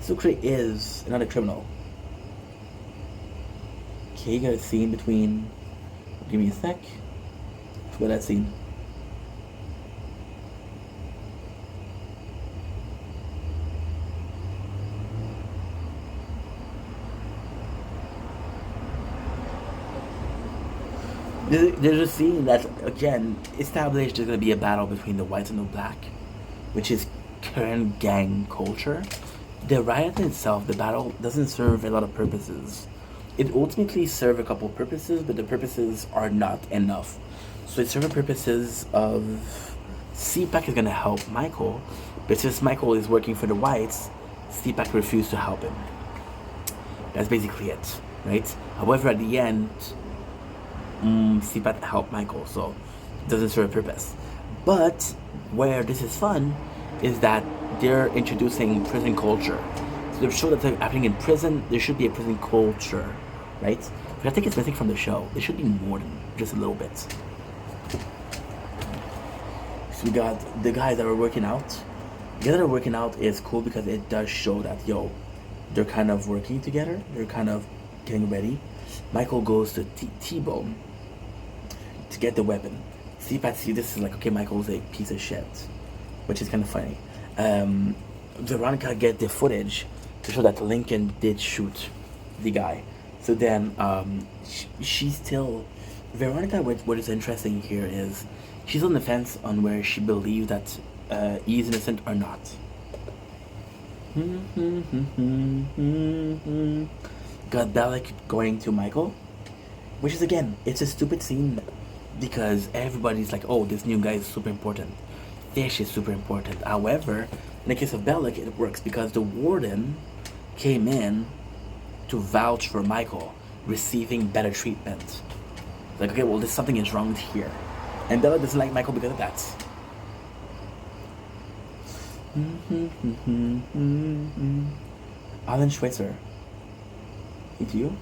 Sucre is not a criminal. Okay, you got a scene between... Give me a sec. What's that scene? There's a scene that, again, established there's going to be a battle between the whites and the black, which is current gang culture. The riot in itself, the battle, doesn't serve a lot of purposes. It ultimately serves a couple of purposes, but the purposes are not enough. So it serves purposes of CPAC is going to help Michael, but since Michael is working for the whites, CPAC refused to help him. That's basically it, right? However, at the end, CPAC helped Michael, so it doesn't serve a purpose. But where this is fun is that they're introducing prison culture. So the show that's happening in prison, there should be a prison culture, right? But I think it's missing from the show. There should be more than just a little bit. So we got the guys that are working out. The guys that are working out is cool because it does show that, yo, they're kind of working together. They're kind of getting ready. Michael goes to T-Bone to get the weapon. See, this is like, okay, Michael's a piece of shit, which is kind of funny. Veronica get the footage to show that Lincoln did shoot the guy. So then she's still... Veronica, what is interesting here is she's on the fence on where she believes that he's innocent or not. Got Belek going to Michael, which is, again, it's a stupid scene because everybody's like, oh, this new guy is super important. Fish is super important. However, in the case of Belek, it works because the warden came in to vouch for Michael receiving better treatment. Like, okay, well, something is wrong here. And Belek doesn't like Michael because of that. Alan Schweitzer. It's you?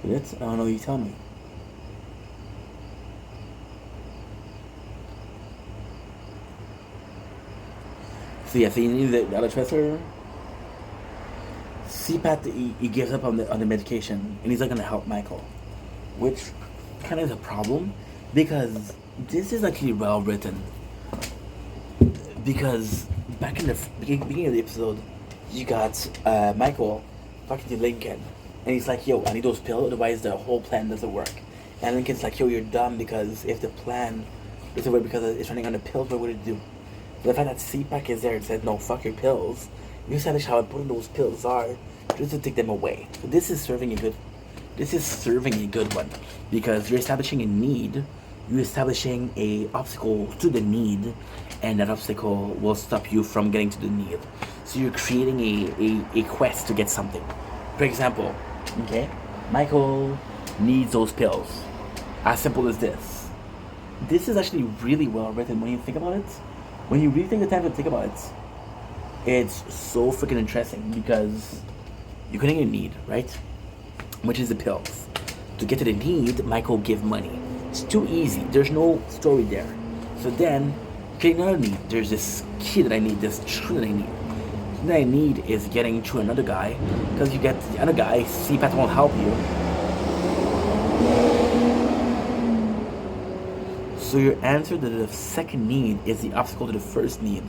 Is it? I don't know, you tell me. So yeah, so you need the Alan Schweitzer. CPAT, he gives up on the medication, and he's not gonna help Michael, which kind of is a problem, because this is actually well written. Because back in the beginning of the episode, you got Michael talking to Lincoln, and he's like, "Yo, I need those pills, otherwise the whole plan doesn't work." And Lincoln's like, "Yo, you're dumb, because if the plan doesn't work because it's running on the pills, what would it do?" So the fact that CPAC is there and said, "No, fuck your pills. You establish how important those pills are, just to take them away." So this is serving a good one, because you're establishing a need, you're establishing a obstacle to the need, and that obstacle will stop you from getting to the need. So you're creating a quest to get something. For example, okay, Michael needs those pills. As simple as this. This is actually really well written when you think about it. When you really take the time to think about it, it's so freaking interesting, because you're getting a need, right? Which is the pills. To get to the need, Michael give money. It's too easy. There's no story there. So then, create another need. There's this key that I need, this tree that I need. The that I need is getting to another guy, because you get the other guy, CPAT won't help you. So your answer to the second need is the obstacle to the first need,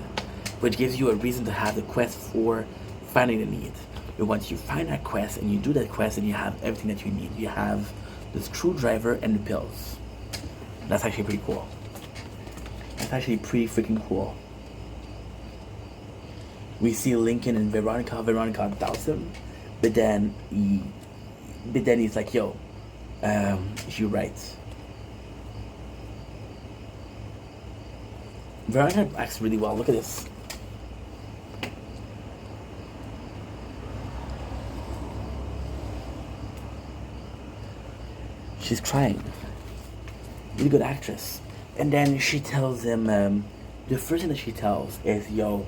which gives you a reason to have the quest for finding the need. But once you find that quest and you do that quest, and you have everything that you need. You have the screwdriver and the pills. That's actually pretty cool. That's actually pretty freaking cool. We see Lincoln and Veronica. Veronica doubts him, but then he's like, "Yo, you're right." Veronica acts really well. Look at this. She's crying. Really good actress. And then she tells him, the first thing that she tells is, "Yo,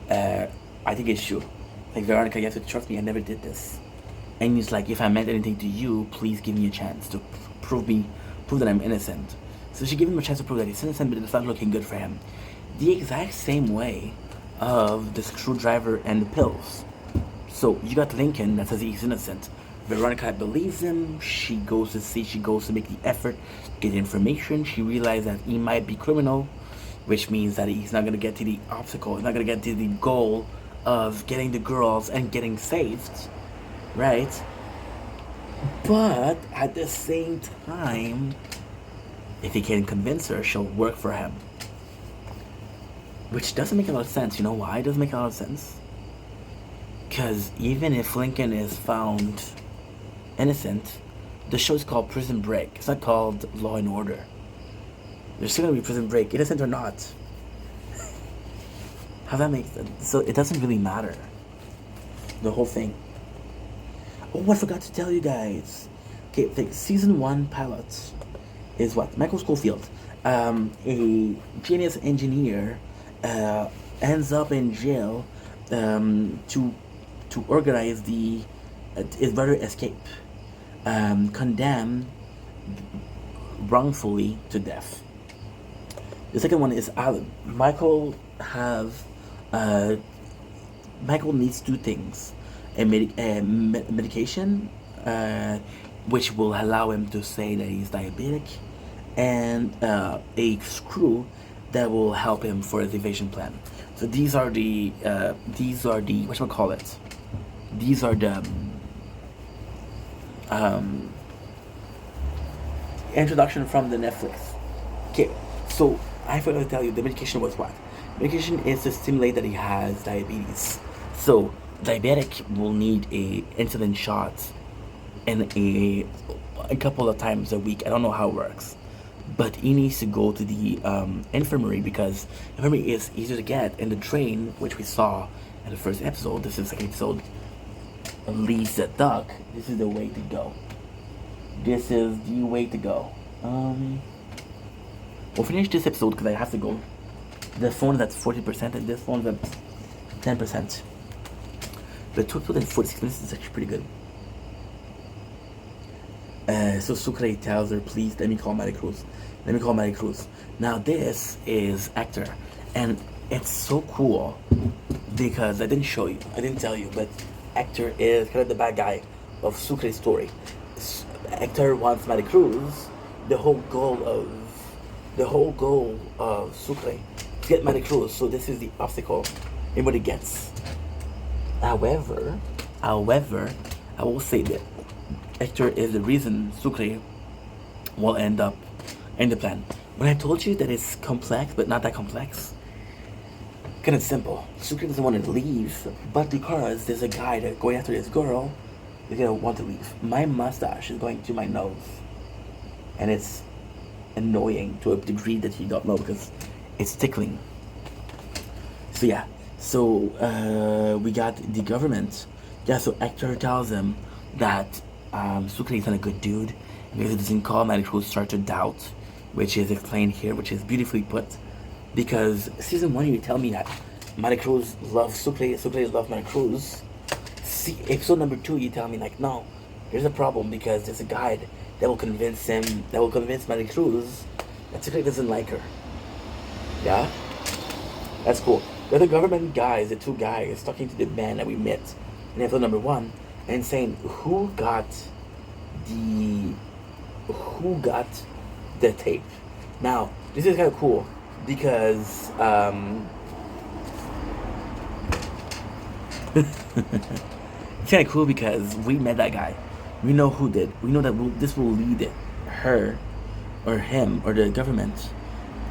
I think it's true. Like, Veronica, you have to trust me, I never did this." And he's like, "If I meant anything to you, please give me a chance to prove that I'm innocent." So she gave him a chance to prove that he's innocent, but it's not looking good for him. The exact same way of the screwdriver and the pills. So you got Lincoln that says he's innocent. Veronica believes him. She goes to make the effort, get information. She realizes that he might be criminal, which means that he's not going to get to the obstacle, he's not going to get to the goal of getting the girls and getting saved, right? But at the same time, if he can convince her, she'll work for him. Which doesn't make a lot of sense. You know why it doesn't make a lot of sense? Because even if Lincoln is found innocent, the show's called Prison Break. It's not called Law and Order. There's still gonna be Prison Break, innocent or not. How that makes sense? So it doesn't really matter. The whole thing. Oh, I forgot to tell you guys. Okay, season 1 pilot is what? Michael Schofield, a genius engineer, ends up in jail to organize his brother escape, condemned wrongfully to death. The second one is Alan. Michael needs two things: a medication, which will allow him to say that he's diabetic, and a screw that will help him for his evasion plan. So these are the whatchamacallit? These are the introduction from the Netflix. Okay, so I forgot to tell you, the medication was what? Medication is to stimulate that he has diabetes. So diabetic will need a insulin shot and a couple of times a week. I don't know how it works, but he needs to go to the infirmary, because infirmary is easier to get, and the train, which we saw in the first episode, this is the second episode, leads the duck. This is the way to go. This is the way to go. We'll finish this episode because I have to go. The phone is at 40% and this phone is at 10%. But 246 minutes is actually pretty good. So Sucre tells her, please let me call Maricruz. Let me call Maricruz. Now this is Hector, and it's so cool because I didn't tell you, but Hector is kind of the bad guy of Sucre's story. Hector wants Maricruz. The whole goal of Sucre to get Maricruz. So this is the obstacle in what it gets. However, I will say that Hector is the reason Sucre will end up in the plan. When I told you that it's complex, but not that complex, kind of simple. Sucre doesn't want to leave, but because there's a guy that's going after this girl, they're gonna want to leave. My mustache is going to my nose, and it's annoying to a degree that you don't know because it's tickling. So yeah, we got the government. Yeah, so Hector tells them that Sucre is not a good dude, and because he doesn't call, Maricruz start to doubt, which is explained here, which is beautifully put. Because season 1, you tell me that Maricruz loves Sucre, Sucre loves Maricruz. See, episode number 2, you tell me like, no, there's a problem because there's a guide that will convince Maricruz that Sucre doesn't like her. Yeah, that's cool. The other government guys, the 2 guys, talking to the man that we met in episode number 1, and saying who got the tape. Now this is kind of cool because it's kind of cool because we met that guy. We know who did. We know that this will lead her or him or the government.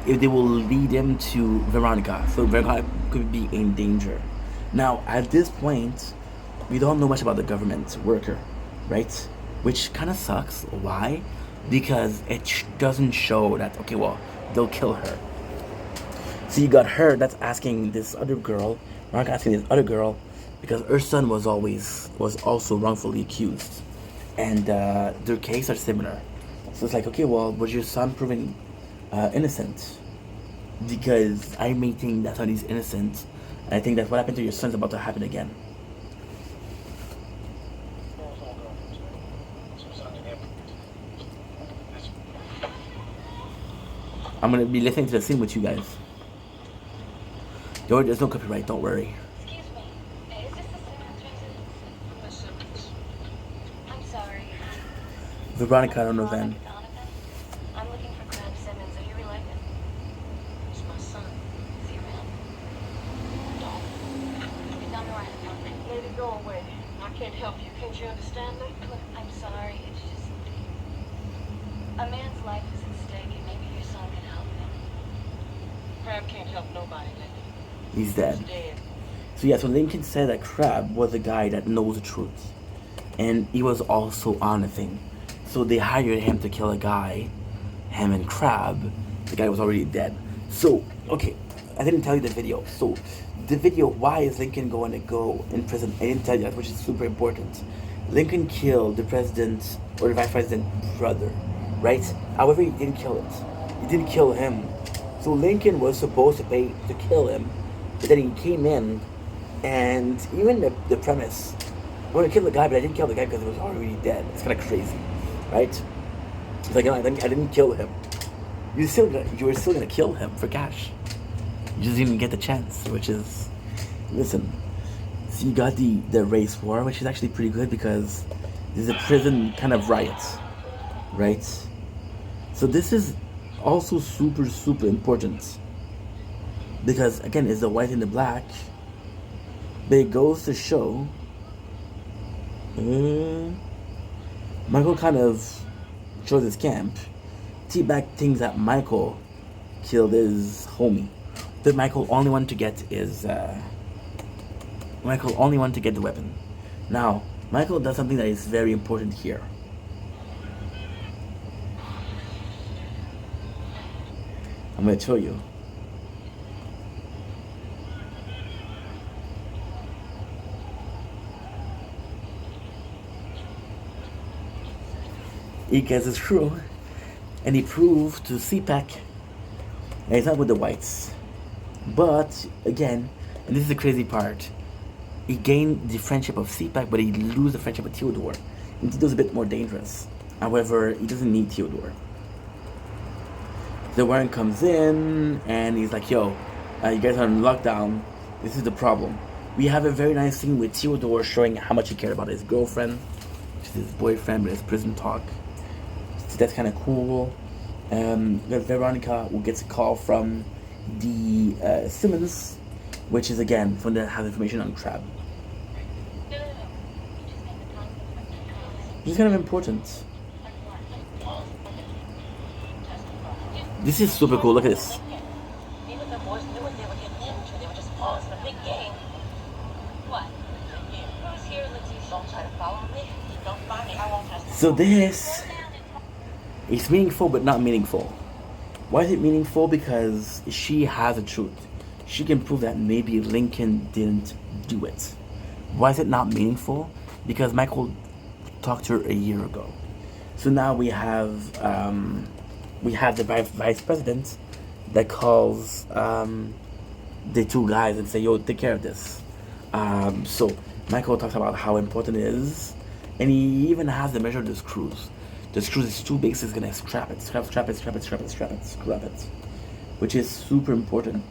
If they will lead him to Veronica, so Veronica could be in danger. Now at this point, we don't know much about the government worker, right? Which kind of sucks. Why? Because it doesn't show that, okay, well, they'll kill her. So you got her that's asking this other girl, Veronica asking this other girl, because her son was also wrongfully accused. And their cases are similar. So it's like, okay, well, was your son proven innocent? Because I may think that's how he's innocent. And I think that what happened to your son's about to happen again. I'm gonna be listening to the scene with you guys. There's no copyright, don't worry. Excuse me. Is this the Simmons resident? Miss Simmons. I'm sorry. Veronica, I don't know then. I'm looking for Crab Simmons. Are you related? It's my son. Is he around? No. You don't know where I found him. Let it go away. I can't help you. Can't you understand me? Look, I'm sorry. It's just a man's life is at stake, and maybe your son can help him. Crab can't help nobody, Lindy. He's dead. He's dead. So yeah, so Lincoln said that Crab was a guy that knows the truth. And he was also on the thing. So they hired him to kill a guy, him and Crab. The guy was already dead. So, okay, I didn't tell you the video. So, the video, why is Lincoln going to go in prison? I didn't tell you that, which is super important. Lincoln killed the president, or the vice president brother, right? However, he didn't kill it. He didn't kill him. So Lincoln was supposed to pay to kill him, but then he came in, and even the premise, I want to kill the guy, but I didn't kill the guy because he was already dead. It's kind of crazy, right? It's like, no, I didn't kill him. You were still gonna kill him for cash. You just didn't get the chance, which is, listen. So you got the race war, which is actually pretty good because there's a prison kind of riot, right? So this is also super important because again, it's the white and the black. But it goes to show Michael kind of shows his camp. Teabag thinks that Michael killed his homie. But Michael only wanted to get the weapon. Now, Michael does something that is very important here. I'm going to show you. He gets his crew, and he proved to CPAC that he's not with the whites. But again, And this is the crazy part. He gained the friendship of CPAC, but he lose the friendship of Theodore. And Theodore's a bit more dangerous. However, he doesn't need Theodore. The Warren comes in, and he's like, yo, you guys are in lockdown. This is the problem. We have a very nice scene with Theodore showing how much he cared about his girlfriend, which is his boyfriend, but his prison talk. So that's kind of cool. Veronica who gets a call from the Simmons, which is again someone that has information on Crab. This is kind of important. This is super cool. Look at this. So this is meaningful but not meaningful. Why is it meaningful? Because she has a truth. She can prove that maybe Lincoln didn't do it. Why is it not meaningful? Because Michael talked to her a year ago. So now we have the vice president that calls the two guys and say, yo, take care of this. So Michael talks about how important it is, and he even has the measure of the screws. The screws is too big, so he's gonna scrap it, which is super important.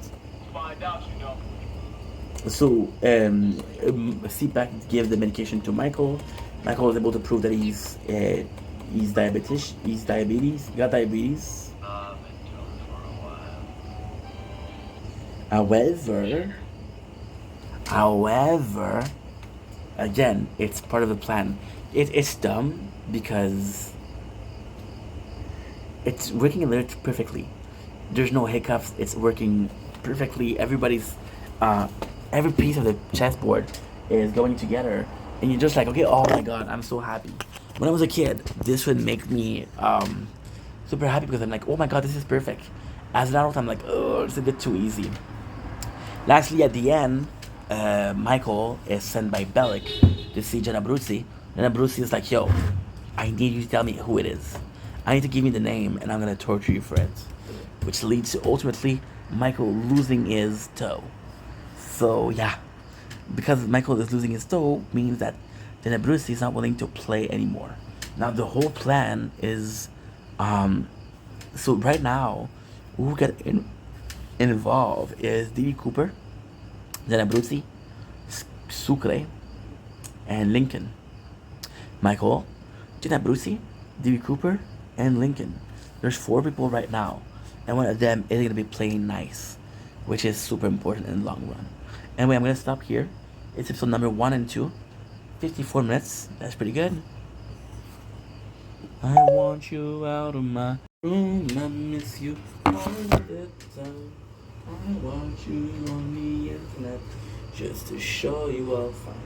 So CPAC gave the medication to Michael. Michael was able to prove that he's diabetes. He got diabetes. However, again, it's part of the plan. It's dumb because it's working a little perfectly. There's no hiccups. It's working perfectly. Everybody's every piece of the chessboard is going together, and you're just like, okay, oh my god, I'm so happy. When I was a kid, this would make me super happy because I'm like, oh my god, this is perfect. As an adult, I'm like, oh, it's a bit too easy. Lastly, at the end, Michael is sent by Bellic to see Jenna Abruzzi. Jenna Abruzzi is like, yo, I need you to tell me who it is. I need to give me the name, and I'm gonna torture you for it. Which leads to ultimately Michael losing his toe. So yeah, because Michael is losing his toe means that Jenna Abruzzi is not willing to play anymore. Now the whole plan is, so right now, who get involved is D.B. Cooper, Jenna Abruzzi, Sucre, and Lincoln. Michael, Jenna Abruzzi, D.B. Cooper, and Lincoln. There's 4 people right now, and one of them is going to be playing nice, which is super important in the long run. Anyway, I'm going to stop here. It's episode number 1 and 2. 54 minutes. That's pretty good. I want you out of my room. I miss you all the time. I want you on the internet just to show you I'll find.